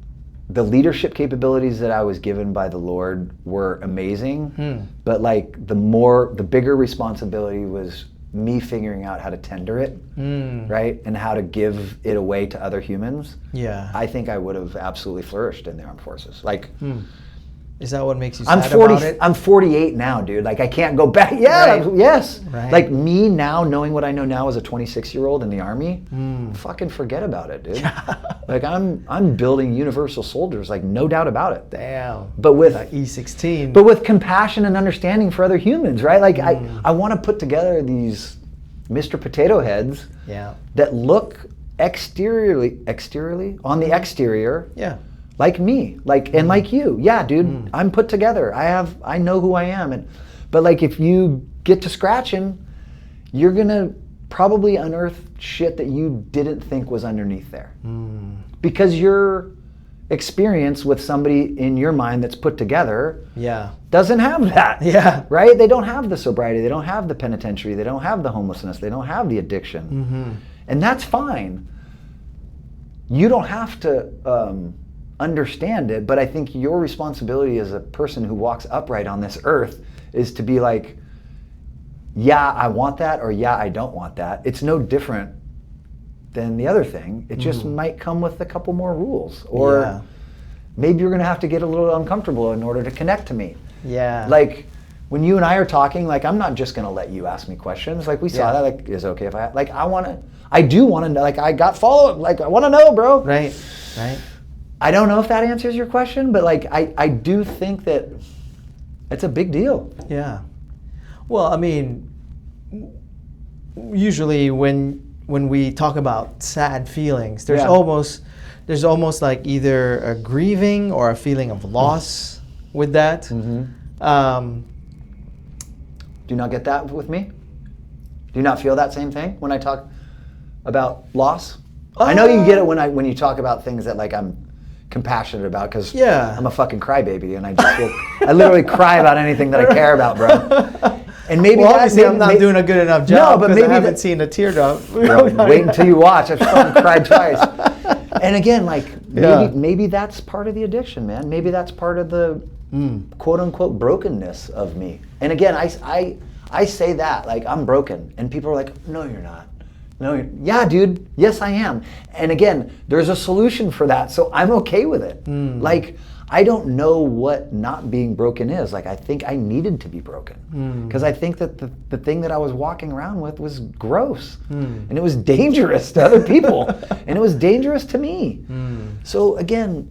Speaker 3: the leadership capabilities that I was given by the Lord were amazing, but like the bigger responsibility was me figuring out how to tender it, right? And how to give it away to other humans.
Speaker 2: Yeah.
Speaker 3: I think I would have absolutely flourished in the armed forces. Like,
Speaker 2: is that what makes you sad about it?
Speaker 3: I'm 48 now, dude. Like, I can't go back. Yeah,
Speaker 2: Right.
Speaker 3: yes.
Speaker 2: Right.
Speaker 3: Like, me now, knowing what I know now as a 26-year-old in the Army, fucking forget about it, dude. Like, I'm building universal soldiers, like, no doubt about it.
Speaker 2: Damn.
Speaker 3: But with
Speaker 2: E16.
Speaker 3: But with compassion and understanding for other humans, right? Like, I want to put together these Mr. Potato Heads that look exteriorly on the exterior.
Speaker 2: Yeah.
Speaker 3: Like me, like, and like you. Yeah, dude, I'm put together. I know who I am. But like, if you get to scratching, you're gonna probably unearth shit that you didn't think was underneath there. Because your experience with somebody in your mind that's put together doesn't have that.
Speaker 2: Yeah.
Speaker 3: Right? They don't have the sobriety, they don't have the penitentiary, they don't have the homelessness, they don't have the addiction. And that's fine. You don't have to understand it, but I think your responsibility as a person who walks upright on this earth is to be like, yeah, I want that, or yeah, I don't want that. It's no different than the other thing. It just might come with a couple more rules, or maybe you're gonna have to get a little uncomfortable in order to connect to me.
Speaker 2: Yeah.
Speaker 3: Like, when you and I are talking, like, I'm not just gonna let you ask me questions. Like, we saw that, like, is it okay if I do wanna know, like, I got follow-up, like, I wanna know, bro.
Speaker 2: Right.
Speaker 3: I don't know if that answers your question, but like, I do think that it's a big deal.
Speaker 2: Yeah. Well, I mean, usually when we talk about sad feelings, there's almost like either a grieving or a feeling of loss with that.
Speaker 3: Do you not get that with me? Do you not feel that same thing when I talk about loss? I know you get it when you talk about things that, like, I'm compassionate about, because I'm a fucking crybaby, and I literally cry about anything that I care about, bro. And maybe
Speaker 2: obviously I'm not doing a good enough job, because I haven't seen a teardrop.
Speaker 3: Bro, wait until you watch. I've fucking cried twice. And again, like, maybe that's part of the addiction, man. Maybe that's part of the quote unquote brokenness of me. And again, I say that, like, I'm broken, and people are like, no, you're not. No, yeah, dude. Yes, I am. And again, there's a solution for that, so I'm okay with it. Like, I don't know what not being broken is. Like, I think I needed to be broken, because I think that the thing that I was walking around with was gross, and it was dangerous to other people, and it was dangerous to me. So again,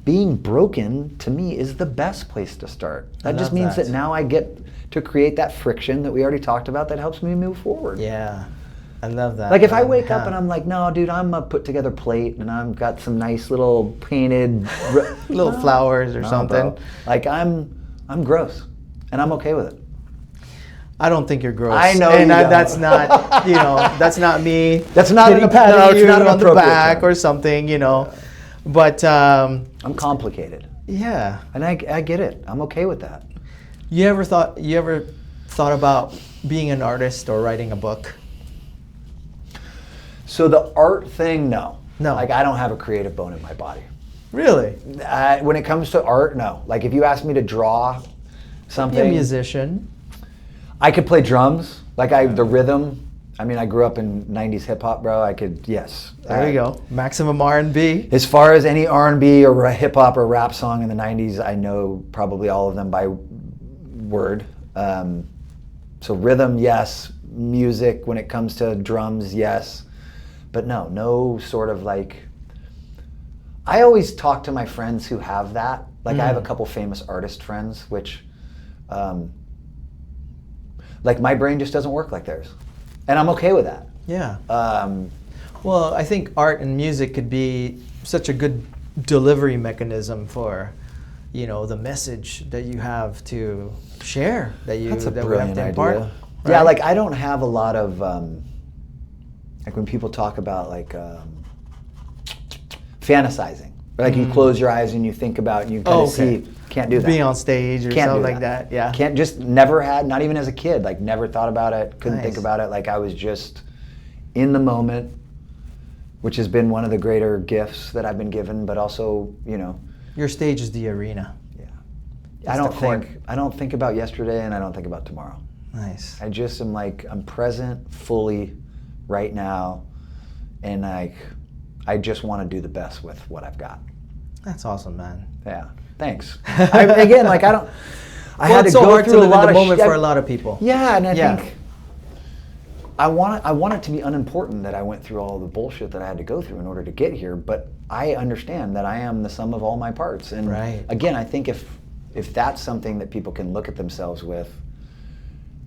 Speaker 3: being broken to me is the best place to start. That just means that now I get to create that friction that we already talked about that helps me move forward.
Speaker 2: Yeah. I love that.
Speaker 3: Like, if I wake up and I'm like, no, dude, I'm a put together plate, and I've got some nice little painted
Speaker 2: little flowers or something.
Speaker 3: Bro. Like, I'm gross, and I'm okay with it.
Speaker 2: I don't think you're gross.
Speaker 3: I know,
Speaker 2: and
Speaker 3: you don't.
Speaker 2: That's not, that's not me.
Speaker 3: That's not
Speaker 2: it's not
Speaker 3: on
Speaker 2: the back or something, But
Speaker 3: I'm complicated.
Speaker 2: Yeah.
Speaker 3: And I get it. I'm okay with that.
Speaker 2: You ever thought about being an artist or writing a book?
Speaker 3: So the art thing, no.
Speaker 2: No.
Speaker 3: Like, I don't have a creative bone in my body.
Speaker 2: Really?
Speaker 3: When it comes to art, no. Like, if you ask me to draw something,
Speaker 2: Be a musician.
Speaker 3: I could play drums. Like, the rhythm. I mean, I grew up in 90s hip hop, bro. Yes.
Speaker 2: There you go. Maximum R&B.
Speaker 3: As far as any R&B or hip hop or rap song in the 90s, I know probably all of them by word. So rhythm, yes. Music, when it comes to drums, yes. But no sort of, like, I always talk to my friends who have that. Like, I have a couple famous artist friends, which, like, my brain just doesn't work like theirs. And I'm okay with that.
Speaker 2: Yeah. Well, I think art and music could be such a good delivery mechanism for, the message that you have to share,
Speaker 3: That's a
Speaker 2: that we have
Speaker 3: brilliant
Speaker 2: to impart.
Speaker 3: idea.
Speaker 2: Right?
Speaker 3: Yeah, like, I don't have a lot of, like, when people talk about, like, fantasizing. Like you close your eyes and you think about and you kind of see. Can't do that.
Speaker 2: Being on stage or
Speaker 3: Can't
Speaker 2: something
Speaker 3: do
Speaker 2: like that. Yeah.
Speaker 3: Can't, just never had, not even as a kid, like never thought about it, couldn't
Speaker 2: Nice.
Speaker 3: think about it. Like I was just in the moment, which has been one of the greater gifts that I've been given, but also, you know.
Speaker 2: Your stage is the arena.
Speaker 3: Yeah.
Speaker 2: It's
Speaker 3: I don't think about yesterday and I don't think about tomorrow.
Speaker 2: Nice.
Speaker 3: I just am like, I'm present fully right now, and like, I just want to do the best with what I've got.
Speaker 2: That's awesome, man.
Speaker 3: Yeah. Thanks. Again, like I had to
Speaker 2: it's so
Speaker 3: go
Speaker 2: hard
Speaker 3: through
Speaker 2: to
Speaker 3: a
Speaker 2: live
Speaker 3: lot
Speaker 2: in the
Speaker 3: of
Speaker 2: moment for a lot of people.
Speaker 3: Yeah, and I think I want it to be unimportant that I went through all the bullshit that I had to go through in order to get here, but I understand that I am the sum of all my parts. And again, I think if that's something that people can look at themselves with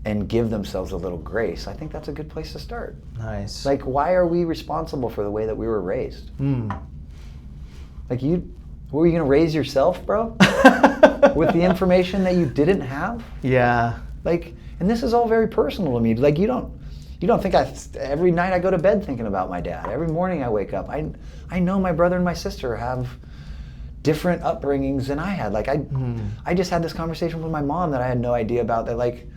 Speaker 3: and give themselves a little grace, I think that's a good place to start.
Speaker 2: Nice.
Speaker 3: Like, why are we responsible for the way that we were raised? Like were you gonna raise yourself, bro? With the information that you didn't have?
Speaker 2: Yeah.
Speaker 3: Like, and this is all very personal to me. Like, you don't think every night I go to bed thinking about my dad. Every morning I wake up. I know my brother and my sister have different upbringings than I had. Like, I just had this conversation with my mom that I had no idea about, that like,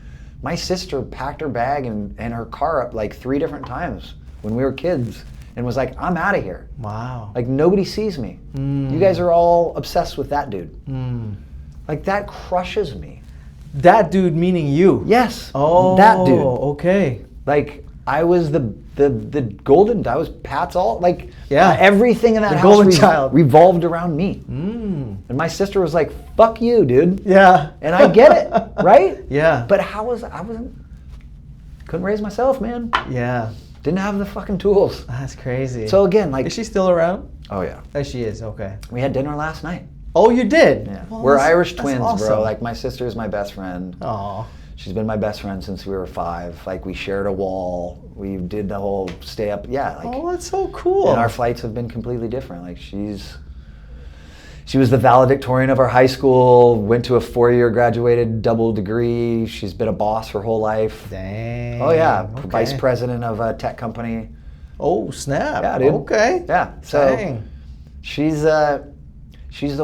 Speaker 3: my sister packed her bag and her car up like 3 different times when we were kids and was like, I'm out of here.
Speaker 2: Wow.
Speaker 3: Like, nobody sees me. You guys are all obsessed with that dude. Like, that crushes me.
Speaker 2: That dude meaning you?
Speaker 3: Yes.
Speaker 2: Oh,
Speaker 3: that dude.
Speaker 2: Okay.
Speaker 3: Like, I was the golden, I was Pat's all, like,
Speaker 2: Yeah.
Speaker 3: everything in that
Speaker 2: The
Speaker 3: house
Speaker 2: golden child.
Speaker 3: revolved around me. And my sister was like, fuck you, dude.
Speaker 2: Yeah.
Speaker 3: And I get it, right?
Speaker 2: Yeah.
Speaker 3: But couldn't raise myself, man.
Speaker 2: Yeah.
Speaker 3: Didn't have the fucking tools.
Speaker 2: That's crazy.
Speaker 3: So again, like.
Speaker 2: Is she still around?
Speaker 3: Oh yeah.
Speaker 2: Oh, she is, okay.
Speaker 3: We had dinner last night.
Speaker 2: Oh, you did?
Speaker 3: Yeah.
Speaker 2: Well,
Speaker 3: We're
Speaker 2: that's-
Speaker 3: Irish
Speaker 2: that's
Speaker 3: twins,
Speaker 2: awesome.
Speaker 3: bro. Like, my sister is my best friend.
Speaker 2: Oh.
Speaker 3: She's been my best friend since we were 5. Like, we shared a wall. We did the whole stay up. Yeah. Like,
Speaker 2: Oh, that's so cool.
Speaker 3: and our flights have been completely different. Like, she was the valedictorian of our high school, went to a 4-year graduated double degree. She's been a boss her whole life.
Speaker 2: Dang.
Speaker 3: Oh yeah,
Speaker 2: Okay.
Speaker 3: vice president of a tech company.
Speaker 2: Oh, snap.
Speaker 3: Yeah, dude.
Speaker 2: Okay.
Speaker 3: Yeah. So
Speaker 2: Dang.
Speaker 3: she's the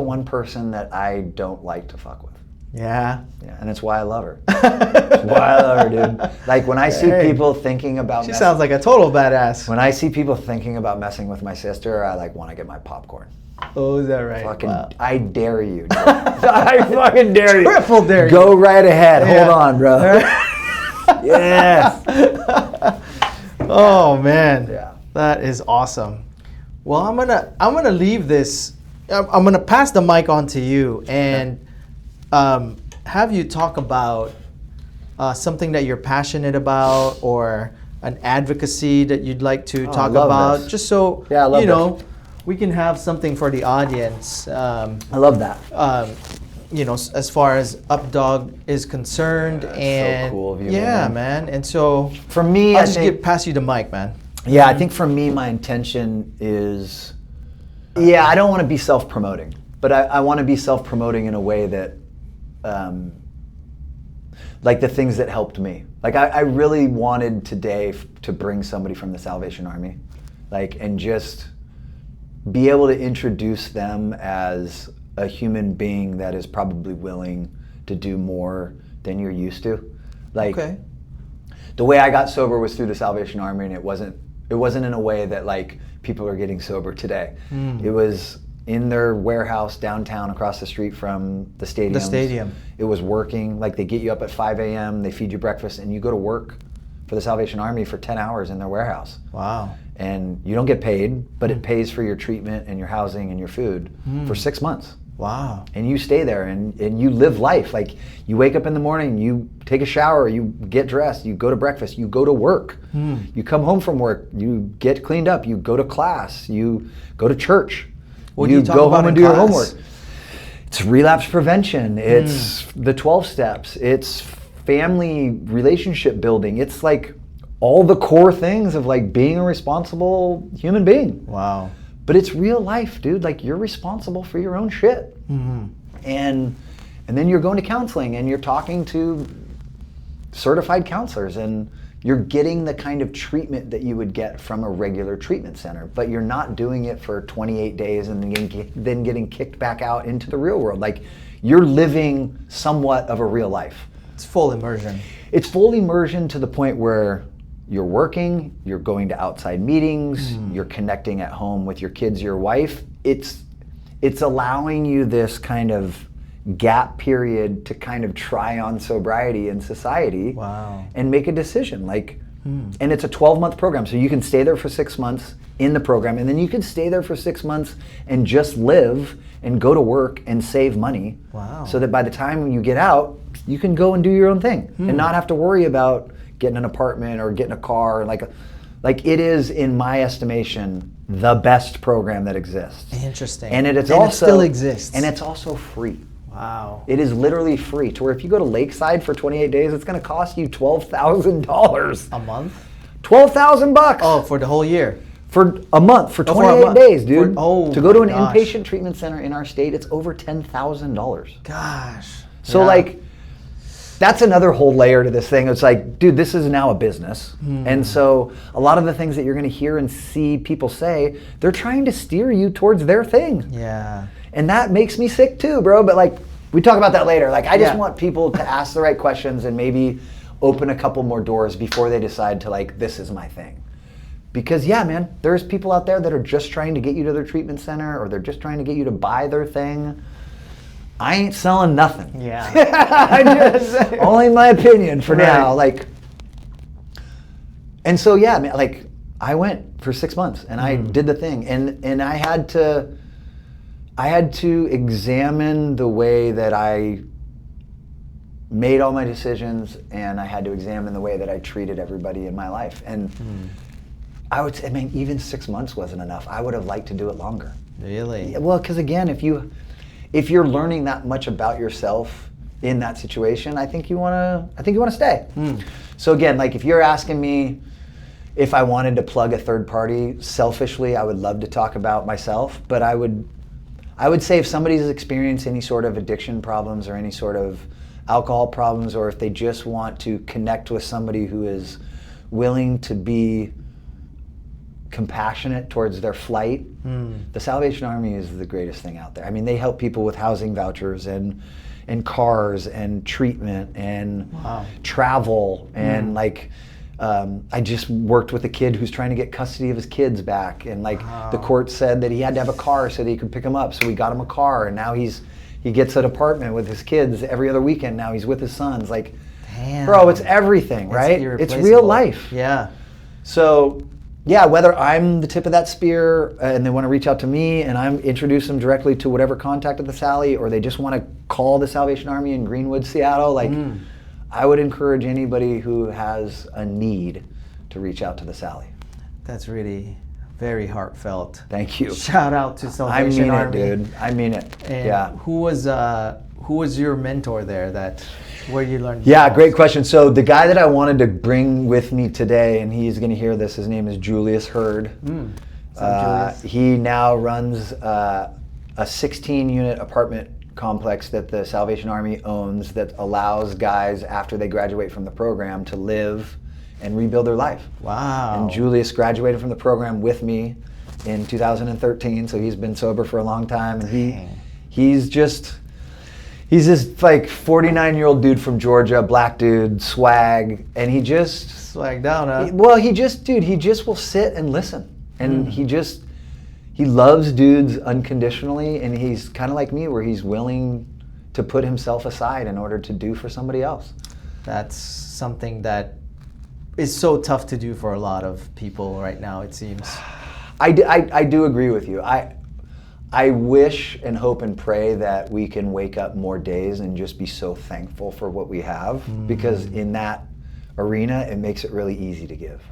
Speaker 3: one person that I don't like to fuck with.
Speaker 2: Yeah.
Speaker 3: Yeah, and it's why I love her. It's why I love her, dude. Like, when I see
Speaker 2: Hey.
Speaker 3: people thinking about
Speaker 2: She sounds like a total badass.
Speaker 3: when I see people thinking about messing with my sister, I like want to get my popcorn.
Speaker 2: Oh, is that right?
Speaker 3: Fucking,
Speaker 2: Wow.
Speaker 3: I dare you. Dude. I fucking dare you.
Speaker 2: Triple dare you.
Speaker 3: Go right ahead.
Speaker 2: Yeah.
Speaker 3: Hold on, bro. Yes.
Speaker 2: Oh man.
Speaker 3: Yeah.
Speaker 2: That is awesome. Well, I'm gonna leave this. I'm gonna pass the mic on to you and have you talk about something that you're passionate about or an advocacy that you'd like to talk
Speaker 3: love
Speaker 2: about,
Speaker 3: this.
Speaker 2: just so
Speaker 3: Yeah, I love
Speaker 2: you know
Speaker 3: this.
Speaker 2: we can have something for the audience.
Speaker 3: I love that.
Speaker 2: You know, as far as Updog is concerned,
Speaker 3: Yeah, that's so
Speaker 2: and
Speaker 3: cool of you,
Speaker 2: yeah,
Speaker 3: man.
Speaker 2: And so
Speaker 3: For me,
Speaker 2: I'll
Speaker 3: I
Speaker 2: just
Speaker 3: think,
Speaker 2: pass you the mic, man.
Speaker 3: yeah, I think for me, my intention is, I don't want to be self-promoting, but I want to be self-promoting in a way that, like the things that helped me. Like, I really wanted today to bring somebody from the Salvation Army, like, and just be able to introduce them as a human being that is probably willing to do more than you're used to. Like,
Speaker 2: Okay.
Speaker 3: the way I got sober was through the Salvation Army, and it wasn't in a way that like people are getting sober today. It was in their warehouse downtown across the street from the stadium.
Speaker 2: The stadium.
Speaker 3: It was working. Like, they get you up at 5 a.m., they feed you breakfast, and you go to work for the Salvation Army for 10 hours in their warehouse.
Speaker 2: Wow.
Speaker 3: And you don't get paid, but it pays for your treatment and your housing and your food for 6 months.
Speaker 2: Wow.
Speaker 3: And you stay there and you live life. Like, you wake up in the morning, you take a shower, you get dressed, you go to breakfast, you go to work. You come home from work, you get cleaned up, you go to class, you go to church.
Speaker 2: What do you talk
Speaker 3: go
Speaker 2: about
Speaker 3: home and
Speaker 2: in
Speaker 3: do your
Speaker 2: class?
Speaker 3: homework. It's relapse prevention, it's the 12 steps, it's family relationship building. It's like all the core things of like being a responsible human being.
Speaker 2: Wow.
Speaker 3: But it's real life, dude. Like, you're responsible for your own shit. And then you're going to counseling and you're talking to certified counselors, and you're getting the kind of treatment that you would get from a regular treatment center, but you're not doing it for 28 days and then getting kicked back out into the real world. Like, you're living somewhat of a real life.
Speaker 2: It's full immersion.
Speaker 3: It's full immersion to the point where you're working, you're going to outside meetings, you're connecting at home with your kids, your wife. It's allowing you this kind of gap period to kind of try on sobriety in society.
Speaker 2: Wow.
Speaker 3: And make a decision. Like, and it's a 12-month program, so you can stay there for 6 months in the program, and then you can stay there for 6 months and just live and go to work and save money.
Speaker 2: Wow.
Speaker 3: So that by the time you get out, you can go and do your own thing and not have to worry about getting an apartment or getting a car. Like it is, in my estimation, the best program that exists.
Speaker 2: Interesting.
Speaker 3: And it
Speaker 2: still exists.
Speaker 3: And it's also free.
Speaker 2: Wow.
Speaker 3: It is literally free, to where if you go to Lakeside for 28 days, it's going to cost you $12,000
Speaker 2: a month.
Speaker 3: $12,000.
Speaker 2: Oh, for the whole year.
Speaker 3: For a month, for 28
Speaker 2: for a month.
Speaker 3: days, dude. To go to an
Speaker 2: gosh.
Speaker 3: inpatient treatment center in our state, it's over $10,000.
Speaker 2: Gosh.
Speaker 3: So like, that's another whole layer to this thing. It's like, dude, this is now a business. And so a lot of the things that you're going to hear and see people say, they're trying to steer you towards their thing.
Speaker 2: Yeah.
Speaker 3: And that makes me sick too, bro. But like, we talk about that later. Like, I just want people to ask the right questions and maybe open a couple more doors before they decide to, like, this is my thing. Because yeah, man, there's people out there that are just trying to get you to their treatment center, or they're just trying to get you to buy their thing. I ain't selling nothing.
Speaker 2: Yeah.
Speaker 3: Only my opinion for now. Like, and so yeah, man, like, I went for 6 months and I did the thing, and I had to examine the way that I made all my decisions, and I had to examine the way that I treated everybody in my life. And I would say, I mean, even 6 months wasn't enough. I would have liked to do it longer.
Speaker 2: Really?
Speaker 3: Yeah, well, because again, if you're learning that much about yourself in that situation, I think you want to stay. So again, like, if you're asking me if I wanted to plug a third party, selfishly, I would love to talk about myself, but I would say if somebody's experienced any sort of addiction problems or any sort of alcohol problems, or if they just want to connect with somebody who is willing to be compassionate towards their flight, the Salvation Army is the greatest thing out there. I mean, they help people with housing vouchers and cars and treatment and travel and like, I just worked with a kid who's trying to get custody of his kids back, and like the court said that he had to have a car so that he could pick him up, so we got him a car, and now he gets an apartment with his kids every other weekend. Now he's with his sons. Like, bro, it's everything, right? It's real life.
Speaker 2: Yeah.
Speaker 3: So yeah, whether I'm the tip of that spear and they want to reach out to me and I'm introduce them directly to whatever contact at the Sally, or they just want to call the Salvation Army in Greenwood, Seattle, like, I would encourage anybody who has a need to reach out to the Sally.
Speaker 2: That's really very heartfelt.
Speaker 3: Thank you.
Speaker 2: Shout out to Salvation Army.
Speaker 3: I mean it, dude. I mean it.
Speaker 2: And
Speaker 3: yeah.
Speaker 2: Who was your mentor there? Where you learned?
Speaker 3: Yeah, great question. So the guy that I wanted to bring with me today, and he's going to hear this, his name is Julius Herd. He now runs a 16-unit apartment complex that the Salvation Army owns that allows guys after they graduate from the program to live and rebuild their life. Wow. And Julius graduated from the program with me in 2013, so he's been sober for a long time, and he's this like 49-year-old dude from Georgia, black dude, swag, and he just
Speaker 2: swagged out, huh?
Speaker 3: He just will sit and listen, and he loves dudes unconditionally, and he's kind of like me, where he's willing to put himself aside in order to do for somebody else.
Speaker 2: That's something that is so tough to do for a lot of people right now, it seems.
Speaker 3: I do agree with you. I wish and hope and pray that we can wake up more days and just be so thankful for what we have, because in that arena, it makes it really easy to give.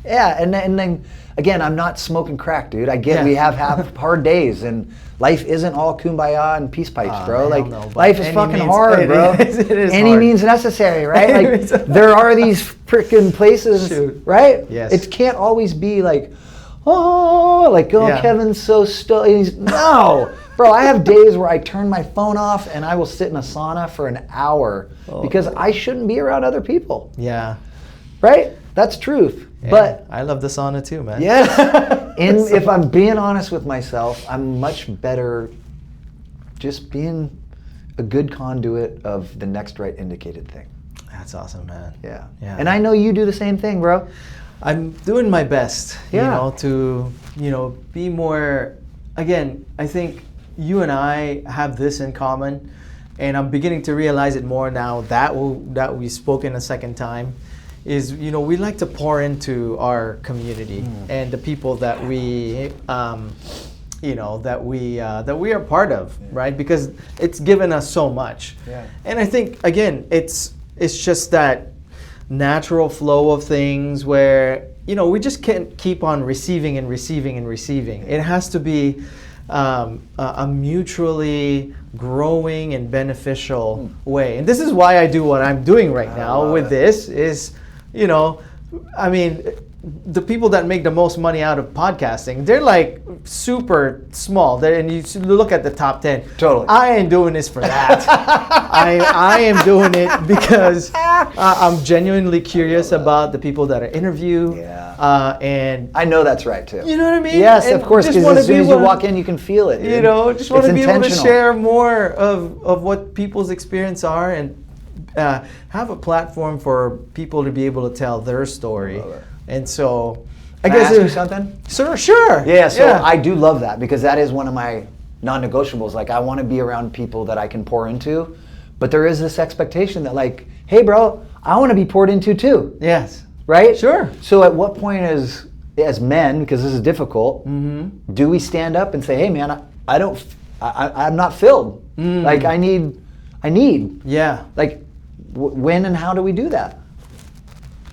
Speaker 3: Yeah, and then again, I'm not smoking crack, dude. I get we have hard days, and life isn't all kumbaya and peace pipes, bro. Like, life is fucking hard, bro.
Speaker 2: It is
Speaker 3: any
Speaker 2: hard.
Speaker 3: means necessary, right? Like, there are these freaking places, right?
Speaker 2: Yes.
Speaker 3: It can't always be like, Kevin's so stoked. No, bro, I have days where I turn my phone off and I will sit in a sauna for an hour because I shouldn't be around other people.
Speaker 2: Yeah.
Speaker 3: right? That's truth.
Speaker 2: Yeah,
Speaker 3: But
Speaker 2: I love the sauna too, man.
Speaker 3: yeah, if I'm being honest with myself, I'm much better just being a good conduit of the next right indicated thing.
Speaker 2: That's awesome, man.
Speaker 3: Yeah.
Speaker 2: Yeah.
Speaker 3: And I know you do the same thing, bro.
Speaker 2: I'm doing my best,
Speaker 3: Yeah.
Speaker 2: to, be more, again, I think you and I have this in common, and I'm beginning to realize it more now that we spoke in a second time, is, we like to pour into our community and the people that we, that we are part of, right? Because it's given us so much.
Speaker 3: Yeah.
Speaker 2: And I think, again, it's just that natural flow of things where we just can't keep on receiving and receiving and receiving. It has to be a mutually growing and beneficial way. And this is why I do what I'm doing right now with this is, I mean, the people that make the most money out of podcasting, they're like super small. And you look at the top 10.
Speaker 3: Totally.
Speaker 2: I ain't doing this for that. I am doing it because I'm genuinely curious about the people that I interview.
Speaker 3: Yeah.
Speaker 2: And
Speaker 3: I know that's right too.
Speaker 2: you know what I mean?
Speaker 3: Yes,
Speaker 2: And
Speaker 3: of course,
Speaker 2: just
Speaker 3: because
Speaker 2: wanna
Speaker 3: as soon
Speaker 2: be
Speaker 3: as you
Speaker 2: able to-
Speaker 3: walk in, you can feel it. Dude.
Speaker 2: just want to
Speaker 3: It's
Speaker 2: be able to
Speaker 3: intentional.
Speaker 2: share more of what people's experience are and have a platform for people to be able to tell their story.
Speaker 3: Love it.
Speaker 2: And so,
Speaker 3: Can I ask you something?
Speaker 2: Sure.
Speaker 3: Yeah, so I do love that because that is one of my non-negotiables. Like, I want to be around people that I can pour into, but there is this expectation that, like, hey, bro, I want to be poured into too,
Speaker 2: Yes.
Speaker 3: right?
Speaker 2: Sure.
Speaker 3: So at what point as men, because this is difficult, do we stand up and say, hey, man, I'm not filled. Like, I need.
Speaker 2: Yeah.
Speaker 3: Like, when and how do we do that?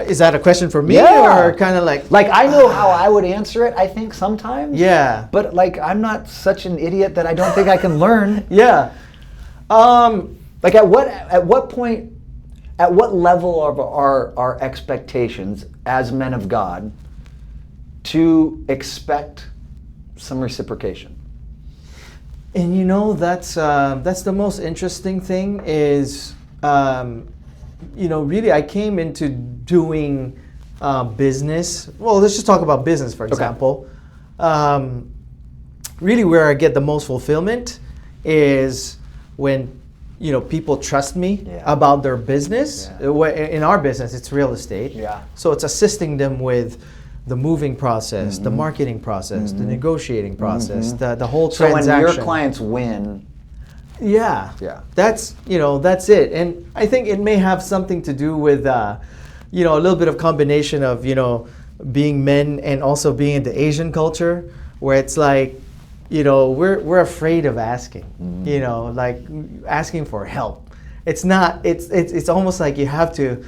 Speaker 2: Is that a question for me
Speaker 3: Yeah.
Speaker 2: or kind of like?
Speaker 3: Like, I know how I would answer it, I think, sometimes.
Speaker 2: Yeah.
Speaker 3: But, like, I'm not such an idiot that I don't think I can learn.
Speaker 2: Yeah.
Speaker 3: Like, at what point, at what level of our expectations as men of God to expect some reciprocation?
Speaker 2: And that's the most interesting thing is, really I came into doing business. Well, let's just talk about business, for example. Really where I get the most fulfillment is when, people trust me about their business. In our business, it's real estate.
Speaker 3: Yeah.
Speaker 2: So it's assisting them with the moving process, the marketing process, the negotiating process, the whole
Speaker 3: So
Speaker 2: transaction.
Speaker 3: when your clients win,
Speaker 2: Yeah.
Speaker 3: Yeah.
Speaker 2: That's that's it. And I think it may have something to do with a little bit of combination of, being men and also being in the Asian culture where it's like, we're afraid of asking, like asking for help. It's not it's almost like you have to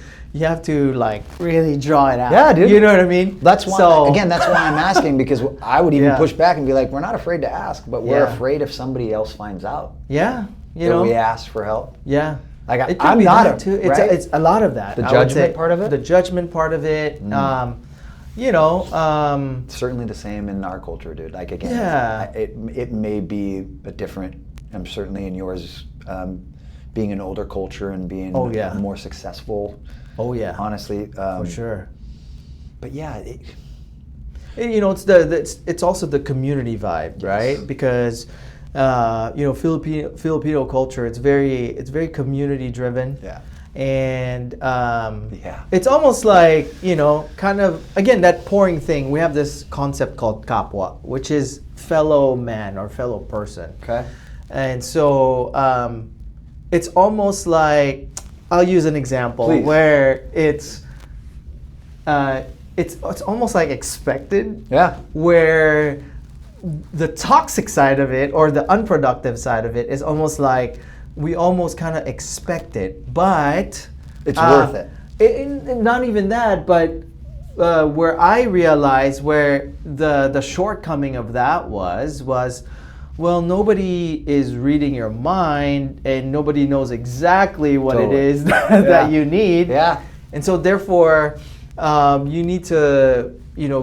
Speaker 2: like really draw it out.
Speaker 3: Yeah, dude.
Speaker 2: You know what I mean?
Speaker 3: that's why.
Speaker 2: So,
Speaker 3: Again, that's why I'm asking, because I would even
Speaker 2: Yeah.
Speaker 3: push back and be like, we're not afraid to ask, but we're
Speaker 2: Yeah.
Speaker 3: afraid if somebody else finds out
Speaker 2: Yeah.
Speaker 3: that we asked for help.
Speaker 2: Yeah.
Speaker 3: Like,
Speaker 2: It could
Speaker 3: I'm
Speaker 2: be
Speaker 3: not
Speaker 2: that too. It's,
Speaker 3: right?
Speaker 2: it's a lot of that.
Speaker 3: The
Speaker 2: I would
Speaker 3: judgment
Speaker 2: say.
Speaker 3: part of it?
Speaker 2: The judgment part of it.
Speaker 3: Certainly the same in our culture, dude. Like, again,
Speaker 2: Yeah.
Speaker 3: it may be a different. I'm certainly in yours, being an older culture and being
Speaker 2: Oh, yeah.
Speaker 3: more successful.
Speaker 2: Oh yeah.
Speaker 3: Honestly,
Speaker 2: For sure.
Speaker 3: But yeah,
Speaker 2: It's also the community vibe, right? Because Filipino culture, it's very community driven.
Speaker 3: Yeah.
Speaker 2: And
Speaker 3: Yeah.
Speaker 2: it's almost like, kind of, again, that pouring thing. We have this concept called kapwa, which is fellow man or fellow person.
Speaker 3: Okay.
Speaker 2: And so it's almost like, I'll use an example
Speaker 3: Please.
Speaker 2: where it's almost like expected.
Speaker 3: Yeah.
Speaker 2: Where the toxic side of it or the unproductive side of it is almost like we almost kind of expect it, but
Speaker 3: It's worth it.
Speaker 2: Not even that, but where I realized where the shortcoming of that was, well, nobody is reading your mind and nobody knows exactly what
Speaker 3: Totally.
Speaker 2: it is that you need.
Speaker 3: Yeah.
Speaker 2: And so therefore, you need to,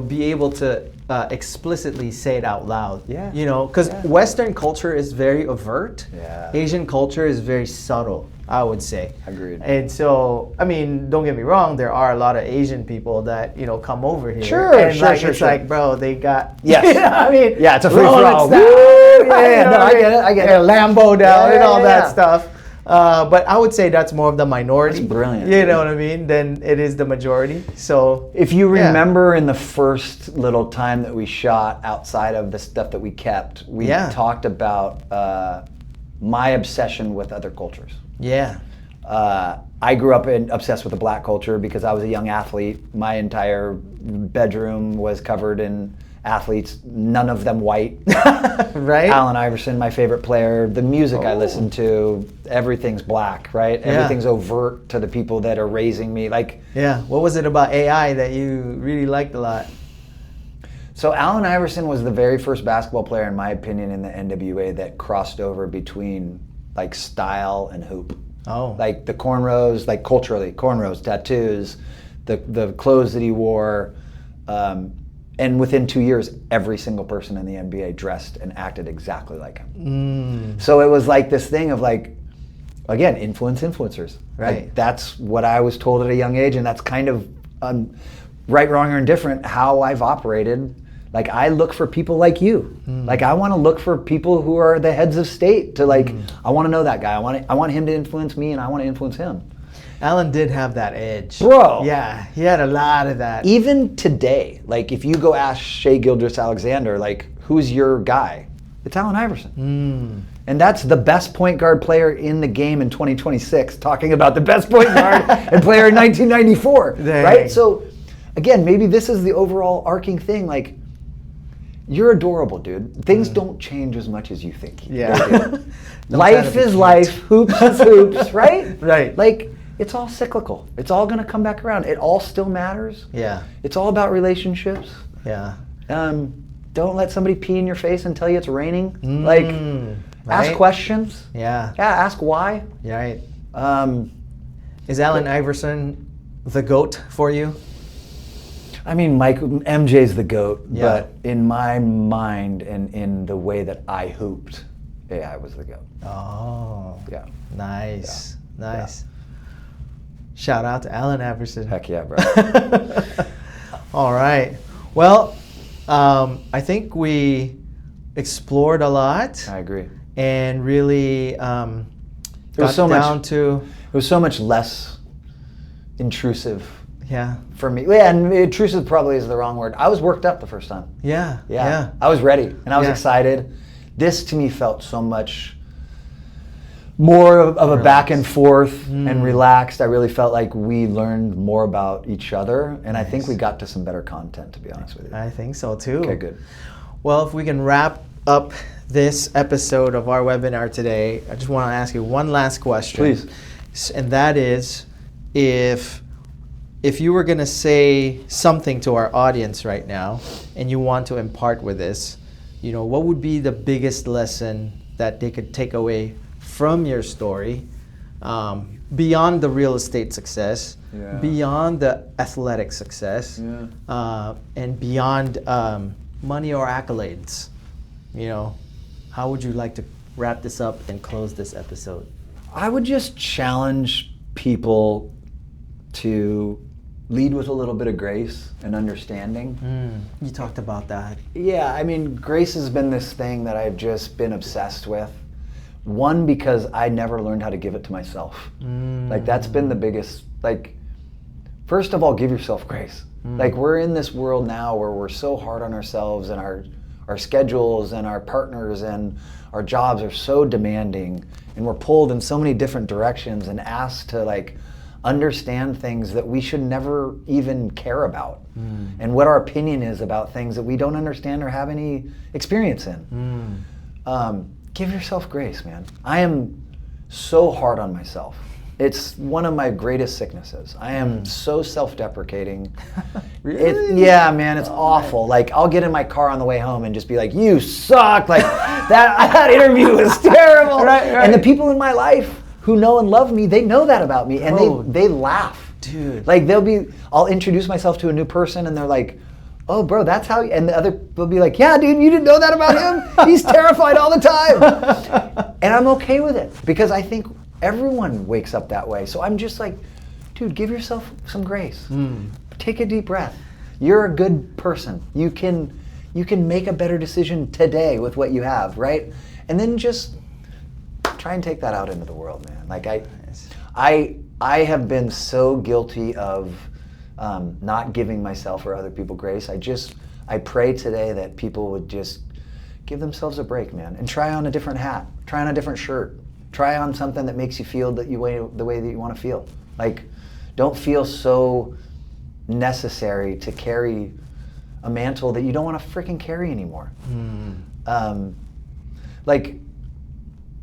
Speaker 2: be able to explicitly say it out loud.
Speaker 3: Yeah.
Speaker 2: Because
Speaker 3: Yeah.
Speaker 2: Western culture is very overt.
Speaker 3: Yeah.
Speaker 2: Asian culture is very subtle. I would say.
Speaker 3: Agreed.
Speaker 2: And so, I mean, don't get me wrong, there are a lot of Asian people that, you know, come over here.
Speaker 3: Sure,
Speaker 2: and
Speaker 3: sure,
Speaker 2: like,
Speaker 3: sure,
Speaker 2: it's
Speaker 3: sure.
Speaker 2: like, bro, they got,
Speaker 3: Yes.
Speaker 2: you know what I mean?
Speaker 3: Yeah, it's a free
Speaker 2: rolling
Speaker 3: for all.
Speaker 2: style,
Speaker 3: Woo!
Speaker 2: right,
Speaker 3: Yeah,
Speaker 2: you know
Speaker 3: no,
Speaker 2: what
Speaker 3: I get it, I get
Speaker 2: Yeah,
Speaker 3: it.
Speaker 2: Lambo down
Speaker 3: Yeah,
Speaker 2: and all
Speaker 3: yeah,
Speaker 2: that
Speaker 3: yeah.
Speaker 2: stuff. But I would say that's more of the minority.
Speaker 3: That's brilliant,
Speaker 2: You
Speaker 3: dude.
Speaker 2: know what I mean? Than it is the majority. So
Speaker 3: If you
Speaker 2: Yeah.
Speaker 3: remember in the first little time that we shot outside of the stuff that we kept, we
Speaker 2: Yeah.
Speaker 3: talked about my obsession with other cultures.
Speaker 2: yeah.
Speaker 3: I grew up obsessed with the black culture because I was a young athlete. My entire bedroom was covered in athletes, none of them white.
Speaker 2: Right?
Speaker 3: Allen Iverson, my favorite player. The music I
Speaker 2: Oh.
Speaker 3: listen to, everything's black, right?
Speaker 2: Yeah.
Speaker 3: Everything's overt to the people that are raising me. Like,
Speaker 2: Yeah. What was it about AI that you really liked a lot?
Speaker 3: so Allen Iverson was the very first basketball player, in my opinion, in the NWA that crossed over between like style and hoop.
Speaker 2: Oh.
Speaker 3: Like the cornrows, like culturally, cornrows, tattoos, the clothes that he wore, and within 2 years, every single person in the NBA dressed and acted exactly like him. So it was like this thing of like, again, influencers.
Speaker 2: Right.
Speaker 3: Like, that's what I was told at a young age, and that's kind of right, wrong, or indifferent how I've operated. Like, I look for people like you. Like, I want to look for people who are the heads of state to like, I want to know that guy. I want him to influence me, and I want to influence him.
Speaker 2: Alan did have that edge.
Speaker 3: Bro.
Speaker 2: Yeah, he had a lot of that.
Speaker 3: Even today, like if you go ask Shai Gilgeous-Alexander, like, who's your guy? It's Allen Iverson. And that's the best point guard player in the game in 2026, talking about the best point guard and player in 1994,
Speaker 2: Dang.
Speaker 3: right? So again, maybe this is the overall arcing thing. Like, you're adorable, dude. Things don't change as much as you think.
Speaker 2: Yeah.
Speaker 3: They do.
Speaker 2: Don't try
Speaker 3: Life
Speaker 2: to be
Speaker 3: is
Speaker 2: cute.
Speaker 3: life, hoops is hoops, right?
Speaker 2: Right.
Speaker 3: Like, it's all cyclical. It's all gonna come back around. It all still matters.
Speaker 2: Yeah.
Speaker 3: It's all about relationships.
Speaker 2: Yeah.
Speaker 3: Don't let somebody pee in your face and tell you it's raining. Like, ask
Speaker 2: right?
Speaker 3: questions.
Speaker 2: Yeah.
Speaker 3: Yeah, ask why.
Speaker 2: Yeah. Right.
Speaker 3: Um,
Speaker 2: Is Allen Iverson the GOAT for you?
Speaker 3: I mean, MJ's the GOAT,
Speaker 2: Yeah.
Speaker 3: but in my mind and in the way that I hooped, AI was the GOAT.
Speaker 2: Oh.
Speaker 3: Yeah.
Speaker 2: Nice. Nice. Shout out to Allen Iverson.
Speaker 3: Heck yeah, bro.
Speaker 2: All right. Well, I think we explored a lot
Speaker 3: I agree.
Speaker 2: and really
Speaker 3: was
Speaker 2: got
Speaker 3: so much-
Speaker 2: down to
Speaker 3: It was so much less intrusive
Speaker 2: yeah.
Speaker 3: for me. Yeah, and intrusive probably is the wrong word. I was worked up the first time.
Speaker 2: Yeah.
Speaker 3: Yeah. I was ready and I was
Speaker 2: Yeah.
Speaker 3: excited. This to me felt so much more of a back and forth and relaxed. I really felt like we learned more about each other, and I think we got to some better content, to be honest with you.
Speaker 2: I think so too.
Speaker 3: Okay, good.
Speaker 2: Well, if we can wrap up this episode of our webinar today, I just want to ask you one last question.
Speaker 3: Please.
Speaker 2: And that is, if you were going to say something to our audience right now and you want to impart with this, you know, what would be the biggest lesson that they could take away from your story, beyond the real estate success,
Speaker 3: Yeah.
Speaker 2: beyond the athletic success, and beyond money or accolades? You know, how would you like to wrap this up and close this episode?
Speaker 3: I would just challenge people to lead with a little bit of grace and understanding.
Speaker 2: You talked about that.
Speaker 3: Yeah, I mean, grace has been this thing that I've just been obsessed with. One, because I never learned how to give it to myself. Like, that's been the biggest, like, first of all, give yourself grace. Like, we're in this world now where we're so hard on ourselves, and our schedules and our partners and our jobs are so demanding, and we're pulled in so many different directions and asked to, like, understand things that we should never even care about, and what our opinion is about things that we don't understand or have any experience in. Give yourself grace, man. I am so hard on myself. It's one of my greatest sicknesses. I am so self-deprecating.
Speaker 2: Really?
Speaker 3: Yeah, man, it's awful. Like, I'll get in my car on the way home and just be like, "You suck!" Like, that interview was terrible.
Speaker 2: Right.
Speaker 3: And the people in my life who know and love me, they know that about me, and
Speaker 2: Oh.
Speaker 3: they laugh.
Speaker 2: Dude.
Speaker 3: Like, I'll introduce myself to a new person, and they're like, "Oh, bro, that's how," and the other will be like, "Yeah, dude, you didn't know that about him? He's terrified all the time." And I'm okay with it, because I think Everyone wakes up that way. So I'm just like, dude, give yourself some grace. Take a deep breath. You're a good person. You can make a better decision today with what you have, right? And then just try and take that out into the world, man. Like I have been so guilty of not giving myself or other people grace. I pray today that people would just give themselves a break, man, and try on a different hat, try on a different shirt, try on something that makes you feel the way that you want to feel. Like, don't feel so necessary to carry a mantle that you don't want to freaking carry anymore. Like,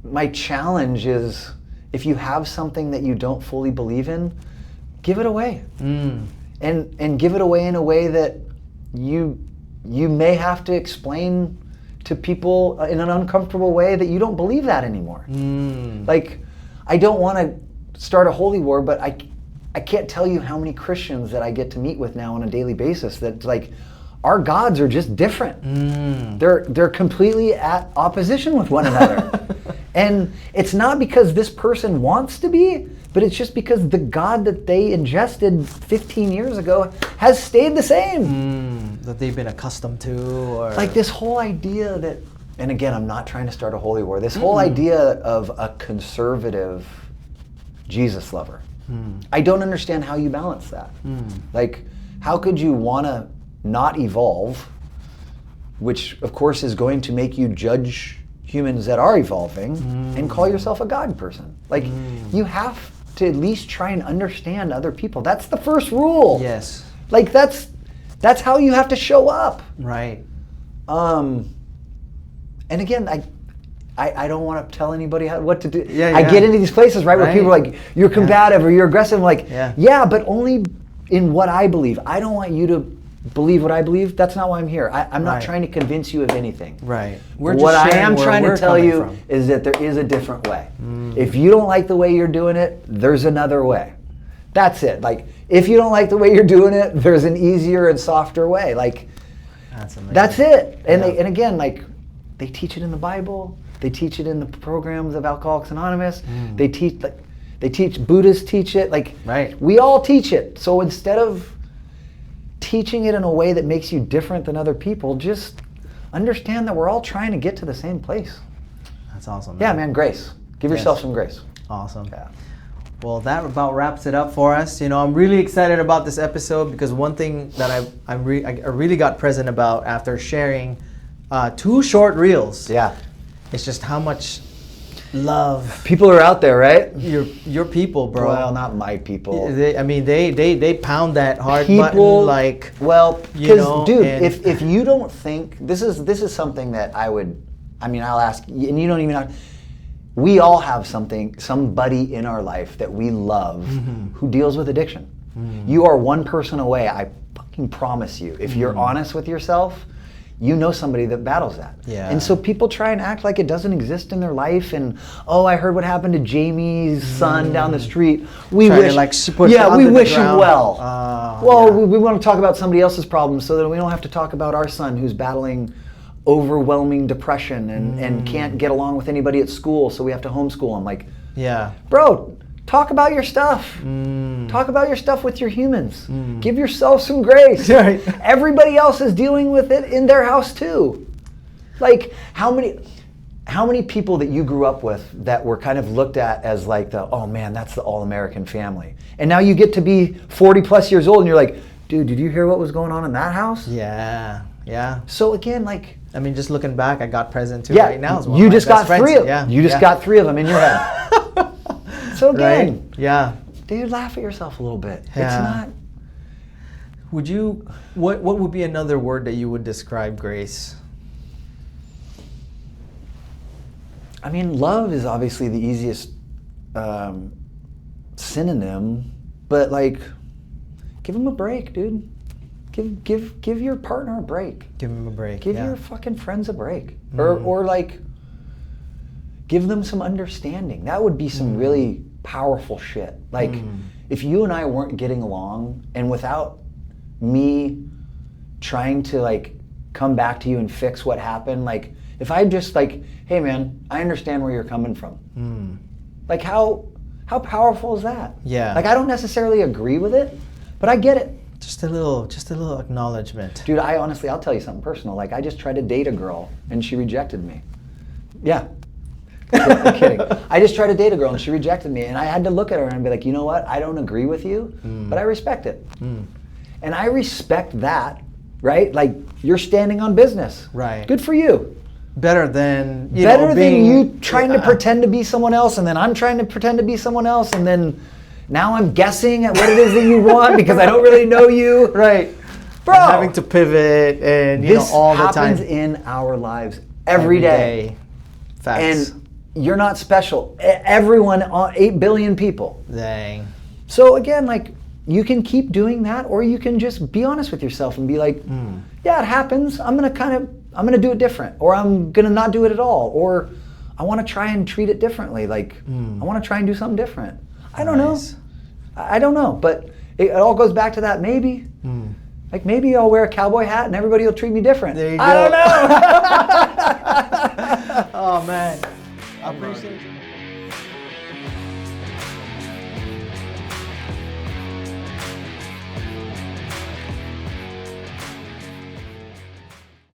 Speaker 3: my challenge is, if you have something that you don't fully believe in, give it away. And give it away in a way that you may have to explain to people in an uncomfortable way that you don't believe that anymore. Like, I don't want to start a holy war, but I can't tell you how many Christians that I get to meet with now on a daily basis that, like, our gods are just different. They're completely at opposition with one another. And it's not because this person wants to be, but it's just because the God that they ingested 15 years ago has stayed the same.
Speaker 2: That they've been accustomed to, or
Speaker 3: like this whole idea that, and again, I'm not trying to start a holy war, this whole idea of a conservative Jesus lover. I don't understand how you balance that. Like, how could you want to not evolve, which of course is going to make you judge humans that are evolving, and call yourself a God person? Like, you have to at least try and understand other people. That's the first rule.
Speaker 2: Yes.
Speaker 3: Like, that's how you have to show up.
Speaker 2: Right.
Speaker 3: And again, I don't want to tell anybody what to do.
Speaker 2: Yeah,
Speaker 3: I get into these places, right, where people are like, you're combative or you're aggressive. I'm like, yeah, but only in what I believe. I don't want you to believe what I believe. That's not why I'm here. I'm not trying to convince you of anything.
Speaker 2: Right.
Speaker 3: What I am trying to tell you is that there is a different way. If you don't like the way you're doing it, there's another way. That's it. Like, if you don't like the way you're doing it, there's an easier and softer way. Like,
Speaker 2: that's amazing.
Speaker 3: That's it. And and again, like, they teach it in the Bible. They teach it in the programs of Alcoholics Anonymous. They teach Buddhists teach it. Like, we all teach it. So instead of teaching it in a way that makes you different than other people, just understand that we're all trying to get to the same place.
Speaker 2: That's awesome.
Speaker 3: Yeah, man, grace. Give yourself some grace.
Speaker 2: Awesome.
Speaker 3: Yeah.
Speaker 2: Well, that about wraps it up for us. You know, I'm really excited about this episode because one thing that I really got present about after sharing 2 short reels.
Speaker 3: Yeah.
Speaker 2: It's just how much love
Speaker 3: people are out there, right?
Speaker 2: Your people, bro.
Speaker 3: Well, not my people.
Speaker 2: They pound that heart
Speaker 3: people,
Speaker 2: button, like,
Speaker 3: well, because dude,
Speaker 2: and
Speaker 3: if you don't think this is something that I'll ask, and you don't even know. We all have somebody in our life that we love who deals with addiction. You are one person away. I fucking promise you. If you're honest with yourself, you know somebody that battles that.
Speaker 2: Yeah.
Speaker 3: And so people try and act like it doesn't exist in their life, and I heard what happened to Jamie's son down the street. We wish him well. We want to talk about somebody else's problems so that we don't have to talk about our son who's battling overwhelming depression and can't get along with anybody at school, so we have to homeschool him. Like, bro, talk about your stuff. Talk about your stuff with your humans. Give yourself some grace. Everybody else is dealing with it in their house too. Like, how many people that you grew up with that were kind of looked at as like oh man, that's the all-American family. And now you get to be 40 plus years old and you're like, dude, did you hear what was going on in that house?
Speaker 2: Yeah.
Speaker 3: So again, like,
Speaker 2: I mean, just looking back, I got present to right now as well.
Speaker 3: You just got 3 of them. You just got 3 of them in your head. So again, dude, laugh at yourself a little bit. It's not.
Speaker 2: Would you? What would be another word that you would describe grace?
Speaker 3: I mean, love is obviously the easiest synonym, but like, give them a break, dude. Give your partner a break.
Speaker 2: Give him a break.
Speaker 3: Give your fucking friends a break, or like, give them some understanding. That would be some really powerful shit. Like, if you and I weren't getting along, and without me trying to like come back to you and fix what happened, like, if I just like, hey man, I understand where you're coming from. Like how powerful is that?
Speaker 2: Yeah.
Speaker 3: Like I don't necessarily agree with it, but I get it.
Speaker 2: Just a little acknowledgement.
Speaker 3: Dude, I'll tell you something personal. Like I just tried to date a girl and she rejected me. Yeah. I'm kidding. I just tried to date a girl and she rejected me, and I had to look at her and be like, you know what? I don't agree with you, but I respect it. And I respect that, right? Like you're standing on business.
Speaker 2: Right.
Speaker 3: Good for you.
Speaker 2: Better than
Speaker 3: you trying to pretend to be someone else, and then I'm trying to pretend to be someone else, and then now I'm guessing at what it is that you want because I don't really know you.
Speaker 2: Right.
Speaker 3: Bro.
Speaker 2: And having to pivot and all the time.
Speaker 3: This happens in our lives every day.
Speaker 2: Facts.
Speaker 3: And you're not special. Everyone, 8 billion people.
Speaker 2: Dang.
Speaker 3: So again, like you can keep doing that, or you can just be honest with yourself and be like, yeah, it happens. I'm gonna do it different, or I'm gonna not do it at all, or I want to try and treat it differently. Like I want to try and do something different. I don't know. I don't know, but it all goes back to that maybe. Like maybe I'll wear a cowboy hat and everybody will treat me different.
Speaker 2: There you go.
Speaker 3: I don't know.